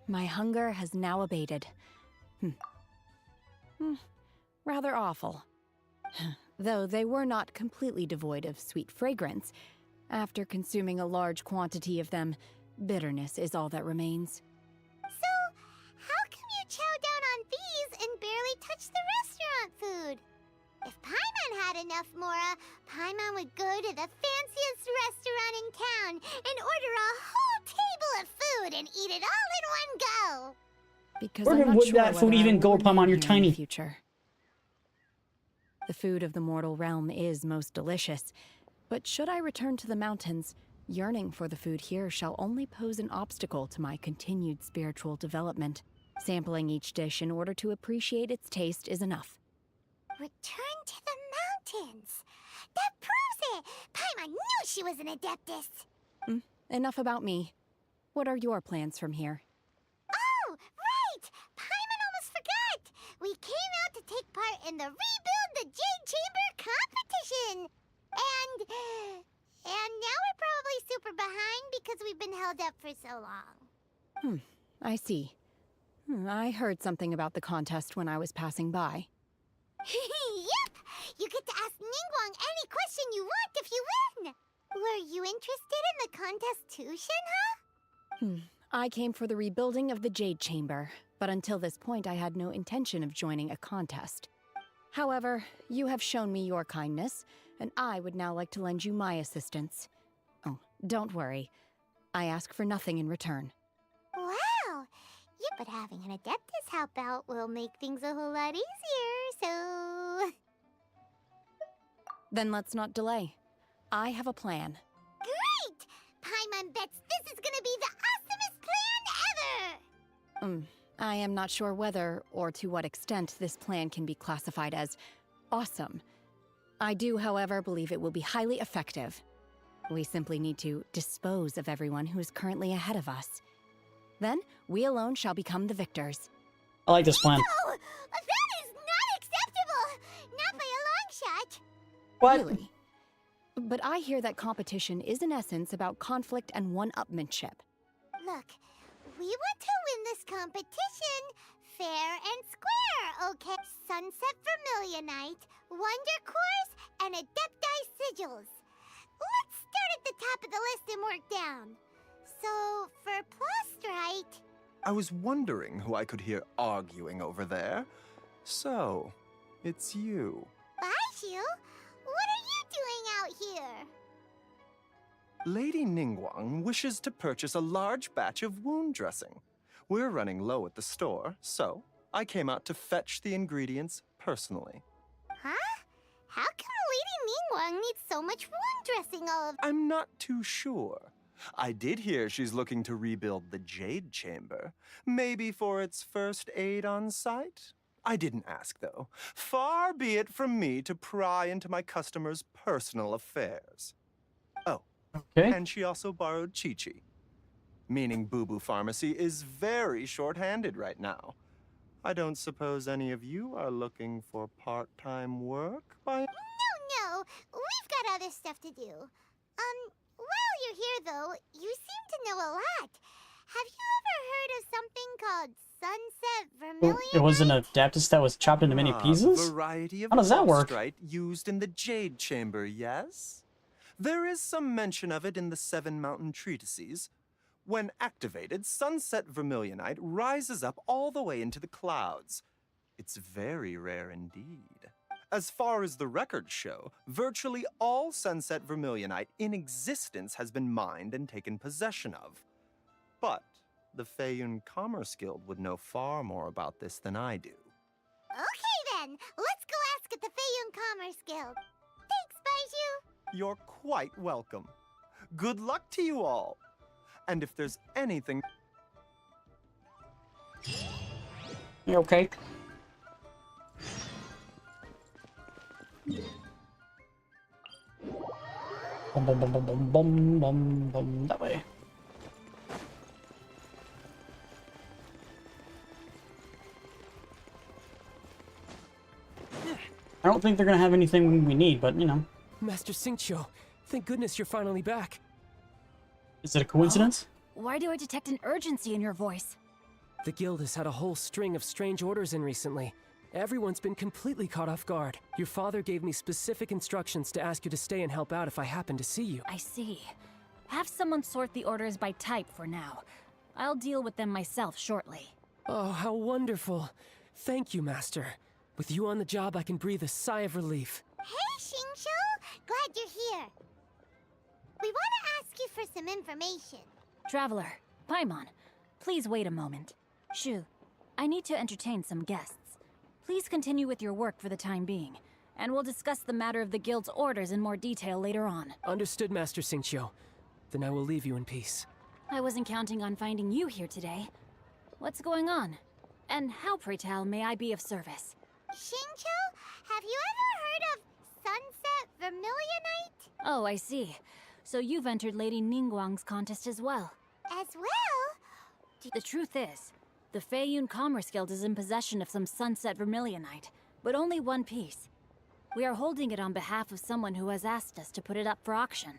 My hunger has now abated. Rather awful. Though they were not completely devoid of sweet fragrance. After consuming a large quantity of them, bitterness is all that remains.
So, how come you chow down on these and barely touch the restaurant food? If Paimon had enough Mora, Paimon would go to the fanciest restaurant in town and order a whole table of food and eat it all in one go.
Because
Where
I'm not
would
sure
that food
whether I
even
will
go,
remain
Paimon? You're
here in the
tiny.
future. The food of the mortal realm is most delicious, but should I return to the mountains, yearning for the food here shall only pose an obstacle to my continued spiritual development. Sampling each dish in order to appreciate its taste is enough.
Return to the mountains. That proves it. Paimon knew she was an Adeptus.
Enough about me. What are your plans from here?
Oh, right! Paimon almost forgot! We came out to take part in the Rebuild the Jade Chamber competition! And now we're probably super behind because we've been held up for so long.
I see. I heard something about the contest when I was passing by.
Yep! You get to ask Ningguang any question you want if you win! Were you interested in the contest too, Shenhe?
I came for the rebuilding of the Jade Chamber, but until this point I had no intention of joining a contest. However, you have shown me your kindness, and I would now like to lend you my assistance. Oh, don't worry. I ask for nothing in return.
Wow! Yeah, but having an Adeptus help out will make things a whole lot easier, so...
Then let's not delay. I have a plan.
Great! Paimon bets this is gonna be the awesomest plan ever!
I am not sure whether or to what extent this plan can be classified as awesome. I do, however, believe it will be highly effective. We simply need to dispose of everyone who is currently ahead of us. Then, we alone shall become the victors.
I like this plan.
No! That is not acceptable! Not by a long shot!
What?
Really? But I hear that competition is in essence about conflict and one-upmanship.
Look, we want to win this competition fair and square, okay? Sunset Vermilionite, Wonder Cores, and Adepti Sigils. Let's start at the top of the list and work down. So, for Plustrite...
I was wondering who I could hear arguing over there. So, it's you.
Baishu? What are you doing out here?
Lady Ningguang wishes to purchase a large batch of wound dressing. We're running low at the store, so I came out to fetch the ingredients personally.
Huh? How come Lady Ningguang needs so much wound dressing all of...
I'm not too sure. I did hear she's looking to rebuild the Jade Chamber. Maybe for its first aid on site? I didn't ask, though. Far be it from me to pry into my customers' personal affairs. Oh,
okay.
And she also borrowed Chi-Chi. Meaning Boo Boo Pharmacy is very short-handed right now. I don't suppose any of you are looking for part-time work by...
No, we've got other stuff to do. While you're here, though, you seem to know a lot. Have you ever heard of something called Sunset Vermilion?
It was an Adeptus that was chopped into many pieces?
Variety of
How does that work?
Plustrite used in the Jade Chamber, yes? There is some mention of it in the Seven Mountain Treatises. When activated, Sunset Vermilionite rises up all the way into the clouds. It's very rare indeed. As far as the records show, virtually all Sunset Vermilionite in existence has been mined and taken possession of. But the Feiyun Commerce Guild would know far more about this than I do.
Okay then, let's go ask at the Feiyun Commerce Guild. Thanks, Baiju.
You're quite welcome. Good luck to you all. And if there's anything...
You okay? Bum, bum, bum, bum, bum, bum, bum, bum, that way. I don't think they're gonna have anything we need, but you know.
Master Xingqiu, thank goodness you're finally back.
Is it a coincidence?
Why do I detect an urgency in your voice?
The guild has had a whole string of strange orders in recently. Everyone's been completely caught off guard. Your father gave me specific instructions to ask you to stay and help out if I happen to see you.
I see. Have someone sort the orders by type for now. I'll deal with them myself shortly.
Oh, how wonderful. Thank you, Master. With you on the job, I can breathe a sigh of relief.
Hey, Xingqiu! Glad you're here. We want to ask you for some information.
Traveler, Paimon, please wait a moment. Shu, I need to entertain some guests. Please continue with your work for the time being, and we'll discuss the matter of the guild's orders in more detail later on.
Understood, Master Xingqiu. Then I will leave you in peace.
I wasn't counting on finding you here today. What's going on? And how, pray tell, may I be of service?
Xingqiu, have you ever heard of Sunset Vermilionite?
Oh, I see. So you've entered Lady Ningguang's contest as well.
As well?
The truth is, the Feiyun Commerce Guild is in possession of some Sunset Vermilionite, but only one piece. We are holding it on behalf of someone who has asked us to put it up for auction,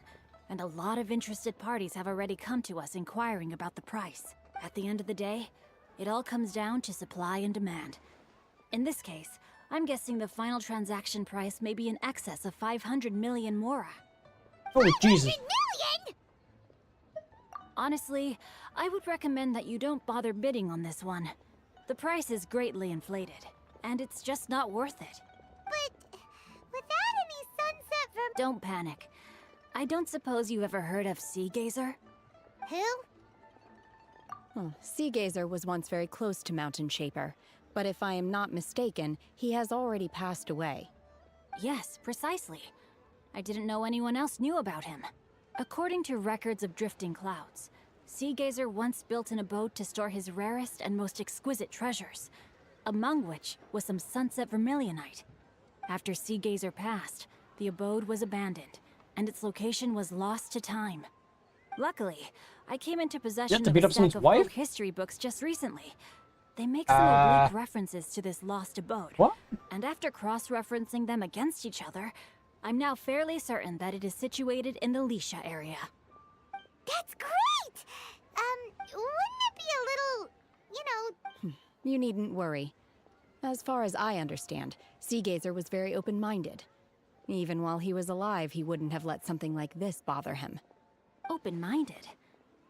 and a lot of interested parties have already come to us inquiring about the price. At the end of the day, it all comes down to supply and demand. In this case, I'm guessing the final transaction price may be in excess of 500 million mora.
Holy Jesus.
Million?
Honestly, I would recommend that you don't bother bidding on this one. The price is greatly inflated, and it's just not worth it.
But without any Sunset
Don't panic. I don't suppose you ever heard of Sea Gazer?
Who?
Oh, Sea Gazer was once very close to Mountain Shaper, but if I am not mistaken, he has already passed away.
Yes, precisely. I didn't know anyone else knew about him. According to records of drifting clouds, Sea Gazer once built an abode to store his rarest and most exquisite treasures, among which was some Sunset Vermilionite. After Sea Gazer passed, the abode was abandoned, and its location was lost to time. Luckily, I came into possession of a stack of folk history books just recently. They make some oblique references to this lost abode.
What?
And after cross-referencing them against each other, I'm now fairly certain that it is situated in the Lisha area.
That's great! Wouldn't it be a little,
You needn't worry. As far as I understand, Seagazer was very open-minded. Even while he was alive, he wouldn't have let something like this bother him.
Open-minded?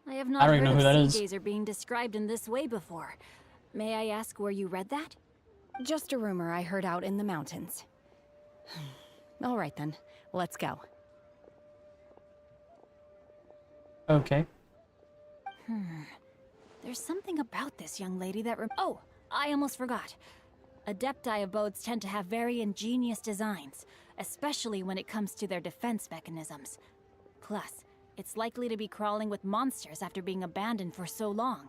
I have
I
not
don't
heard
even know
of
who that is.
Seagazer being described in this way before. May I ask where you read that?
Just a rumor I heard out in the mountains. All right then, let's go.
Okay.
There's something about this young lady that oh, I almost forgot. Adepti abodes tend to have very ingenious designs, especially when it comes to their defense mechanisms. Plus, it's likely to be crawling with monsters after being abandoned for so long.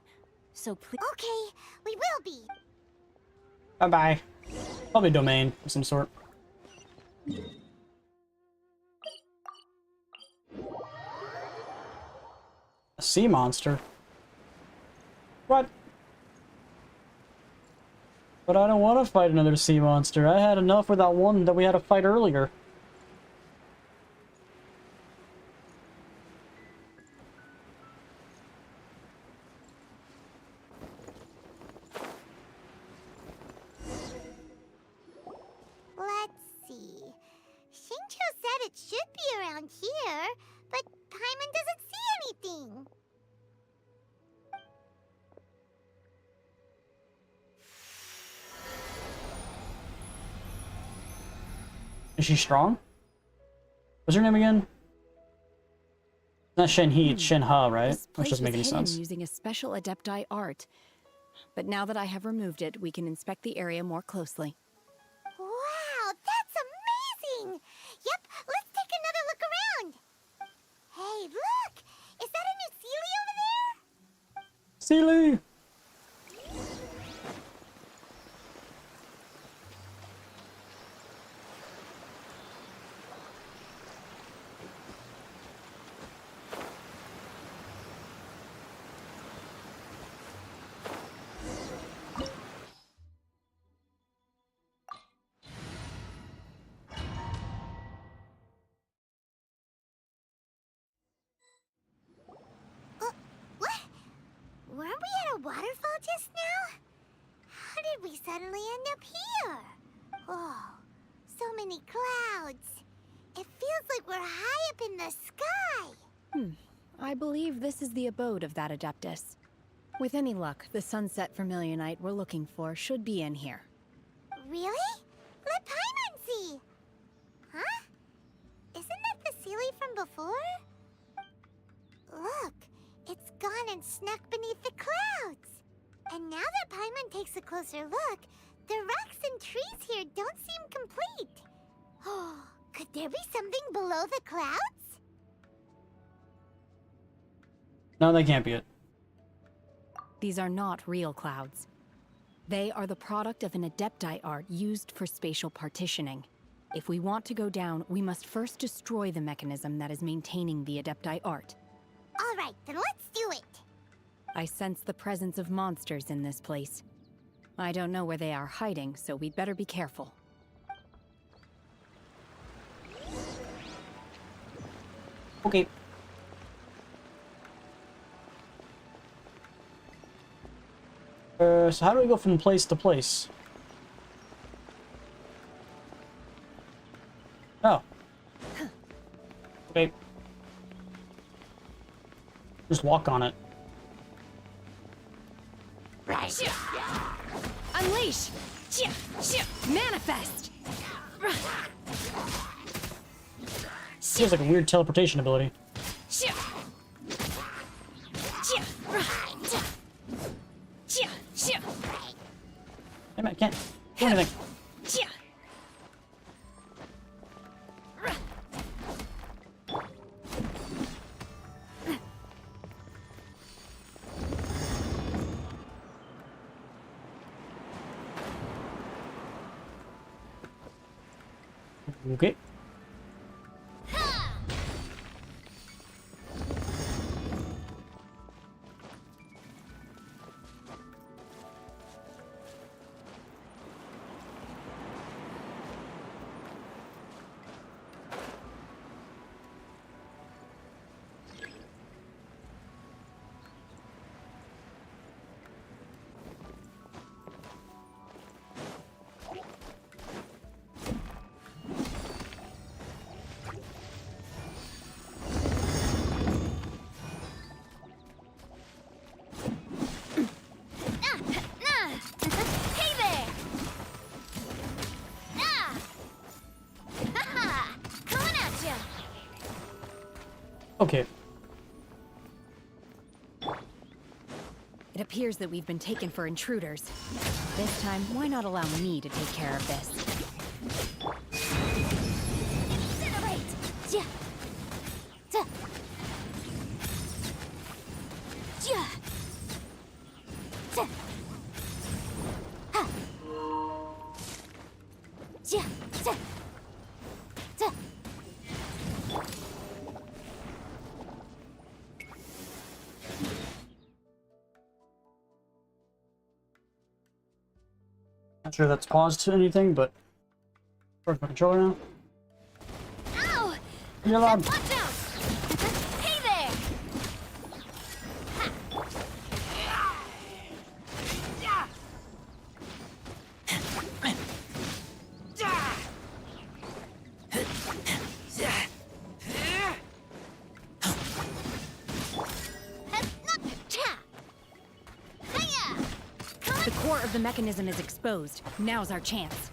So please—
Okay, we will be.
Bye-bye. Probably a domain of some sort. A sea monster? What? But I don't want to fight another sea monster. I had enough with that one that we had to fight earlier.
Let's see. Shincho said it should be around here, but Paimon doesn't see anything.
Is she strong? What's her name again? It's not Shenhe, it's Shenhe, right?
This
Which
place
doesn't make any
was hidden
sense.
using a special Adepti art. But now that I have removed it, we can inspect the area more closely.
Wow, that's amazing! Yep, let's take another look around. Hey, look! Is that a new Sealy over there?
Sealy!
Weren't we at a waterfall just now? How did we suddenly end up here? Oh, so many clouds. It feels like we're high up in the sky.
I believe this is the abode of that Adeptus. With any luck, the Sunset Vermilionite we're looking for should be in here.
Really? Let Paimon see. Huh? Isn't that the Sealy from before? Look, it's gone and snuck beneath the clouds. And now that Paimon takes a closer look, the rocks and trees here don't seem complete. Oh, could there be something below the clouds?
No, that can't be it.
These are not real clouds. They are the product of an Adepti art used for spatial partitioning. If we want to go down, we must first destroy the mechanism that is maintaining the Adepti art.
All right, then let's do it.
I sense the presence of monsters in this place. I don't know where they are hiding, so we'd better be careful.
Okay. So how do we go from place to place? Oh. Okay. Just walk on it.
Unleash! Manifest!
Feels like a weird teleportation ability. Damn it, I can't do anything. Okay. Okay.
It appears that we've been taken for intruders. This time, why not allow me to take care of this?
Incinerate! Yeah. Duh. Yeah. Duh. Ha. Yeah. Duh. Duh.
Not sure if that's paused to anything, but where's my controller now?
Ow!
You're allowed.
Watch out! Hey there!
The core of the mechanism is exposed. Now's our chance.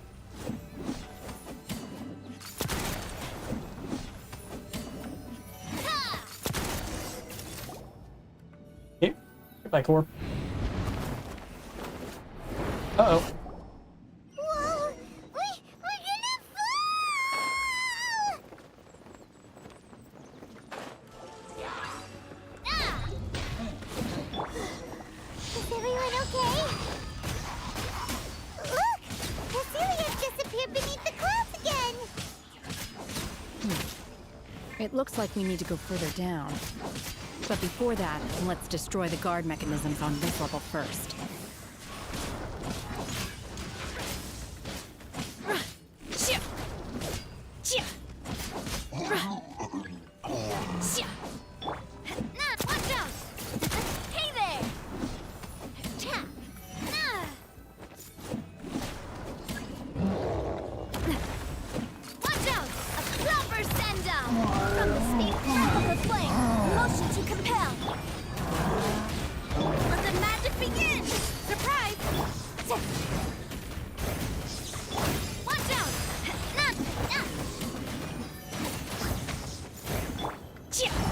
Okay. Goodbye, core. Uh-oh.
Whoa! We're gonna fall! Ah! Is everyone okay? Look! Cecilia disappeared beneath the clouds again!
It looks like we need to go further down. But before that, let's destroy the guard mechanisms on this level first.
Watch out! Hey there! Watch out! A proper send-down! From the steep path of the flame, motion to compel. Let the magic begin! Surprise! Watch out!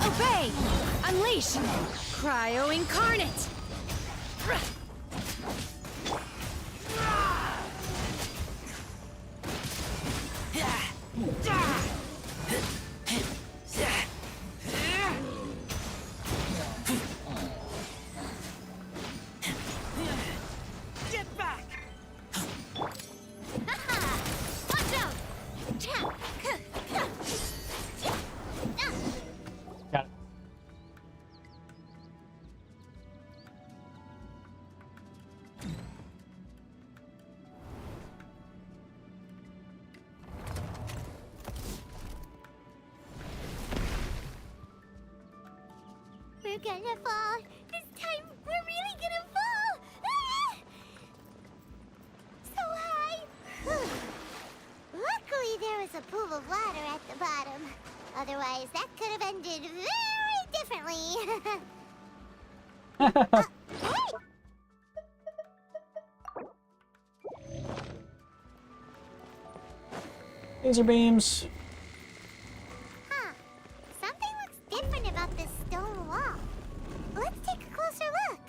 Obey! Unleash! Cryo Incarnate!
Get back! Watch out!
Got it.
We're gonna fall. This time, we're really gonna fall. Ah! So high. Luckily, there was a pool of water at the bottom. Otherwise, that could have ended very differently. Hey!
Laser beams.
Huh. Something looks different about this stone wall. Let's take a closer look.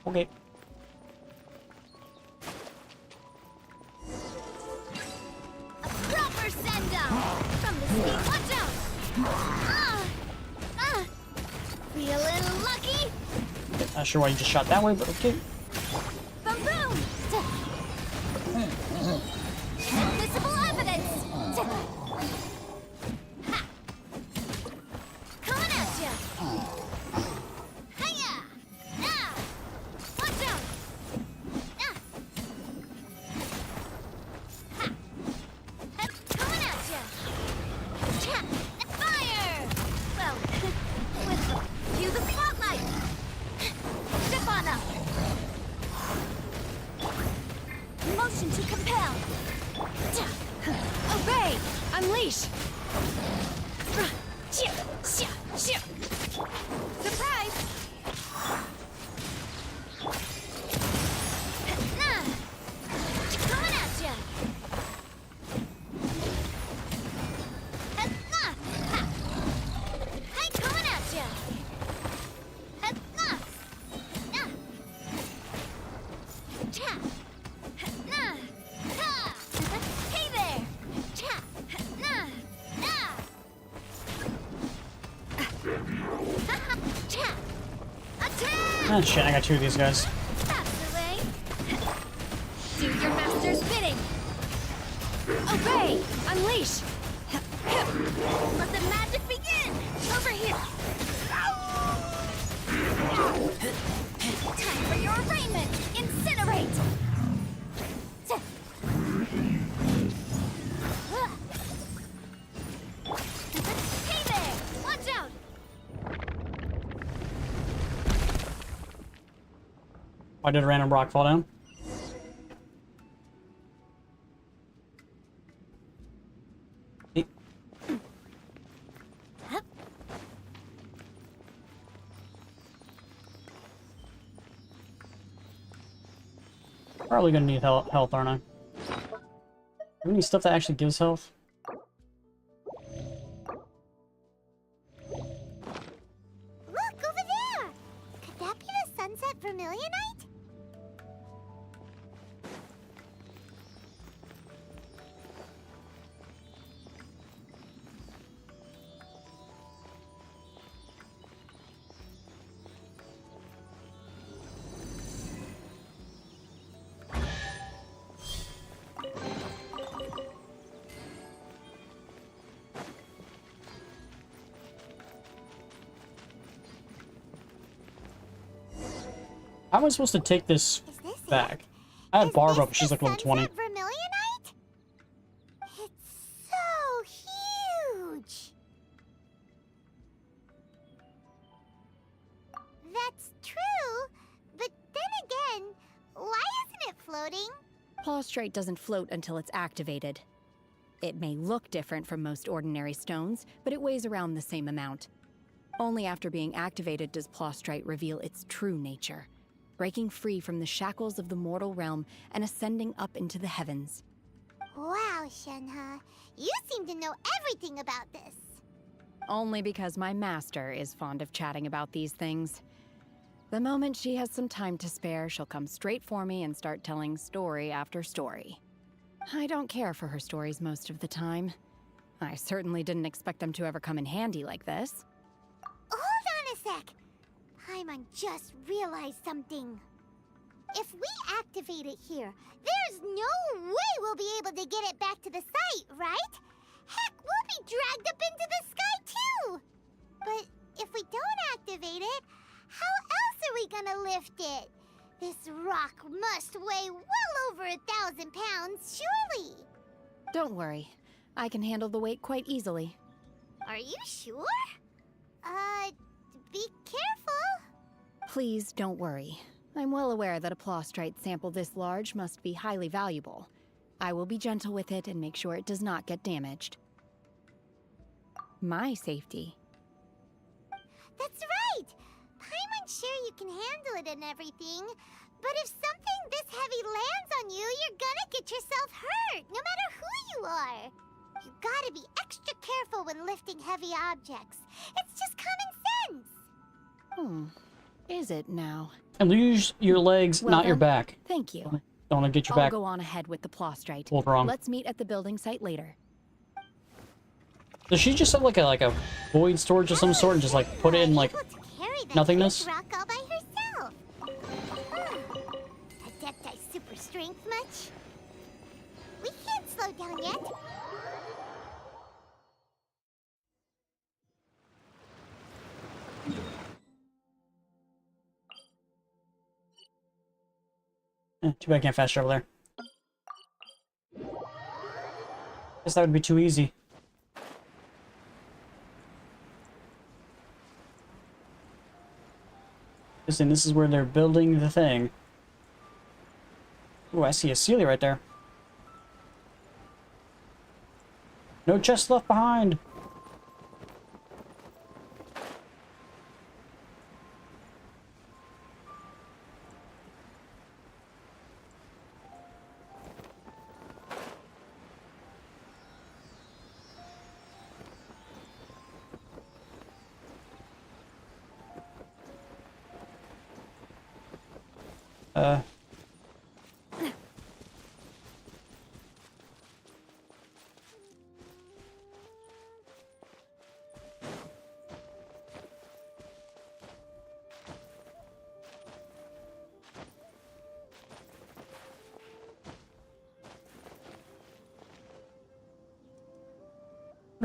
Okay.
Proper send-down! From the steep, watch out! Feeling lucky?
Not sure why you just shot that way, but okay.
Boom boom! Invisible evidence! Ha! Coming at ya! Hiya! Now! Watch out! Ah! Ha! Coming at ya! Cha! Fire! Well, with cue the spotlight! Step on up! Motion to compel!
Obey! Unleash!
Surprise! Coming at ya! Hey, coming at ya! Hey there!
Ah, shit, I got two of these guys.
Do your master's bidding! Obey! Unleash! Let the magic begin! Over here! Time for your arraignment! Incinerate! Hey there! Watch out!
Why did a random rock fall down? Hey. Probably gonna need health, aren't I? Do we need stuff that actually gives health?
Look, over there! Could that be the sunset vermilionite?
How am I supposed to take this back? I had Barb up, she's like level 20.
Vermilionite? It's so huge! That's true, but then again, why isn't it floating?
Plaustrite doesn't float until it's activated. It may look different from most ordinary stones, but it weighs around the same amount. Only after being activated does Plaustrite reveal its true nature, breaking free from the shackles of the mortal realm and ascending up into the heavens.
Wow, Shenhe, you seem to know everything about this.
Only because my master is fond of chatting about these things. The moment she has some time to spare, she'll come straight for me and start telling story after story. I don't care for her stories most of the time. I certainly didn't expect them to ever come in handy like this.
Hold on a sec. Paimon just realized something. If we activate it here, there's no way we'll be able to get it back to the site, right? Heck, we'll be dragged up into the sky too! But if we don't activate it, how else are we gonna lift it? This rock must weigh well over 1,000 pounds, surely!
Don't worry. I can handle the weight quite easily.
Are you sure? Be careful.
Please don't worry. I'm well aware that a Plaustrite sample this large must be highly valuable. I will be gentle with it and make sure it does not get damaged. My safety.
That's right! Paimon's sure you can handle it and everything, but if something this heavy lands on you, you're gonna get yourself hurt, no matter who you are. You gotta be extra careful when lifting heavy objects. It's just common sense.
Is it now?
And use your legs,
Well
not your
then,
back.
Thank you.
Don't want to get your
I'll
back.
go on ahead with the Plaustrite.
Pulled wrong.
Let's meet at the building site later.
Does she just have like a void storage of some sort and just like put it in like nothingness?
Rock all by herself. Adepti super strength much? We can't slow down yet.
Too bad I can't fast travel there. Guess that would be too easy. Listen, this is where they're building the thing. Oh, I see a Celia right there. No chest left behind. I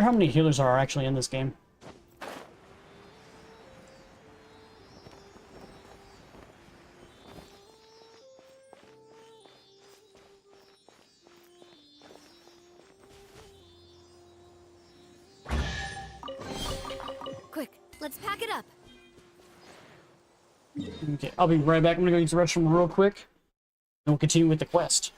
wonder how many healers are actually in this game.
Quick, let's pack it up.
Okay, I'll be right back. I'm gonna go use the restroom real quick, and we'll continue with the quest.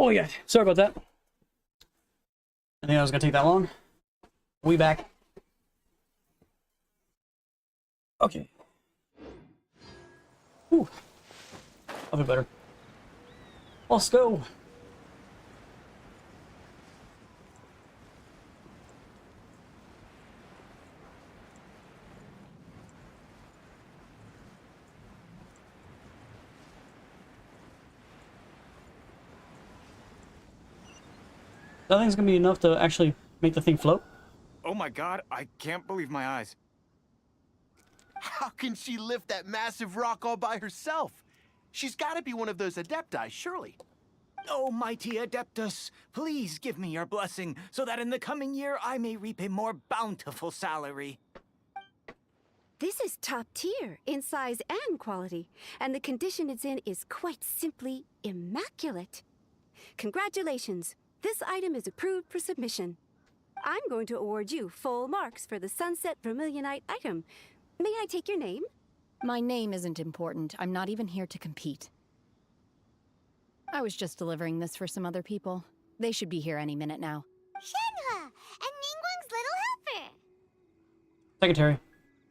Oh yeah, sorry about that. I think that was gonna take that long. We back. Okay. Whew. I'll be better. Let's go. Nothing's gonna be enough to actually make the thing float.
Oh my god, I can't believe my eyes.
How can she lift that massive rock all by herself? She's got to be one of those Adepti, surely.
Oh, mighty Adeptus, please give me your blessing so that in the coming year I may reap a more bountiful salary.
This is top tier in size and quality, and the condition it's in is quite simply immaculate. Congratulations, this item is approved for submission. I'm going to award you full marks for the Sunset Vermilionite item. May I take your name?
My name isn't important. I'm not even here to compete. I was just delivering this for some other people. They should be here any minute now.
Shenhe, and Ningguang's little helper.
Secretary.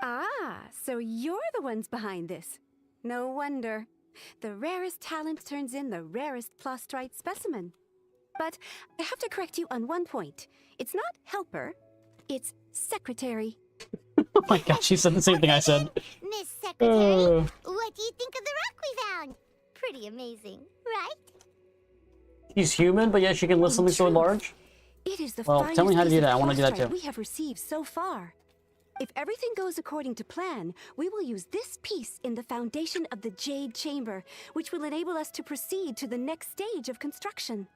Ah, so you're the ones behind this. No wonder. The rarest talent turns in the rarest Plostrite specimen. But I have to correct you on one point. It's not helper, it's secretary.
Oh my gosh, she said the same thing I said.
Miss Secretary, what do you think of the rock we found? Pretty amazing, right?
She's human, but yet she can lift something so large?
It is the
Well,
finest
tell me how to
piece
do
of
that. I want to do that
Plostrite
too.
we have received so far.
If everything goes according to plan, we will use this piece in the foundation of the Jade Chamber, which will enable us to proceed to the next stage of construction.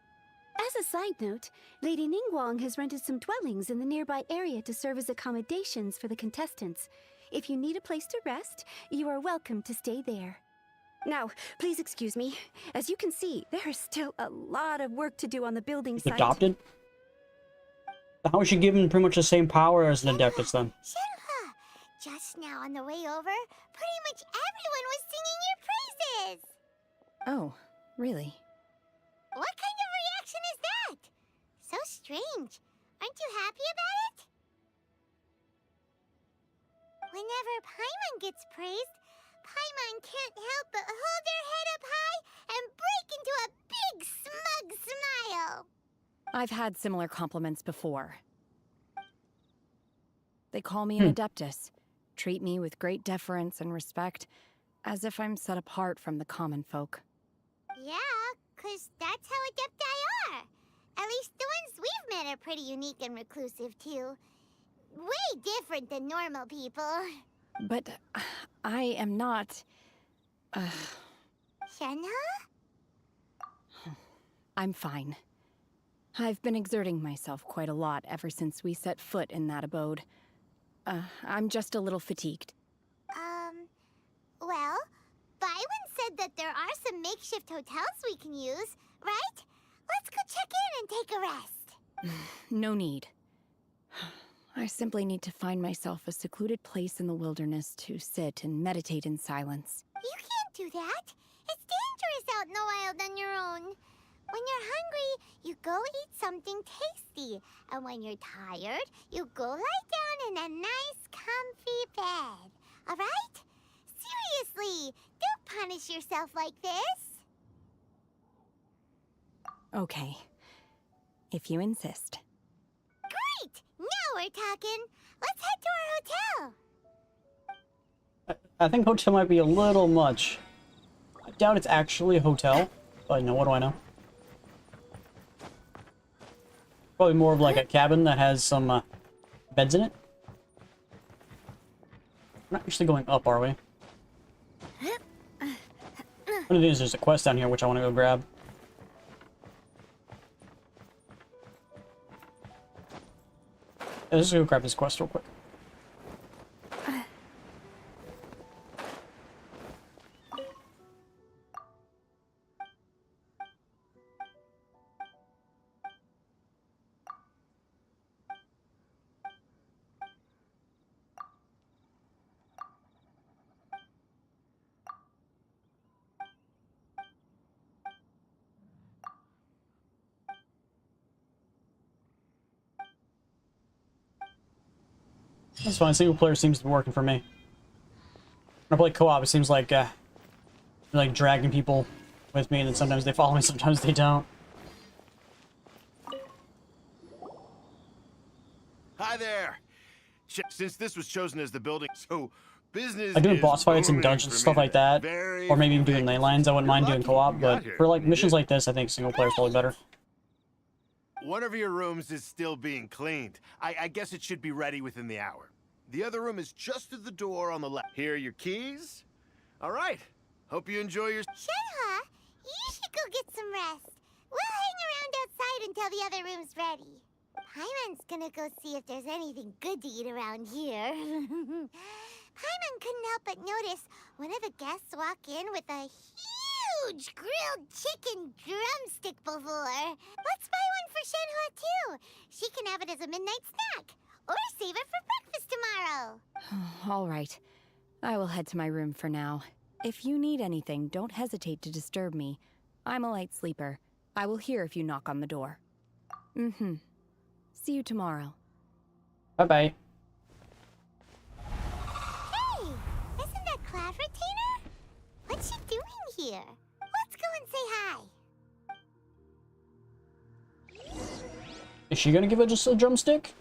As a side note, Lady Ningguang has rented some dwellings in the nearby area to serve as accommodations for the contestants. If you need a place to rest, you are welcome to stay there. Now, please excuse me. As you can see, there is still a lot of work to do on the building site.
Adopted? How is she given pretty much the same power as an Adeptus then?
Shenhua, just now on the way over, pretty much everyone was singing your praises.
Oh, really?
What kind of reaction is that? So strange. Aren't you happy about it? Whenever Paimon gets praised, Paimon can't help but hold her head up high and break into a big smug smile.
I've had similar compliments before. They call me an Adeptus, treat me with great deference and respect, as if I'm set apart from the common folk.
Yeah, 'cause that's how Adepti are. At least the ones we've met are pretty unique and reclusive, too. Way different than normal people.
But I am not...
Shenhua?
I'm fine. I've been exerting myself quite a lot ever since we set foot in that abode. I'm just a little fatigued.
Well, Byron said that there are some makeshift hotels we can use, right? Let's go check in and take a rest.
No need. I simply need to find myself a secluded place in the wilderness to sit and meditate in silence.
You can't do that. It's dangerous out in the wild on your own. When you're hungry, you go eat something tasty. And when you're tired, you go lie down in a nice, comfy bed. All right? Seriously, don't punish yourself like this.
Okay. If you insist.
Great! Now we're talking. Let's head to our hotel.
I think hotel might be a little much. I doubt it's actually a hotel, but no, what do I know? Probably more of like a cabin that has some beds in it. We're not actually going up, are we? One of these, there's a quest down here which I want to go grab. Let's just go grab this quest real quick. That's fine. Single player seems to be working for me. When I play co-op, it seems like like dragging people with me, and then sometimes they follow me, sometimes they don't.
Hi there. Since this was chosen as the building, so business.
I do
is
boss fights and
booming
dungeons
for
and stuff
me
like that,
today.
or maybe even doing ley lines. I wouldn't mind doing co-op, but
here.
for like missions like this, I think single player is probably better.
One of your rooms is still being cleaned. I guess it should be ready within the hour. The other room is just through the door on the left. Here are your keys. All right. Hope you enjoy your...
Shenhua, you should go get some rest. We'll hang around outside until the other room's ready. Paimon's gonna go see if there's anything good to eat around here. Paimon couldn't help but notice one of the guests walk in with a huge grilled chicken drumstick before. Let's buy one for Shenhua too. She can have it as a midnight snack. Or save it for breakfast tomorrow.
All right. I will head to my room for now. If you need anything, don't hesitate to disturb me. I'm a light sleeper. I will hear if you knock on the door. See you tomorrow.
Bye-bye.
Hey, isn't that Cloud Retainer? What's she doing here? Let's go and say hi.
Is she gonna give it just a drumstick?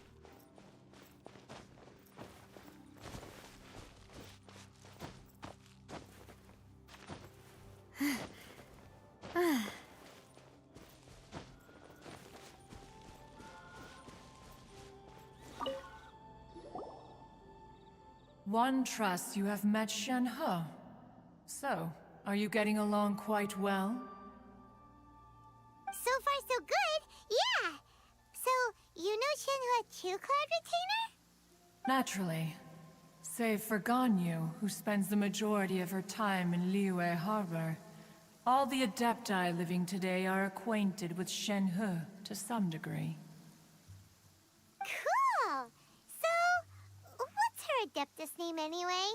One trusts you have met Shen-He. So, are you getting along quite well?
So far, so good. Yeah. So, you know Shenhua too, Cloud Retainer?
Naturally. Save for Ganyu, who spends the majority of her time in Liyue Harbor. All the Adepti living today are acquainted with Shen-He to some degree.
Cool. So, what's her Adeptus name anyway?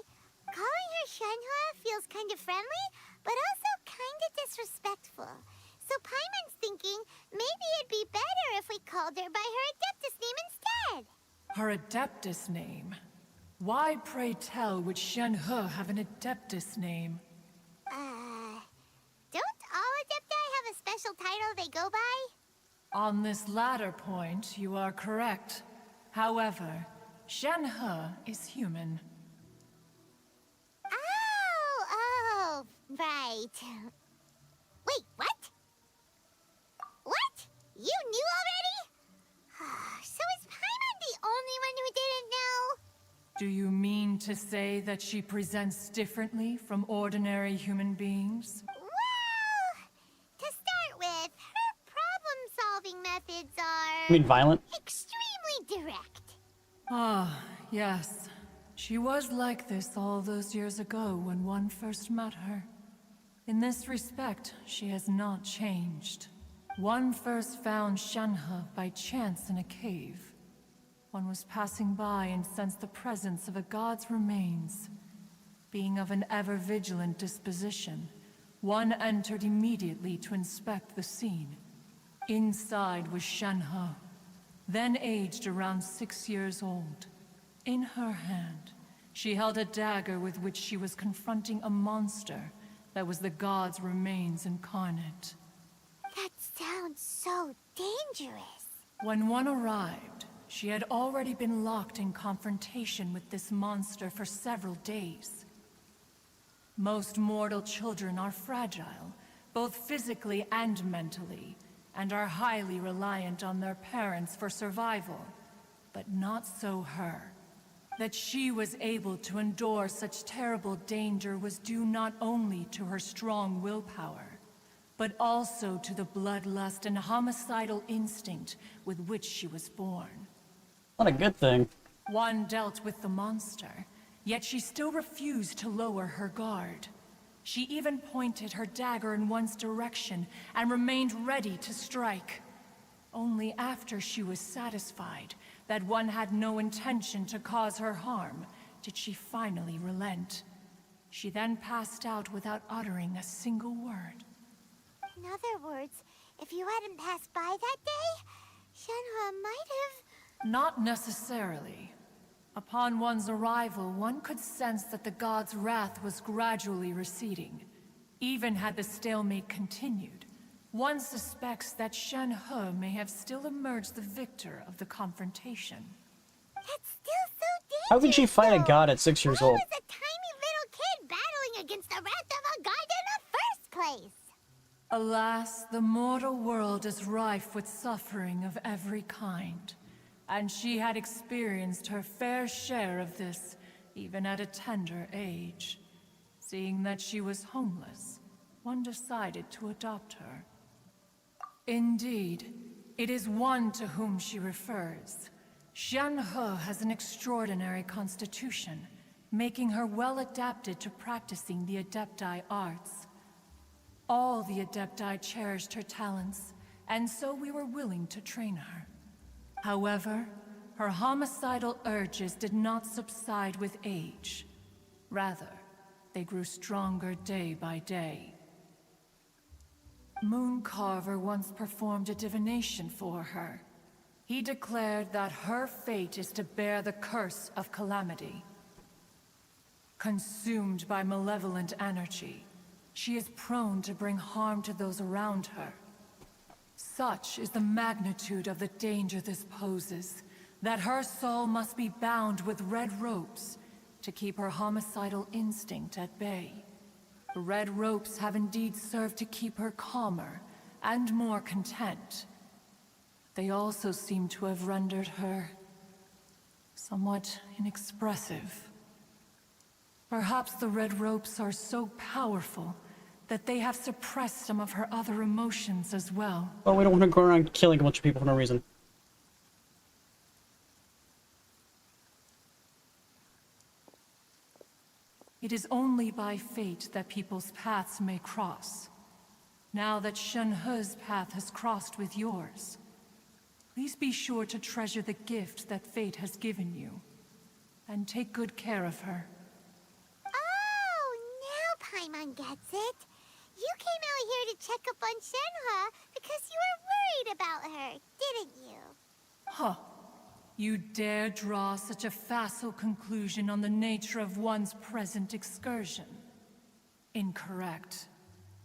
Calling her Shenhua feels kind of friendly, but also kind of disrespectful. So Paimon's thinking maybe it'd be better if we called her by her Adeptus name instead.
Her Adeptus name? Why, pray tell, would Shen-He have an Adeptus name?
Don't all Adepti have a special title they go by?
On this latter point, you are correct. However, Shen-He is human.
Oh, right. Wait, what? What? You knew already? So is Paimon the only one who didn't know?
Do you mean to say that she presents differently from ordinary human beings?
Well, to start with, her problem-solving methods are...
You mean violent?
Extremely direct.
Ah, yes. She was like this all those years ago when one first met her. In this respect, she has not changed. One first found Shen-He by chance in a cave. One was passing by and sensed the presence of a god's remains. Being of an ever-vigilant disposition, one entered immediately to inspect the scene. Inside was Shen-He, then aged around 6 years old. In her hand, she held a dagger with which she was confronting a monster that was the god's remains incarnate.
That sounds so dangerous.
When one arrived, she had already been locked in confrontation with this monster for several days. Most mortal children are fragile, both physically and mentally, and are highly reliant on their parents for survival. But not so her. That she was able to endure such terrible danger was due not only to her strong willpower, but also to the bloodlust and homicidal instinct with which she was born.
Not a good thing.
One dealt with the monster, yet she still refused to lower her guard. She even pointed her dagger in one's direction and remained ready to strike. Only after she was satisfied that one had no intention to cause her harm did she finally relent. She then passed out without uttering a single word.
In other words, if you hadn't passed by that day, Shenhua might have...
Not necessarily. Upon one's arrival, one could sense that the god's wrath was gradually receding. Even had the stalemate continued, one suspects that Shen-He may have still emerged the victor of the confrontation.
That's still so dangerous.
How could she fight a god at 6 years old?
Why was a tiny little kid battling against the wrath of a god in the first place?
Alas, the mortal world is rife with suffering of every kind. And she had experienced her fair share of this, even at a tender age. Seeing that she was homeless, one decided to adopt her. Indeed, it is one to whom she refers. Shen-He has an extraordinary constitution, making her well adapted to practicing the Adepti arts. All the Adepti cherished her talents, and so we were willing to train her. However, her homicidal urges did not subside with age. Rather, they grew stronger day by day. Mooncarver once performed a divination for her. He declared that her fate is to bear the curse of calamity. Consumed by malevolent energy, she is prone to bring harm to those around her. Such is the magnitude of the danger this poses, that her soul must be bound with red ropes to keep her homicidal instinct at bay. The red ropes have indeed served to keep her calmer and more content. They also seem to have rendered her somewhat inexpressive. Perhaps the red ropes are so powerful that they have suppressed some of her other emotions as well.
Well, we don't want to go around killing a bunch of people for no reason.
It is only by fate that people's paths may cross. Now that Shenhe's path has crossed with yours, please be sure to treasure the gift that fate has given you, and take good care of her.
Oh, now Paimon gets it. You came out here to check up on Shenhe because you were worried about her, didn't you?
Huh. You dare draw such a facile conclusion on the nature of one's present excursion? Incorrect.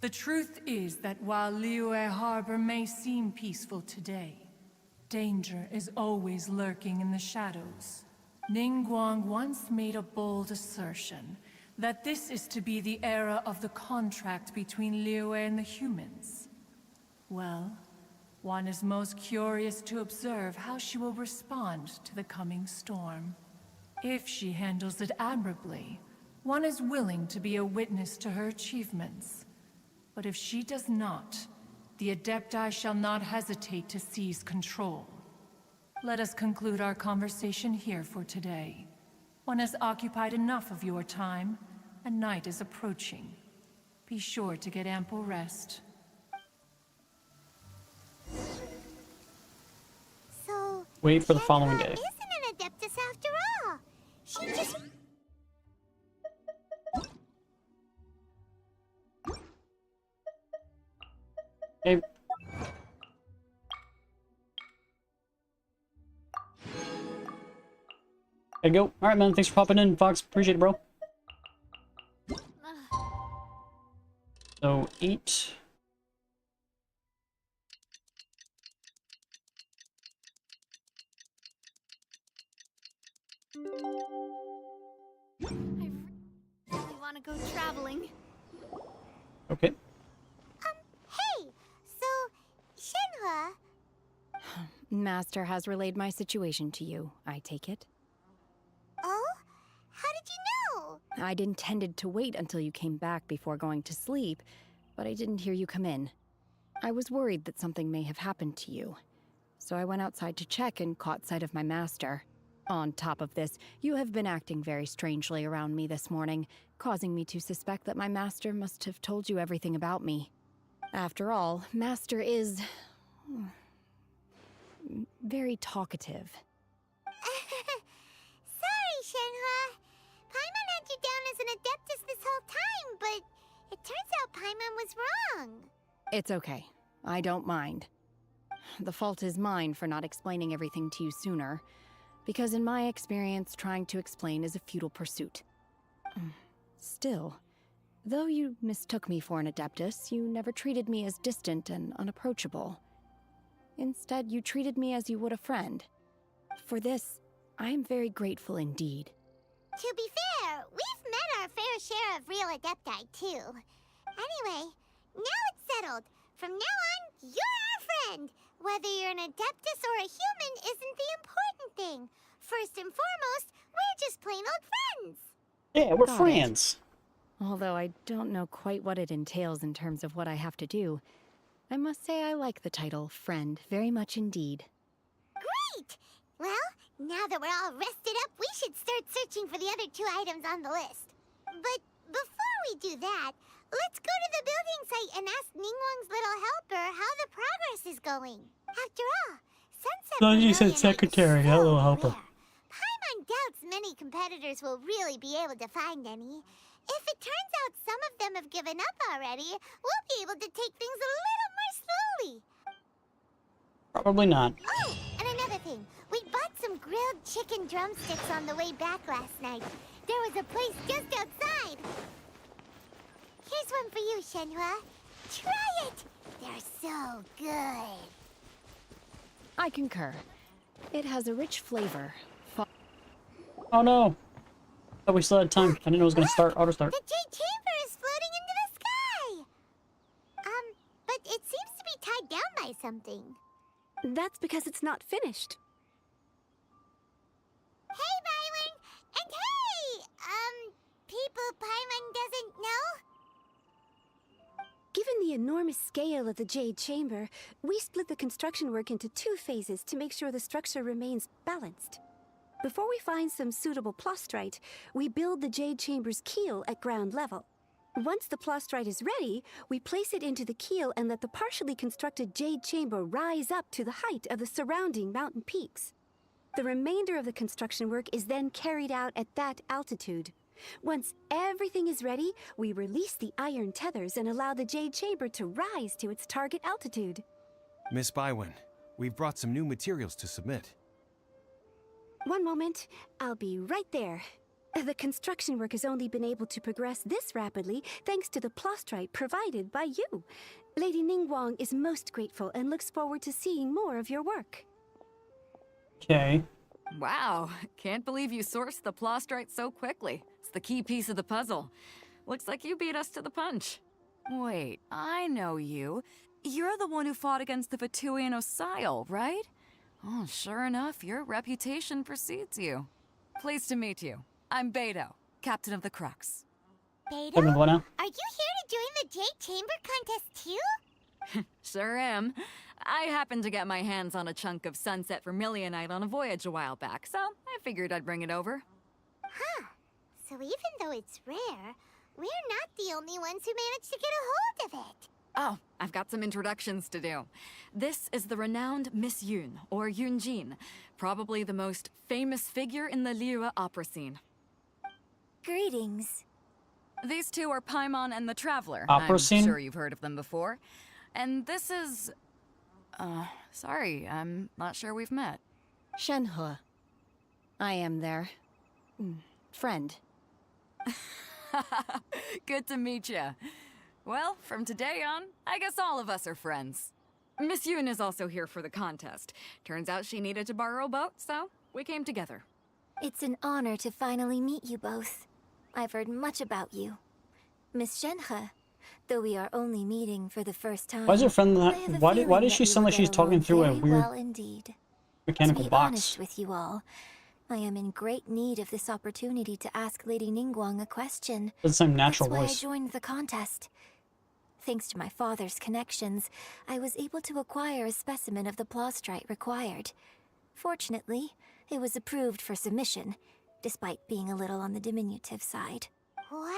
The truth is that while Liyue Harbor may seem peaceful today, danger is always lurking in the shadows. Ningguang once made a bold assertion that this is to be the era of the contract between Liyue and the humans. Well, one is most curious to observe how she will respond to the coming storm. If she handles it admirably, one is willing to be a witness to her achievements. But if she does not, the Adepti shall not hesitate to seize control. Let us conclude our conversation here for today. One has occupied enough of your time, and night is approaching. Be sure to get ample rest.
So,
Wait for the following
Shenhe
day.
isn't an Adeptus after all. She just...
Hey. There you go. Alright, man. Thanks for popping in, Fox. Appreciate it, bro. So, 8.
I really want to go traveling.
Okay.
Hey! So, Shenhe...
Master has relayed my situation to you, I take it.
Oh? How did you know?
I'd intended to wait until you came back before going to sleep, but I didn't hear you come in. I was worried that something may have happened to you, so I went outside to check and caught sight of my master. On top of this, you have been acting very strangely around me this morning, causing me to suspect that my master must have told you everything about me. After all, Master is... very talkative.
Sorry, Shenhe. Paimon had you down as an Adeptus this whole time, but it turns out Paimon was wrong.
It's okay. I don't mind. The fault is mine for not explaining everything to you sooner, because in my experience, trying to explain is a futile pursuit. Still, though you mistook me for an Adeptus, you never treated me as distant and unapproachable. Instead, you treated me as you would a friend. For this, I am very grateful indeed.
To be fair, we've met our fair share of real Adepti, too. Anyway, now it's settled. From now on, you're our friend. Whether you're an Adeptus or a human isn't the important thing. First and foremost, we're just plain old friends.
Yeah, we're
Got
friends.
Although I don't know quite what it entails in terms of what I have to do, I must say I like the title Friend very much indeed.
Great! Well, now that we're all rested up, we should start searching for the other 2 items on the list. But before we do that, let's go to the building site and ask Ningguang's little helper how the progress is going. After all, Sunset
No, you said
Vermilion
secretary.
is so
Hello, helper.
rare. Paimon doubts many competitors will really be able to find any. If it turns out some of them have given up already, we'll be able to take things a little more slowly.
Probably not.
Oh, and another thing. We bought some grilled chicken drumsticks on the way back last night. There was a place just outside. Here's one for you, Shenhe. Try it. They're so good.
I concur. It has a rich flavor.
Oh no! Thought we still had time. I didn't know it was gonna start. Auto start.
The Jade Chamber is floating into the sky. But it seems to be tied down by something.
That's because it's not finished.
Hey, Byron! And hey, people
Given the enormous scale of the Jade Chamber, we split the construction work into 2 phases to make sure the structure remains balanced. Before we find some suitable plastrite, we build the Jade Chamber's keel at ground level. Once the plastrite is ready, we place it into the keel and let the partially constructed Jade Chamber rise up to the height of the surrounding mountain peaks. The remainder of the construction work is then carried out at that altitude. Once everything is ready, we release the iron tethers and allow the Jade Chamber to rise to its target altitude.
Miss Bywin, we've brought some new materials to submit.
One moment, I'll be right there. The construction work has only been able to progress this rapidly thanks to the plastrite provided by you. Lady Ningguang is most grateful and looks forward to seeing more of your work.
Okay.
Wow, can't believe you sourced the plastrite so quickly. It's the key piece of the puzzle. Looks like you beat us to the punch. Wait, I know you. You're the one who fought against the Fatuian Osile, right? Oh, sure enough, your reputation precedes you. Pleased to meet you. I'm Beto, captain of the Crux.
Beto,
Hey, Buena.
are you here to join the Jade Chamber contest too?
Sure am. I happened to get my hands on a chunk of sunset vermilionite on a voyage a while back, so I figured I'd bring it over.
Huh. So even though it's rare, we're not the only ones who managed to get a hold of it.
Oh, I've got some introductions to do. This is the renowned Miss Yun, or Yunjin, probably the most famous figure in the Liyue opera scene.
Greetings.
These two are Paimon and the Traveler.
Opera
I'm
scene?
sure you've heard of them before. And this is... sorry, I'm not sure we've met.
Shenhe. I am their... friend.
Good to meet you. Well, from today on, I guess all of us are friends. Miss Yun is also here for the contest. Turns out she needed to borrow a boat, so we came together.
It's an honor to finally meet you both. I've heard much about you. Miss Shenhe, though we are only meeting for the first time.
Why is her friend that?
I have a
Why
feeling
does
that
she
we
sound
will
like she's
get
talking
along
through a
very
weird
well indeed.
mechanical
To be
box?
honest with you all, I am in great need of this opportunity to ask Lady Ningguang a question.
Doesn't sound natural
That's why
voice.
I joined the contest. Thanks to my father's connections, I was able to acquire a specimen of the plastrite required. Fortunately, it was approved for submission, despite being a little on the diminutive side. Wow!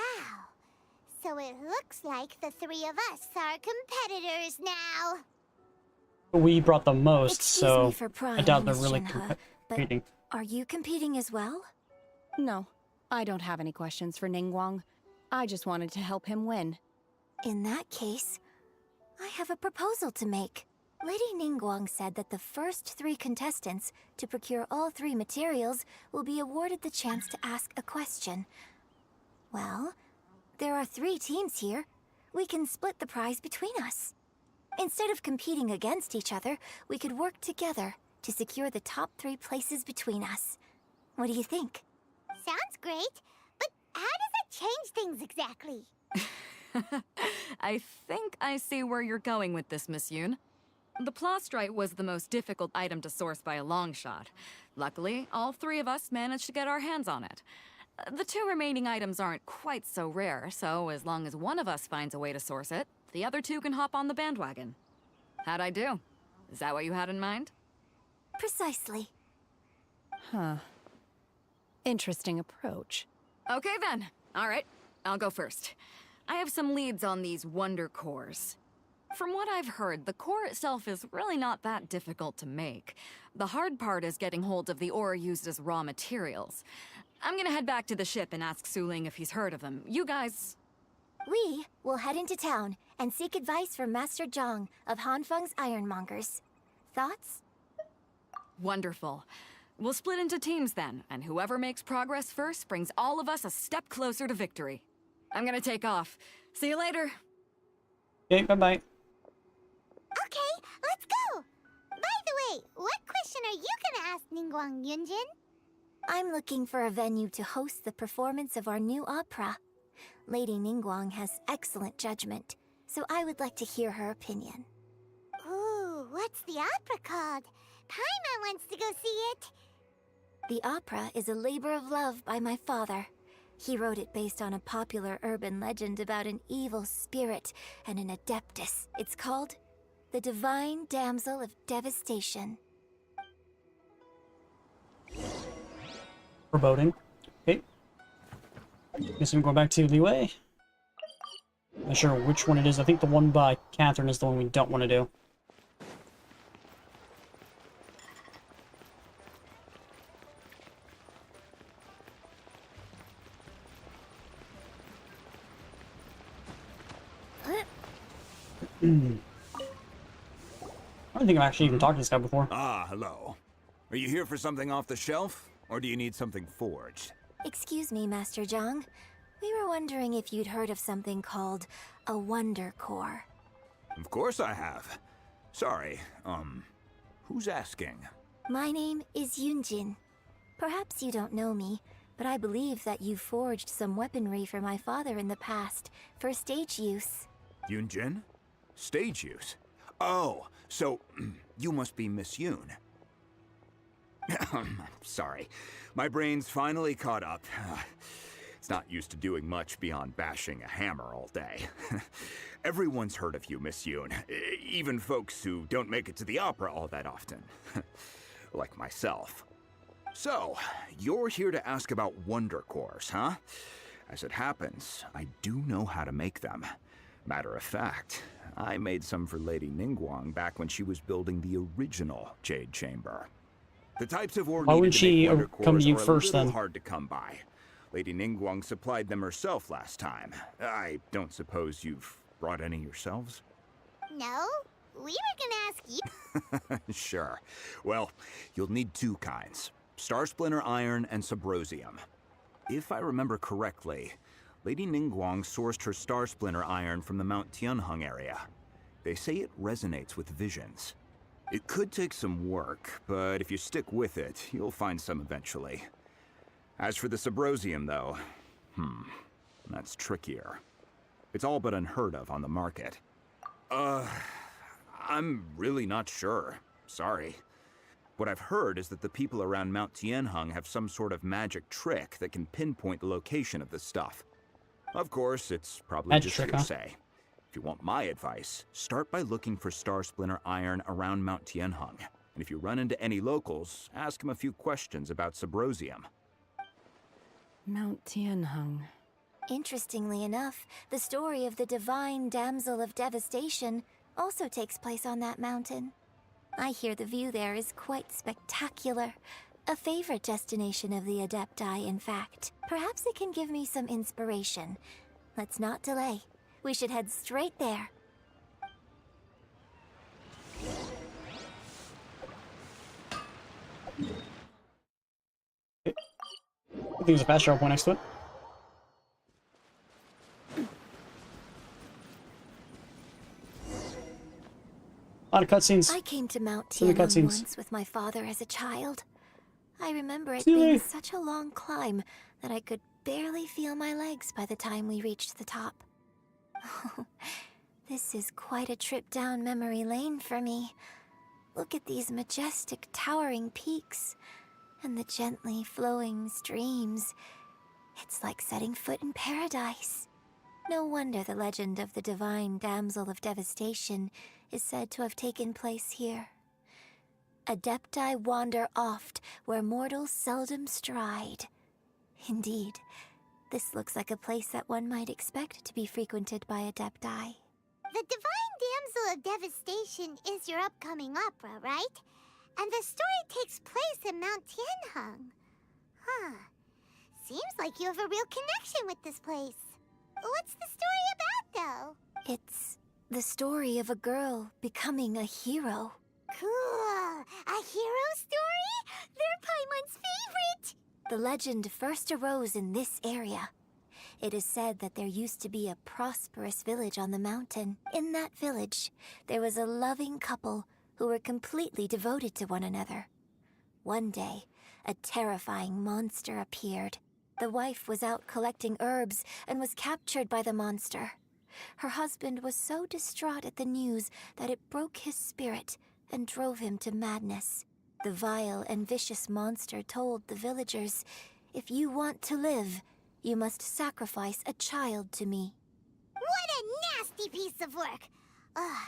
So it looks like the 3 of us are competitors now.
We brought the most,
Excuse
so
me for prying,
I doubt they're
Miss
really
Shenhe,
competing.
Are you competing as well?
No, I don't have any questions for Ningguang. I just wanted to help him win.
In that case, I have a proposal to make. Lady Ningguang said that the first 3 contestants to procure all 3 materials will be awarded the chance to ask a question. Well, there are 3 teams here. We can split the prize between us. Instead of competing against each other, we could work together to secure the top 3 places between us. What do you think? Sounds great, but how does it change things exactly?
I think I see where you're going with this, Miss Yun. The plastrite was the most difficult item to source by a long shot. Luckily, all 3 of us managed to get our hands on it. The 2 remaining items aren't quite so rare, so as long as one of us finds a way to source it, the other 2 can hop on the bandwagon. How'd I do? Is that what you had in mind?
Precisely.
Huh. Interesting approach.
Okay then. All right, I'll go first. I have some leads on these wonder cores. From what I've heard, the core itself is really not that difficult to make. The hard part is getting hold of the ore used as raw materials. I'm gonna head back to the ship and ask Su Ling if he's heard of them. You guys...
We will head into town and seek advice from Master Zhang of Hanfeng's Ironmongers. Thoughts?
Wonderful. We'll split into teams then, and whoever makes progress first brings all of us a step closer to victory. I'm gonna take off. See you later.
Okay, bye-bye.
Okay, let's go! By the way, what question are you gonna ask Ningguang Yunjin? I'm looking for a venue to host the performance of our new opera. Lady Ningguang has excellent judgment, so I would like to hear her opinion. Ooh, what's the opera called? Paimon wants to go see it. The opera is a labor of love by my father.
He wrote it based on a popular urban legend about an evil spirit and an adeptus. It's called The Divine Damsel of Devastation.
Foreboding. Okay. Guess I'm going back to Liyue. Not sure which one it is. I think the one by Catherine is the one we don't want to do. I don't think I've actually even talked to this guy before.
Ah, hello. Are you here for something off the shelf, or do you need something forged?
Excuse me, Master Zhang. We were wondering if you'd heard of something called a Wonder Core.
Of course I have. Sorry, who's asking?
My name is Yunjin. Perhaps you don't know me, but I believe that you forged some weaponry for my father in the past, for stage use.
Yunjin? Stage use? Oh, so you must be Miss Yoon. Sorry, my brain's finally caught up. It's not used to doing much beyond bashing a hammer all day. Everyone's heard of you, Miss Yoon. Even folks who don't make it to the opera all that often. Like myself. So, you're here to ask about Wonder Cores, huh? As it happens, I do know how to make them. Matter of fact, I made some for Lady Ningguang back when she was building the original Jade Chamber. The types of ore
Why would
needed to
she
make Wonder
come
Cores
to you
are
first,
a little
then?
hard to come by. Lady Ningguang supplied them herself last time. I don't suppose you've brought any yourselves?
No, we were gonna ask you.
Sure. Well, you'll need two kinds. Star Splinter Iron and Subrosium. If I remember correctly, Lady Ningguang sourced her Star Splinter Iron from the Mount Tianheng area. They say it resonates with visions. It could take some work, but if you stick with it, you'll find some eventually. As for the Subrosium, though, that's trickier. It's all but unheard of on the market. I'm really not sure. Sorry. What I've heard is that the people around Mount Tianheng have some sort of magic trick that can pinpoint the location of the stuff. Of course, it's probably
Magic
just
trick, huh?
hearsay. If you want my advice, start by looking for Star Splinter Iron around Mount Tianheng. And if you run into any locals, ask them a few questions about Subrosium.
Mount Tianheng.
Interestingly enough, the story of the Divine Damsel of Devastation also takes place on that mountain. I hear the view there is quite spectacular. A favorite destination of the Adepti, in fact. Perhaps it can give me some inspiration. Let's not delay. We should head straight there.
I think there's a fast travel point next to it. A lot of cutscenes.
I came to Mount
Silly
Tianheng
cutscenes.
once with my father as a child. I remember it
Silly.
being such a long climb that I could barely feel my legs by the time we reached the top. This is quite a trip down memory lane for me. Look at these majestic, towering peaks and the gently flowing streams. It's like setting foot in paradise. No wonder the legend of the Divine Damsel of Devastation is said to have taken place here. Adepti wander oft where mortals seldom stride. Indeed, this looks like a place that one might expect to be frequented by Adepti.
The Divine Damsel of Devastation is your upcoming opera, right? And the story takes place in Mount Tianheng. Huh. Seems like you have a real connection with this place. What's the story about, though?
It's the story of a girl becoming a hero.
Cool. A hero story? They're Paimon's favorite.
The legend first arose in this area. It is said that there used to be a prosperous village on the mountain. In that village, there was a loving couple who were completely devoted to one another. One day, a terrifying monster appeared. The wife was out collecting herbs and was captured by the monster. Her husband was so distraught at the news that it broke his spirit and drove him to madness. The vile and vicious monster told the villagers, "If you want to live, you must sacrifice a child to me.
What a nasty piece of work! Ugh.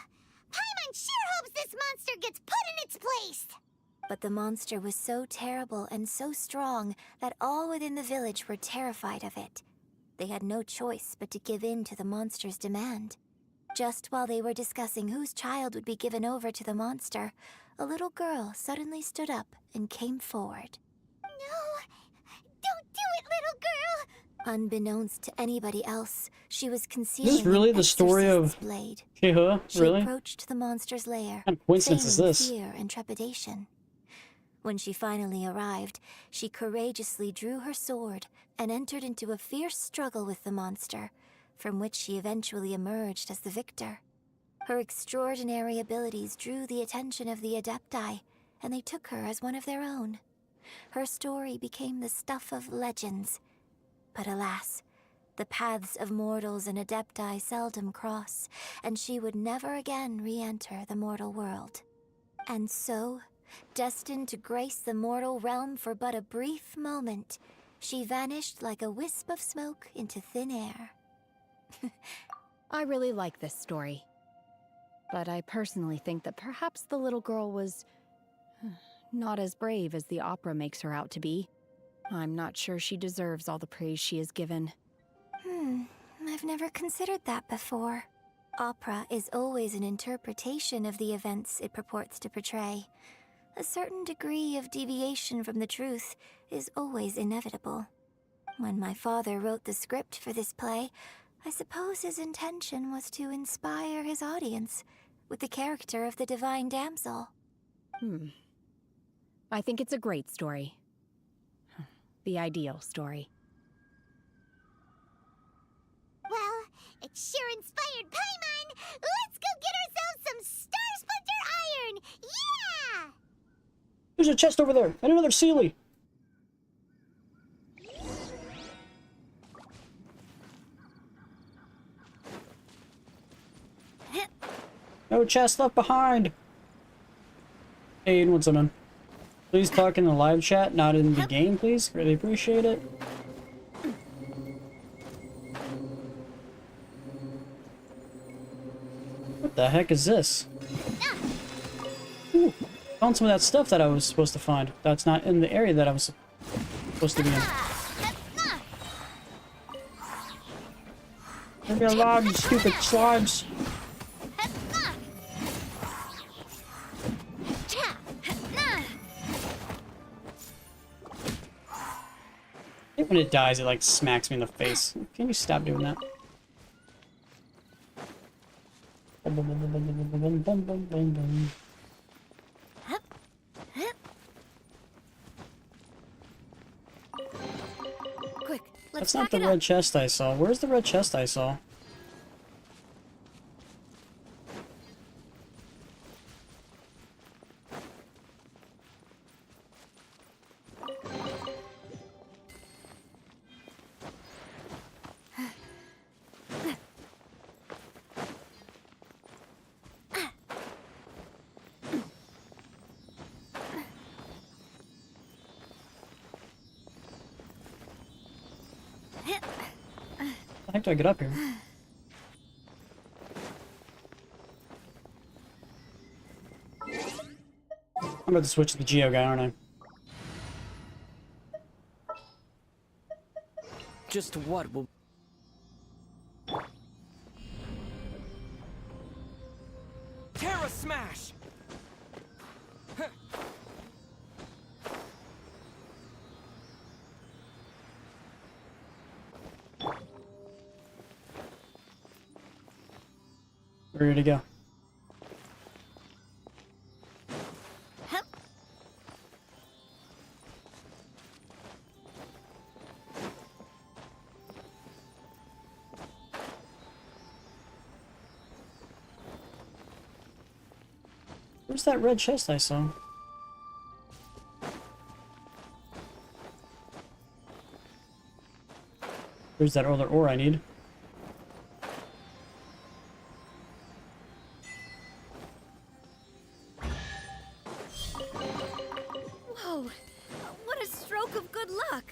Paimon sure hopes this monster gets put in its place!
But the monster was so terrible and so strong that all within the village were terrified of it. They had no choice but to give in to the monster's demand. Just while they were discussing whose child would be given over to the monster, a little girl suddenly stood up and came forward.
No! Don't do it, little girl!
Unbeknownst to anybody else, she was
Is
concealing
this really
an
the story
exorcist's
of
blade.
Shihua?
She
Really?
approached the monster's lair,
What kind of coincidence is
feigning
this?
fear and trepidation. When she finally arrived, she courageously drew her sword and entered into a fierce struggle with the monster, from which she eventually emerged as the victor. Her extraordinary abilities drew the attention of the Adepti, and they took her as one of their own. Her story became the stuff of legends. But alas, the paths of mortals and Adepti seldom cross, and she would never again re-enter the mortal world. And so, destined to grace the mortal realm for but a brief moment, she vanished like a wisp of smoke into thin air.
I really like this story. But I personally think that perhaps the little girl was not as brave as the opera makes her out to be. I'm not sure she deserves all the praise she is given.
I've never considered that before. Opera is always an interpretation of the events it purports to portray. A certain degree of deviation from the truth is always inevitable. When my father wrote the script for this play, I suppose his intention was to inspire his audience with the character of the divine damsel.
I think it's a great story. The ideal story.
Well, it sure inspired Paimon! Let's go get ourselves some Star Splinter Iron! Yeah!
There's a chest over there, and another Sealy. No chest left behind. Hey, what's up, man? Please talk in the live chat, not in the game, please. Really appreciate it. What the heck is this? Ooh, found some of that stuff that I was supposed to find. That's not in the area that I was supposed to be in. Leave me alone, you stupid slimes. I think when it dies, it like smacks me in the face. Can you stop doing that?
Quick,
That's not the red chest I saw. Where's the red chest I saw? How the heck do I get up here? I'm about to switch to the Geo guy, aren't I?
Just what will... Terra Smash!
Ready to go. Where's that red chest I saw? Where's that other ore I need?
Whoa! What a stroke of good luck!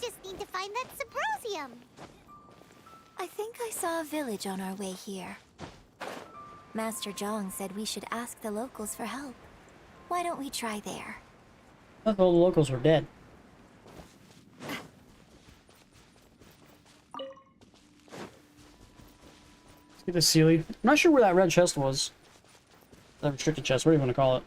just need to find that Subrosium.
I think I saw a village on our way here. Master Zhang said we should ask the locals for help. Why don't we try there?
I thought all the locals were dead. Let's get the Sealy. I'm not sure where that red chest was. That restricted chest, what do you want to call it?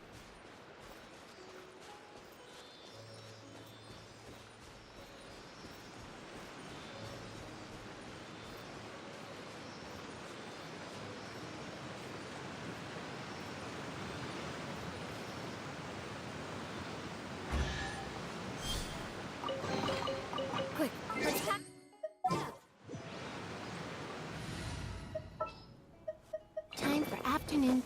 Quick, let's pack.
Time for afternoon.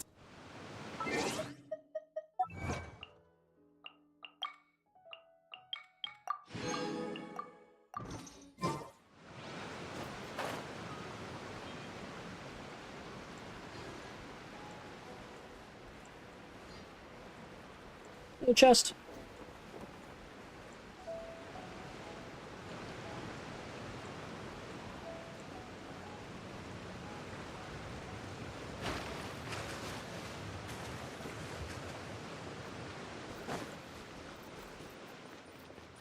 The chest.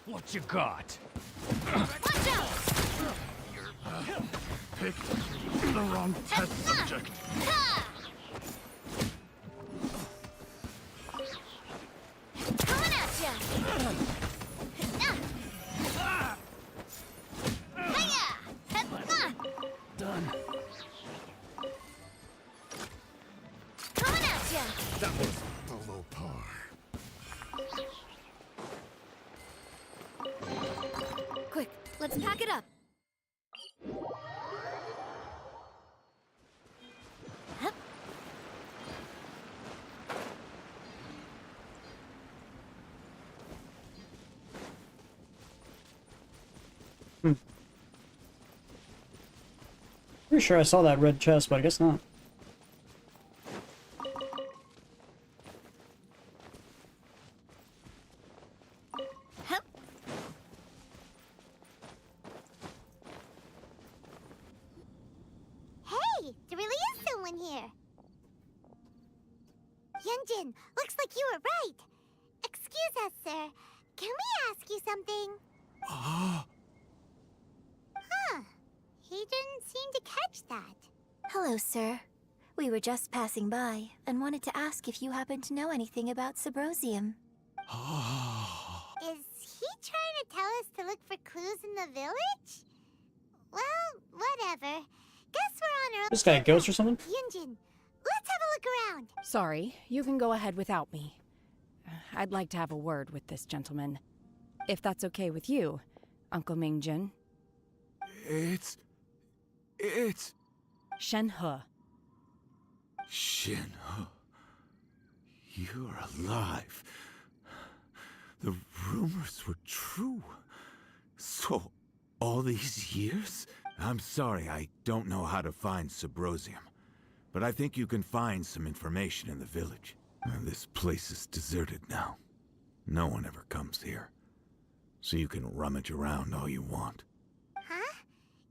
What you got?
Watch out!
Picked the wrong test subject.
Coming at ya!
Done.
Coming at ya!
That was below par.
Quick, let's pack it up.
Pretty sure I saw that red chest, but I guess not.
Hey, there really is someone here. Yunjin, looks like you were right. Excuse us, sir. Can we ask you something? Huh. He didn't seem to catch that.
Hello, sir. We were just passing by and wanted to ask if you happen to know anything about Subrosium.
Is he trying to tell us to look for clues in the village? Well, whatever. Guess we're on our own.
This guy a ghost or something?
Yunjin, let's have a look around.
Sorry, you can go ahead without me. I'd like to have a word with this gentleman. If that's okay with you, Uncle Mingjin.
It's...
Shenhe.
Shenhe. You're alive. The rumors were true. So, all these years? I'm sorry, I don't know how to find Subrosium. But I think you can find some information in the village. This place is deserted now. No one ever comes here. So you can rummage around all you want.
Huh?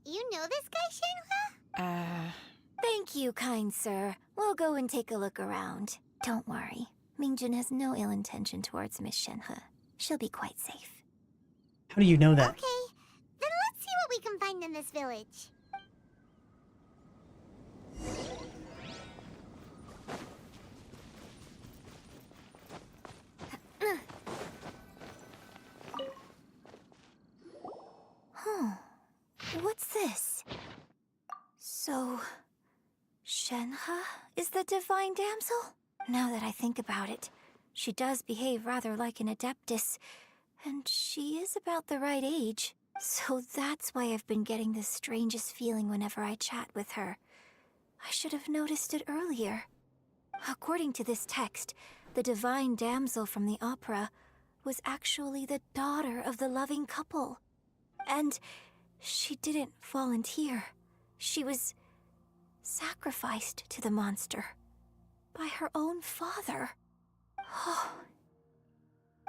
You know this guy, Shenhua?
Thank you, kind sir. We'll go and take a look around. Don't worry. Mingjin has no ill intention towards Miss Shenhe. She'll be quite safe.
How do you know that?
Okay, then let's see what we can find in this village.
Huh. What's this? So... Shenhe is the divine damsel? Now that I think about it, she does behave rather like an adeptus, and she is about the right age. So that's why I've been getting the strangest feeling whenever I chat with her. I should have noticed it earlier. According to this text, the divine damsel from the opera was actually the daughter of the loving couple. And she didn't volunteer. She was sacrificed to the monster by her own father. Oh,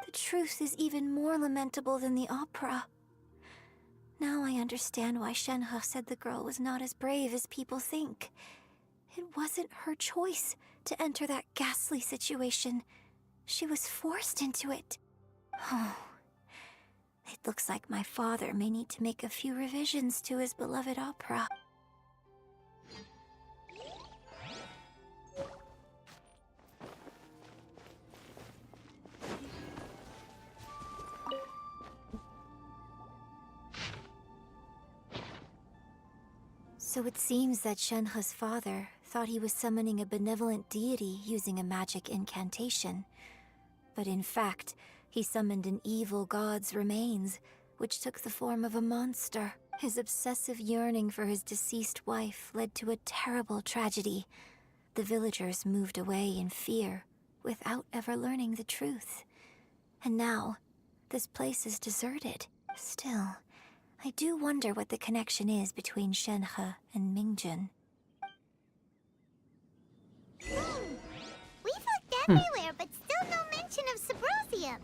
the truth is even more lamentable than the opera. Now I understand why Shenhe said the girl was not as brave as people think. It wasn't her choice to enter that ghastly situation. She was forced into it. Oh, it looks like my father may need to make a few revisions to his beloved opera. So it seems that Shenhe's father thought he was summoning a benevolent deity using a magic incantation. But in fact, he summoned an evil god's remains, which took the form of a monster. His obsessive yearning for his deceased wife led to a terrible tragedy. The villagers moved away in fear, without ever learning the truth. And now, this place is deserted. Still, I do wonder what the connection is between Shenhe and Mingjun.
We've looked everywhere, but still no mention of Subrosium.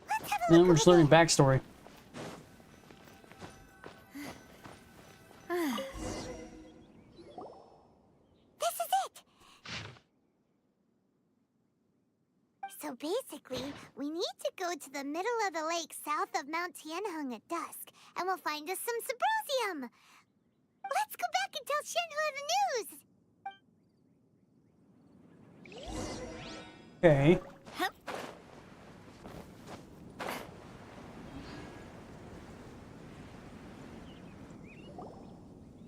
Let's have a
Then
look
we're just learning backstory.
This is it! So basically, we need to go to the middle of the lake south of Mount Tianheng at dusk, and we'll find us some Subrosium! Let's go back and tell Shenhe the news!
Okay.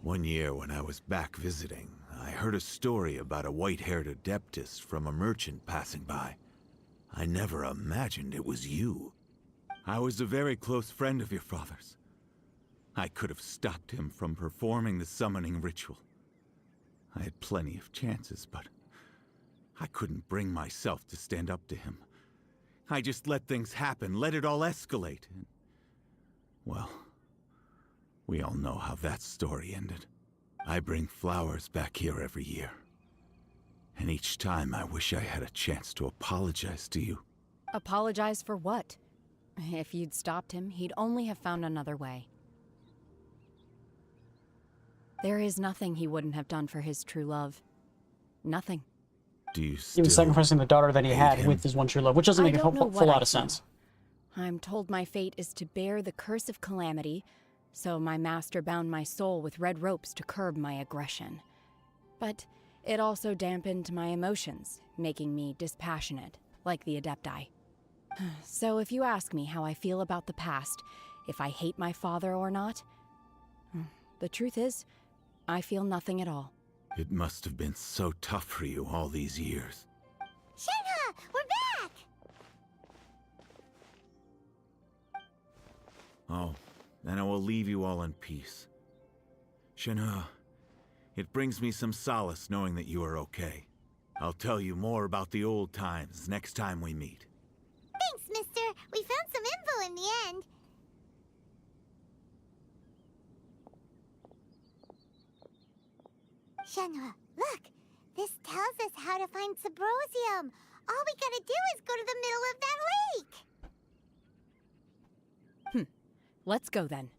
One year when I was back visiting, I heard a story about a white-haired adeptess from a merchant passing by. I never imagined it was you. I was a very close friend of your father's. I could have stopped him from performing the summoning ritual. I had plenty of chances, but I couldn't bring myself to stand up to him. I just let things happen, let it all escalate. And, well, we all know how that story ended. I bring flowers back here every year. And each time I wish I had a chance to apologize to you.
Apologize for what? If you'd stopped him, he'd only have found another way. There is nothing he wouldn't have done for his true love. Nothing.
Do you
He
still
was sacrificing the daughter that he had
him?
with his one true love, which doesn't make a full lot of sense.
I'm told my fate is to bear the curse of calamity, so my master bound my soul with red ropes to curb my aggression. But it also dampened my emotions, making me dispassionate, like the Adepti. So if you ask me how I feel about the past, if I hate my father or not, the truth is, I feel nothing at all.
It must have been so tough for you all these years.
Shenhe, we're back!
Oh, then I will leave you all in peace. Shenhe, it brings me some solace knowing that you are okay. I'll tell you more about the old times next time we meet.
Thanks, mister. We found some info in the end. Shenhe, look! This tells us how to find Subrosium. All we gotta do is go to the middle of that lake!
Let's go then.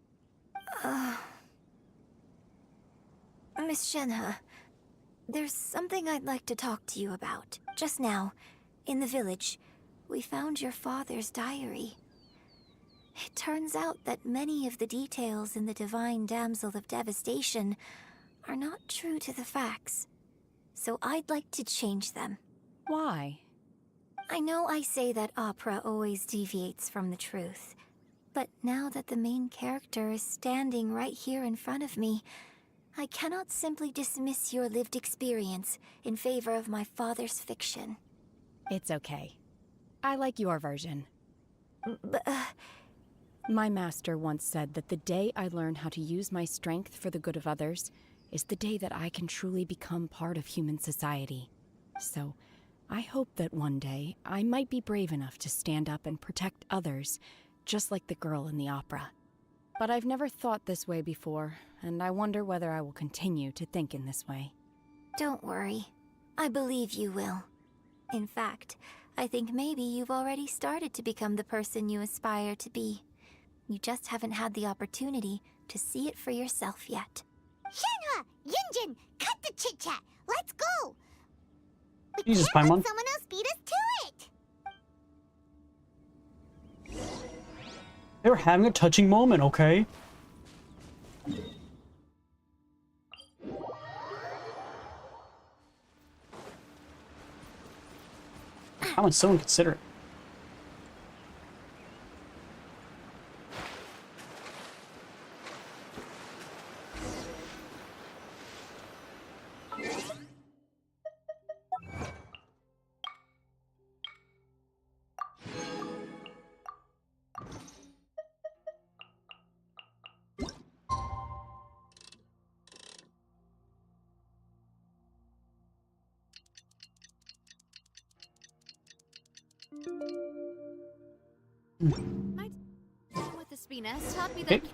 Miss Shenhe, there's something I'd like to talk to you about. Just now, in the village, we found your father's diary. It turns out that many of the details in the Divine Damsel of Devastation are not true to the facts. So I'd like to change them.
Why?
I know I say that opera always deviates from the truth, but now that the main character is standing right here in front of me, I cannot simply dismiss your lived experience in favor of my father's fiction.
It's okay. I like your version.
But,
My master once said that the day I learn how to use my strength for the good of others is the day that I can truly become part of human society. So, I hope that one day I might be brave enough to stand up and protect others, just like the girl in the opera. But I've never thought this way before, and I wonder whether I will continue to think in this way.
Don't worry. I believe you will. In fact, I think maybe you've already started to become the person you aspire to be. You just haven't had the opportunity to see it for yourself yet.
Shenhua! Yunjin! Cut the chit-chat! Let's go! We
Jesus,
can't
Paimon.
let someone else beat us to it!
They were having a touching moment, okay? How would someone consider it?
My time with the Spiness taught me that.
Okay.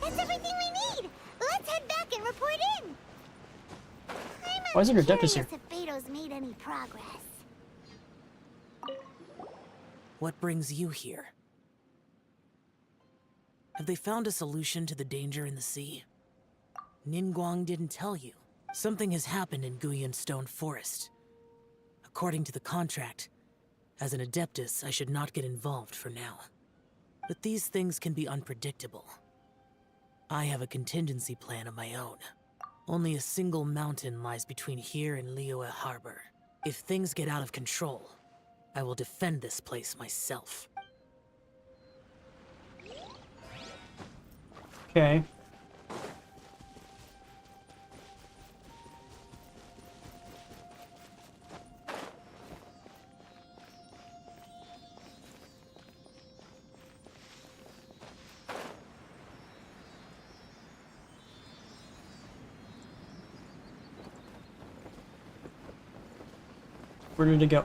That's everything we need! Let's head back and report in!
Why isn't your
I'm
Adeptus
curious
here?
if Beto's made any progress.
What brings you here? Have they found a solution to the danger in the sea? Ningguang didn't tell you. Something has happened in Guyan Stone Forest. According to the contract, as an Adeptus, I should not get involved for now. But these things can be unpredictable. I have a contingency plan of my own. Only a single mountain lies between here and Liyue Harbor. If things get out of control, I will defend this place myself.
Okay. Where did it go?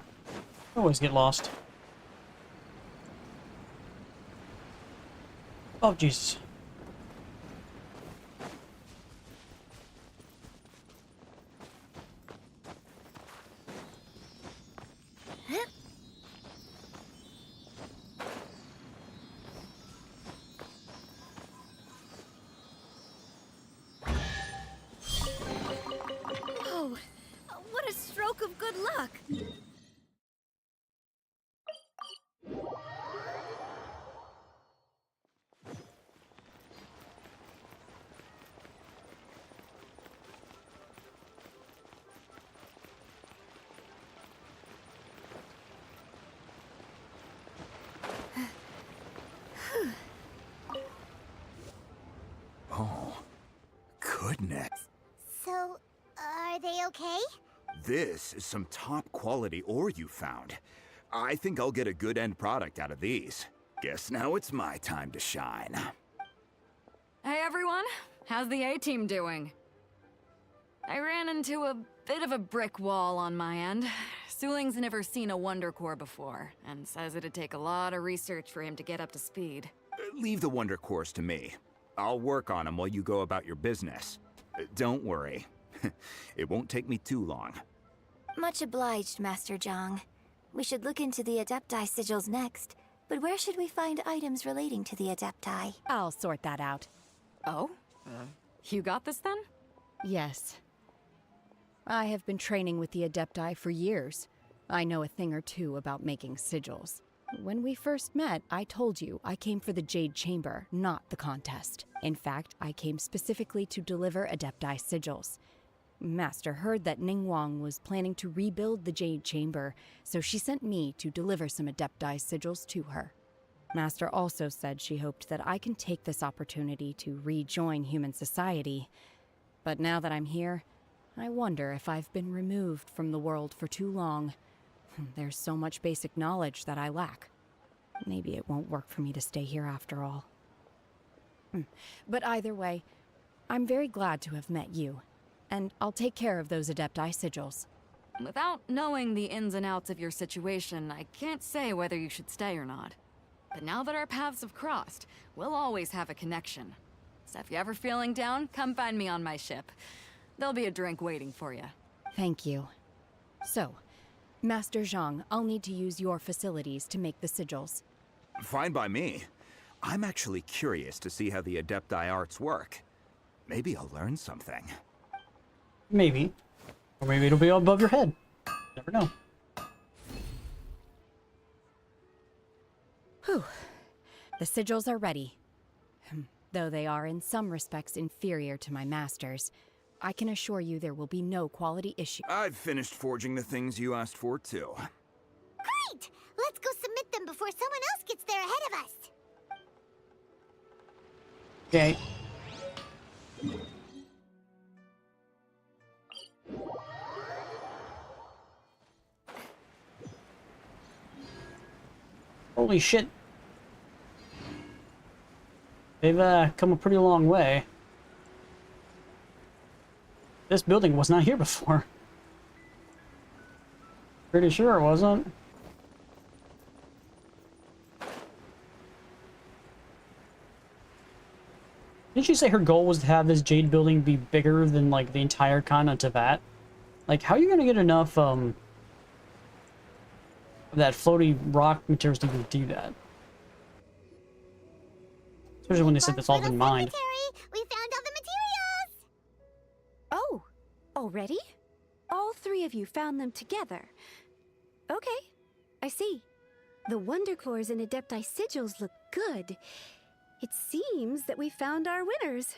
I always get lost. Oh, Jesus.
Oh, what a stroke of good luck!
Oh, goodness.
So, are they okay?
This is some top quality ore you found. I think I'll get a good end product out of these. Guess now it's my time to shine.
Hey everyone, how's the A-team doing? I ran into a bit of a brick wall on my end. Suling's never seen a Wonder Core before, and says it'd take a lot of research for him to get up to speed.
Leave the Wonder Cores to me. I'll work on them while you go about your business. Don't worry. It won't take me too long.
Much obliged, Master Zhang. We should look into the Adepti sigils next, but where should we find items relating to the Adepti?
I'll sort that out.
Oh? You got this then?
Yes. I have been training with the Adepti for years. I know a thing or two about making sigils. When we first met, I told you I came for the Jade Chamber, not the contest. In fact, I came specifically to deliver Adepti sigils. Master heard that Ningguang was planning to rebuild the Jade Chamber, so she sent me to deliver some Adepti sigils to her. Master also said she hoped that I can take this opportunity to rejoin human society. But now that I'm here, I wonder if I've been removed from the world for too long. There's so much basic knowledge that I lack. Maybe it won't work for me to stay here after all. But either way, I'm very glad to have met you. and I'll take care of those Adepti sigils.
Without knowing the ins and outs of your situation, I can't say whether you should stay or not. But now that our paths have crossed, we'll always have a connection. So if you're ever feeling down, come find me on my ship. There'll be a drink waiting for you.
Thank you. So, Master Zhang, I'll need to use your facilities to make the sigils.
Fine by me. I'm actually curious to see how the Adepti arts work. Maybe I'll learn something.
Maybe. Or maybe it'll be above your head. Never know.
Whew. The sigils are ready. Though they are in some respects inferior to my master's, I can assure you there will be no quality issue.
I've finished forging the things you asked for, too.
Great! Let's go submit them before someone else gets there ahead of us.
Okay. Holy shit. They've come a pretty long way. This building was not here before. Pretty sure it wasn't. Didn't she say her goal was to have this jade building be bigger than, like, the entire continent of that? Like, how are you gonna get enough, of that floaty rock materials to even do that? Especially when they said that's all in mind.
We found all the materials!
Oh, already? All three of you found them together. Okay, I see. The Wonder Cores and Adepti sigils look good. It seems that we found our winners.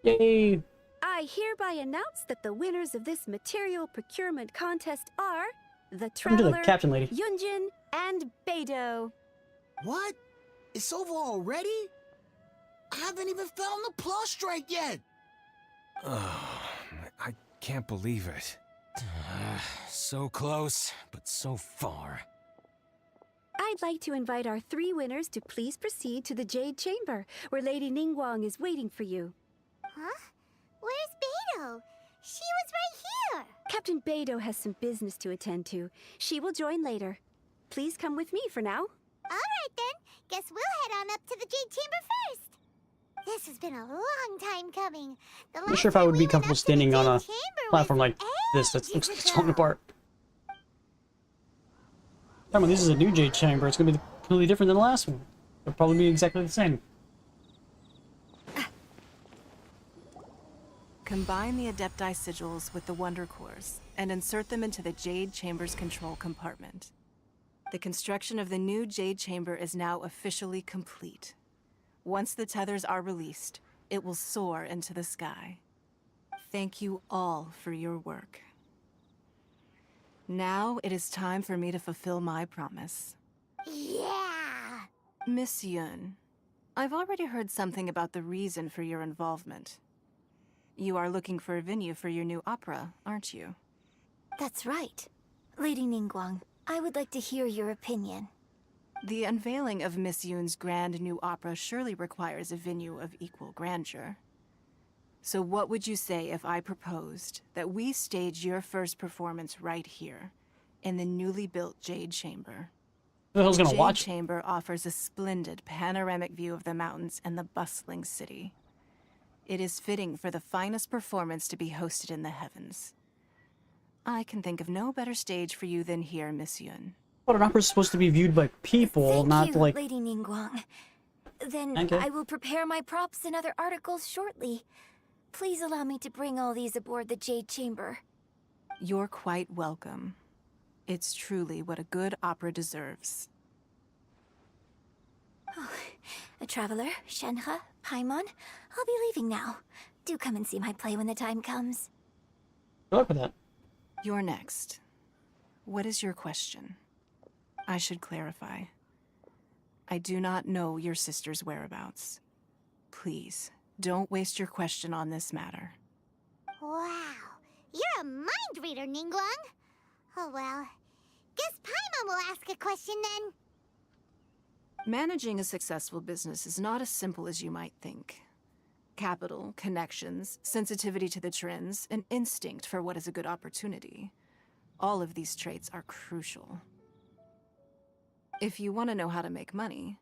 Yay!
I hereby announce that the winners of this material procurement contest are the
Come to the
Traveler,
captain lady.
Yunjin, and Beidou.
What? It's over already? I haven't even found the prostrate yet!
I can't believe it.
So close, but so far.
I'd like to invite our three winners to please proceed to the Jade Chamber, where Lady Ningguang is waiting for you.
Huh? Where's Beidou? She was right here!
Captain Beidou has some business to attend to. She will join later. Please come with me for now.
Alright then, guess we'll head on up to the Jade Chamber first. This has been a long time coming.
I'm not sure if I would be comfortable standing on a platform like this that looks like it's falling apart. Come on, this is a new Jade Chamber. It's gonna be completely different than the last one. It'll probably be exactly the same.
Combine the Adepti sigils with the Wonder Cores and insert them into the Jade Chamber's control compartment. The construction of the new Jade Chamber is now officially complete. Once the tethers are released, it will soar into the sky. Thank you all for your work. Now it is time for me to fulfill my promise.
Yeah!
Miss Yun, I've already heard something about the reason for your involvement. You are looking for a venue for your new opera, aren't you?
That's right. Lady Ningguang, I would like to hear your opinion.
The unveiling of Miss Yun's grand new opera surely requires a venue of equal grandeur. So what would you say if I proposed that we stage your first performance right here, in the newly built Jade Chamber?
Who the hell's gonna
Jade
watch?
Chamber offers a splendid panoramic view of the mountains and the bustling city. It is fitting for the finest performance to be hosted in the heavens. I can think of no better stage for you than here, Miss Yun.
But an opera's supposed to be viewed by people, not
Thank you,
like...
Lady Ningguang. Then
Okay.
I will prepare my props and other articles shortly. Please allow me to bring all these aboard the Jade Chamber.
You're quite welcome. It's truly what a good opera deserves.
Oh, a traveler, Shenhe, Paimon, I'll be leaving now. Do come and see my play when the time comes.
Good luck with that.
You're next. What is your question? I should clarify. I do not know your sister's whereabouts. Please, don't waste your question on this matter.
Wow, you're a mind reader, Ningguang. Oh well, guess Paimon will ask a question then.
Managing a successful business is not as simple as you might think. Capital, connections, sensitivity to the trends, and instinct for what is a good opportunity. All of these traits are crucial. If you want to know how to make money,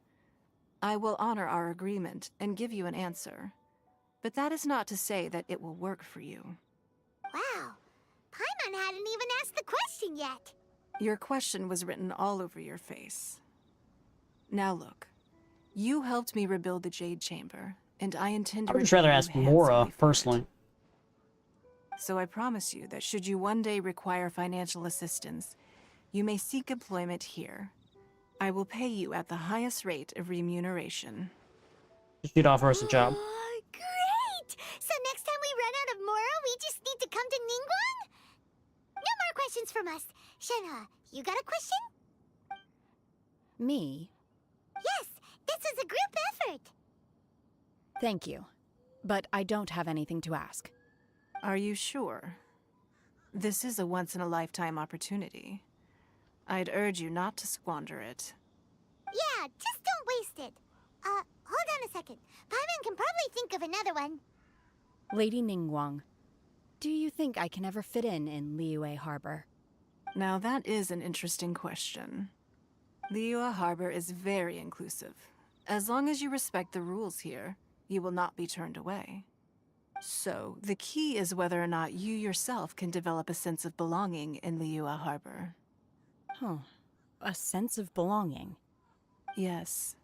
I will honor our agreement and give you an answer. But that is not to say that it will work for you.
Wow. Paimon hadn't even asked the question yet.
Your question was written all over your face. Now look, you helped me rebuild the Jade Chamber, and I intend to
I would just rather
repay you
ask
handsomely
Mora,
for it.
personally.
So I promise you that should you one day require financial assistance, you may seek employment here. I will pay you at the highest rate of remuneration.
She'd offer us a job.
Great! So next time we run out of Mora, we just need to come to Ningguang? No more questions from us. Shenhe, you got a question?
Me?
Yes, this is a group effort.
Thank you. But I don't have anything to ask.
Are you sure? This is a once-in-a-lifetime opportunity. I'd urge you not to squander it.
Yeah, just don't waste it. Hold on a second. Paimon can probably think of another one.
Lady Ningguang, do you think I can ever fit in Liyue Harbor?
Now that is an interesting question. Liyue Harbor is very inclusive. As long as you respect the rules here, you will not be turned away. So, the key is whether or not you yourself can develop a sense of belonging in Liyue Harbor.
Huh. A sense of belonging.
Yes.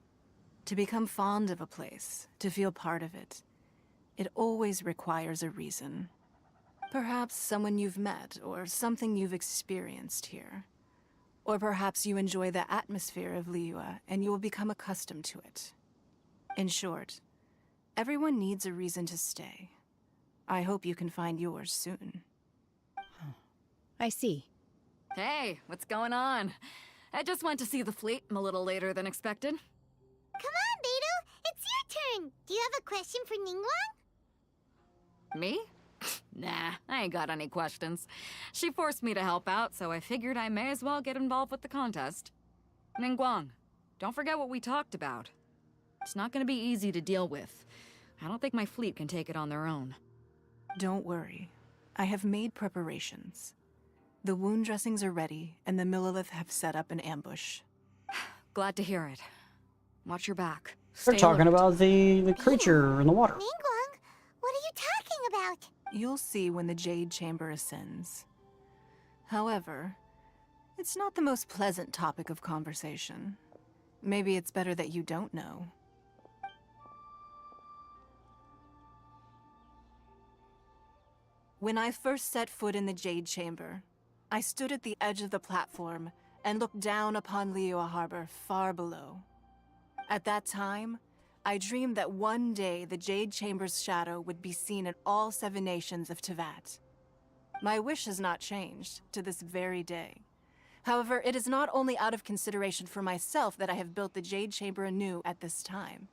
To become fond of a place, to feel part of it, it always requires a reason. Perhaps someone you've met, or something you've experienced here. Or perhaps you enjoy the atmosphere of Liyue, and you will become accustomed to it. In short, everyone needs a reason to stay. I hope you can find yours soon.
I see.
Hey, what's going on? I just went to see the fleet a little later than expected.
Come on, Beidou. It's your turn. Do you have a question for Ningguang?
Me? Nah, I ain't got any questions. She forced me to help out, so I figured I may as well get involved with the contest. Ningguang, don't forget what we talked about. It's not gonna be easy to deal with. I don't think my fleet can take it on their own.
Don't worry. I have made preparations. The wound dressings are ready, and the Millilith have set up an ambush.
Glad to hear it. Watch your back.
We're
Stay
talking
alert.
about the creature in the water.
Ningguang, what are you talking about?
You'll see when the Jade Chamber ascends. However, it's not the most pleasant topic of conversation. Maybe it's better that you don't know. When I first set foot in the Jade Chamber, I stood at the edge of the platform and looked down upon Liyue Harbor far below. At that time, I dreamed that one day the Jade Chamber's shadow would be seen in all 7 nations of Teyvat. My wish has not changed to this very day. However, it is not only out of consideration for myself that I have built the Jade Chamber anew at this time.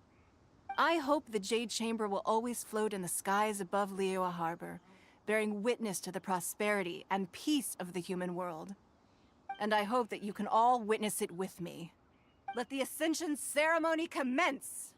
I hope the Jade Chamber will always float in the skies above Liyue Harbor, bearing witness to the prosperity and peace of the human world. And I hope that you can all witness it with me. Let the Ascension ceremony commence!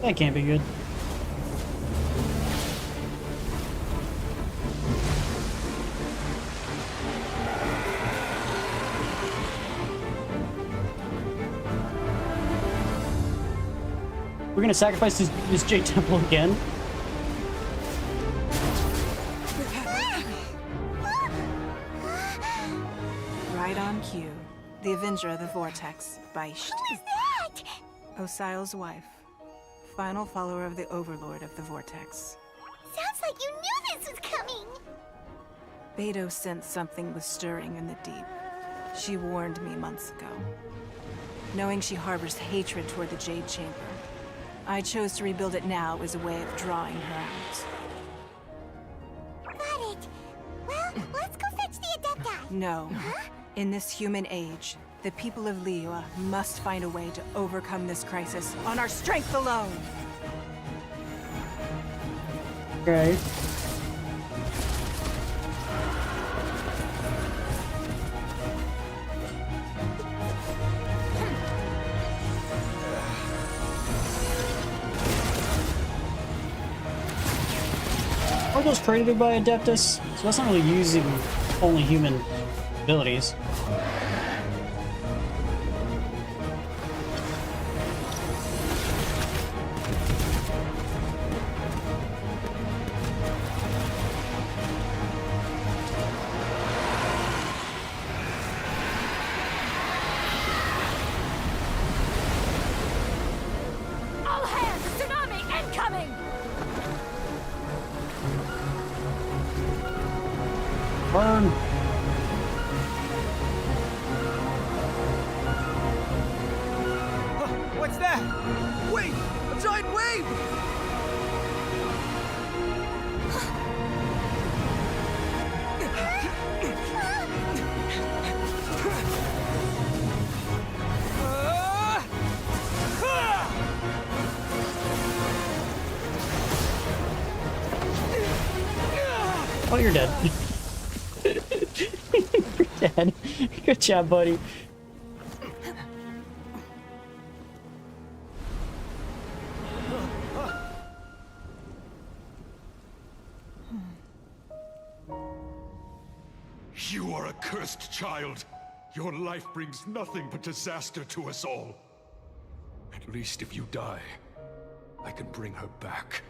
That can't be good. We're gonna sacrifice this Jade Temple again?
Right on cue. The Avenger of the Vortex, Beisht.
Who is that?
Osial's wife. Final follower of the Overlord of the Vortex.
Sounds like you knew this was coming.
Beidou sensed something was stirring in the deep. She warned me months ago. Knowing she harbors hatred toward the Jade Chamber, I chose to rebuild it now as a way of drawing her out.
Got it. Well, let's go fetch the Adepti.
No. In this human age, the people of Liyue must find a way to overcome this crisis on our strength alone.
Okay. Are those created by Adeptus? So that's not really using only human abilities.
All hands! Tsunami incoming!
Burn!
What's that? Wait! A giant wave!
Oh, you're dead. You're dead. Good job, buddy.
You are a cursed child. Your life brings nothing but disaster to us all. At least if you die, I can bring her back.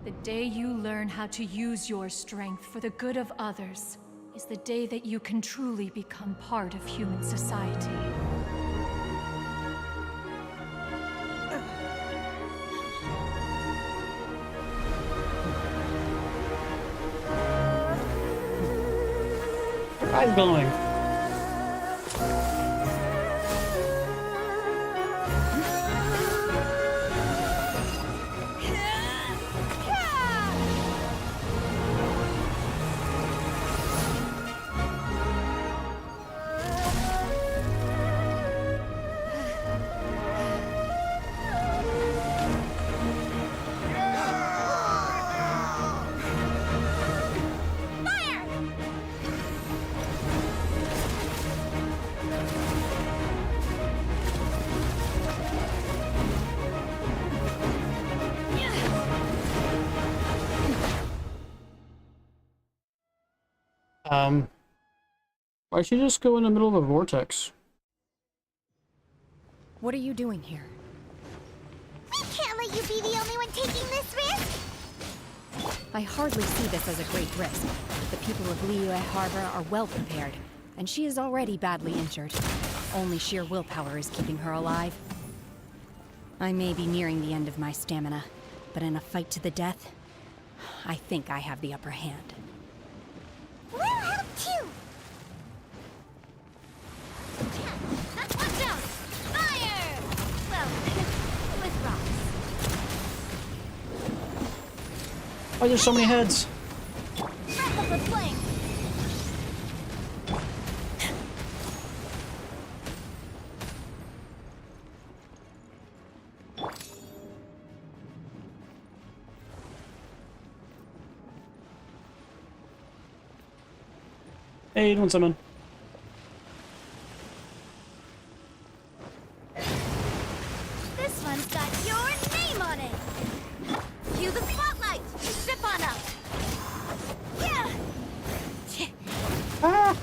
The day you learn how to use your strength for the good of others is the day that you can truly become part of human society.
Your eye's glowing. Why'd she just go in the middle of a vortex?
What are you doing here?
We can't let you be the only one taking this risk!
I hardly see this as a great risk. The people of Liyue Harbor are well prepared, and she is already badly injured. Only sheer willpower is keeping her alive. I may be nearing the end of my stamina, but in a fight to the death, I think I have the upper hand.
We'll help too!
Watch out! Fire! Well, with rocks.
Oh, there's so many heads.
Wrap up the flame!
Hey, doing something.
This one's got your name on it! Cue the spotlight! Zip on up! Yeah!
Ah!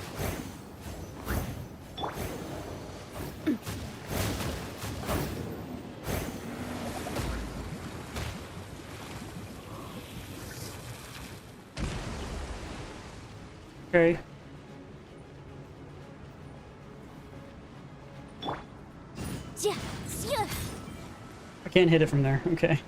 Okay. I can't hit it from there. Okay.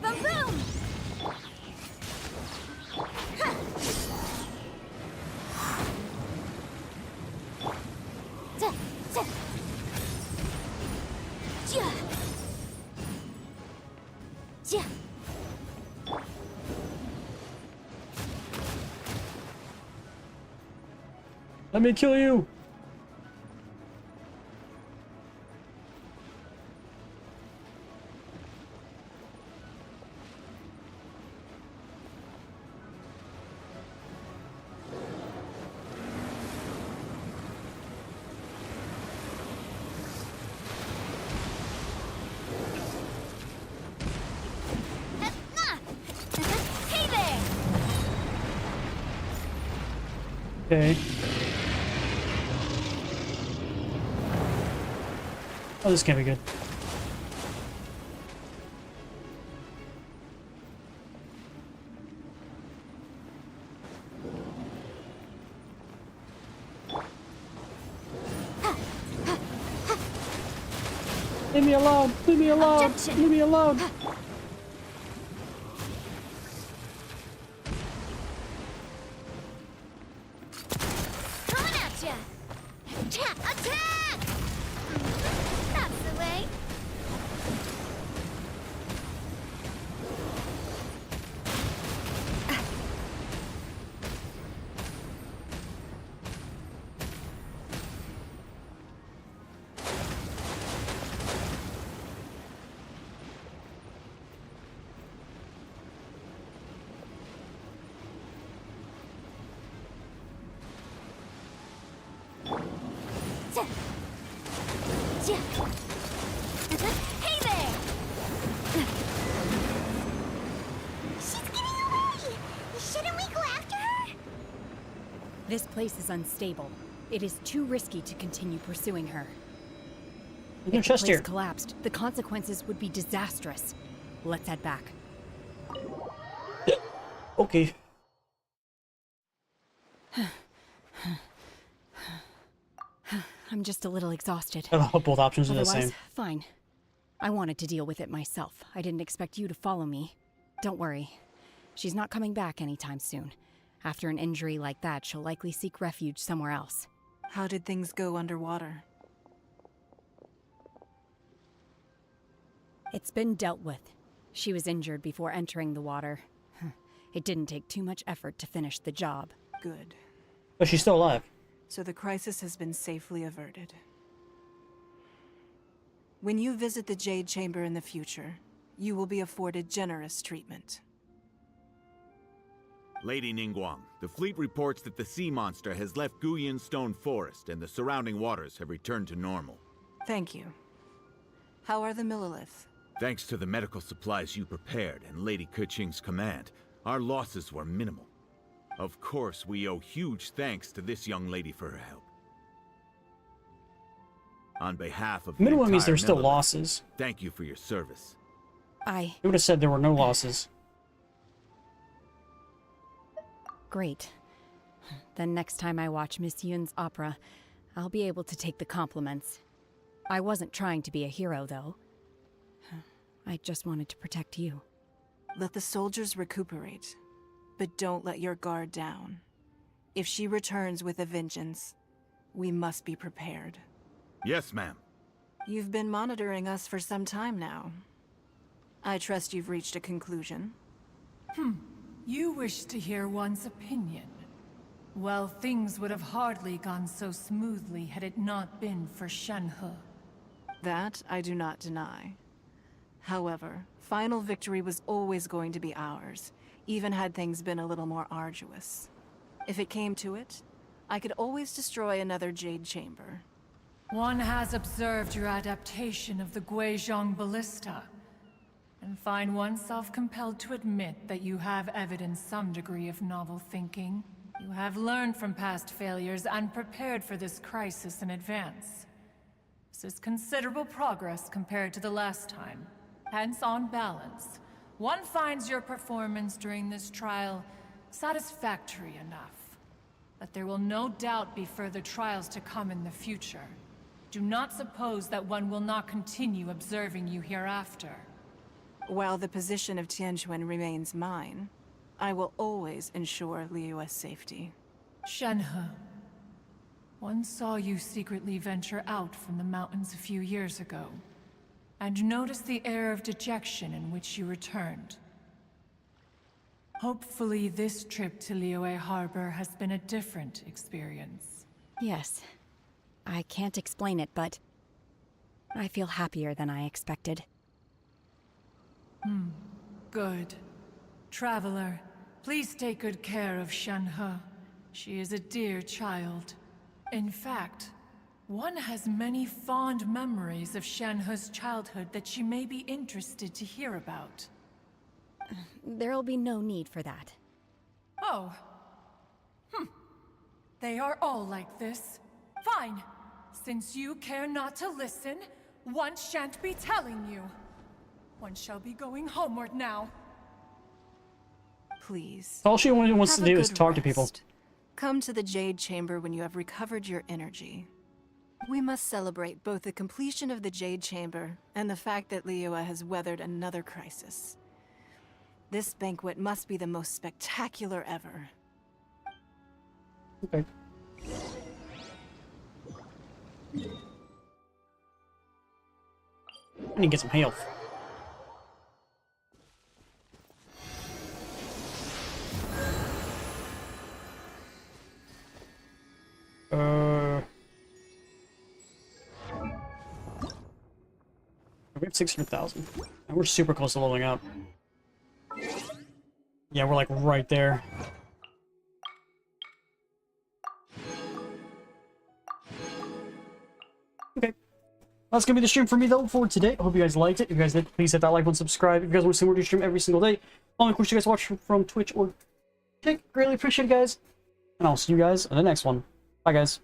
Boom boom!
Let me kill you!
Hey there!
Okay. Oh, this can't be good. Leave me alone! Leave me alone!
Objection.
Leave me alone!
Coming at ya! Attack! That's the way. Hey there!
She's getting away! Shouldn't we go after her?
This place is unstable. It is too risky to continue pursuing her.
Look at
If the
chest
place
here.
collapsed, the consequences would be disastrous. Let's head back.
Okay.
I'm just a little exhausted.
I hope both options are the
Otherwise,
same.
fine. I wanted to deal with it myself. I didn't expect you to follow me. Don't worry. She's not coming back anytime soon. After an injury like that, she'll likely seek refuge somewhere else.
How did things go underwater?
It's been dealt with. She was injured before entering the water. It didn't take too much effort to finish the job.
Good.
But she's still alive.
So the crisis has been safely averted. When you visit the Jade Chamber in the future, you will be afforded generous treatment.
Lady Ningguang, the fleet reports that the sea monster has left Guyan Stone Forest and the surrounding waters have returned to normal.
Thank you. How are the Millilith?
Thanks to the medical supplies you prepared and Lady Keqing's command, our losses were minimal. Of course, we owe huge thanks to this young lady for her help. On behalf of
Minimum
the
means
entire
there's still
Millilith,
losses.
Thank you for your service.
I...
It would have said there were no losses.
Great. Then next time I watch Miss Yun's opera, I'll be able to take the compliments. I wasn't trying to be a hero, though. I just wanted to protect you.
Let the soldiers recuperate, but don't let your guard down. If she returns with a vengeance, we must be prepared.
Yes, ma'am.
You've been monitoring us for some time now. I trust you've reached a conclusion.
You wish to hear one's opinion. Well, things would have hardly gone so smoothly had it not been for Shenhe.
That I do not deny. However, final victory was always going to be ours, even had things been a little more arduous. If it came to it, I could always destroy another Jade Chamber.
One has observed your adaptation of the Guizhong Ballista, and find oneself compelled to admit that you have evidenced some degree of novel thinking. You have learned from past failures and prepared for this crisis in advance. This is considerable progress compared to the last time. Hence, on balance, one finds your performance during this trial satisfactory enough. But there will no doubt be further trials to come in the future. Do not suppose that one will not continue observing you hereafter.
While the position of Tianquan remains mine, I will always ensure Liyue's safety.
Shenhe, one saw you secretly venture out from the mountains a few years ago. and notice the air of dejection in which you returned. Hopefully this trip to Liyue Harbor has been a different experience.
Yes. I can't explain it, but I feel happier than I expected.
Good. Traveler, please take good care of Shenhe. She is a dear child. In fact, one has many fond memories of Shenhe's childhood that she may be interested to hear about.
There'll be no need for that.
Oh. They are all like this. Fine. Since you care not to listen, one shan't be telling you. One shall be going homeward now. Please.
All she wants to
have a
do is
good
talk to people.
rest. Come to the Jade Chamber when you have recovered your energy. We must celebrate both the completion of the Jade Chamber and the fact that Liyue has weathered another crisis. This banquet must be the most spectacular ever.
Okay. I need to get some health. We have 600,000. And we're super close to leveling up. Yeah, we're like right there. Okay. That's gonna be the stream for me though for today. I hope you guys liked it. If you guys did, please hit that like button, subscribe. If you guys want to see more, do stream every single day. Of course, you guys watch from Twitch or Tik. Greatly appreciate it, guys. And I'll see you guys in the next one. Bye, guys.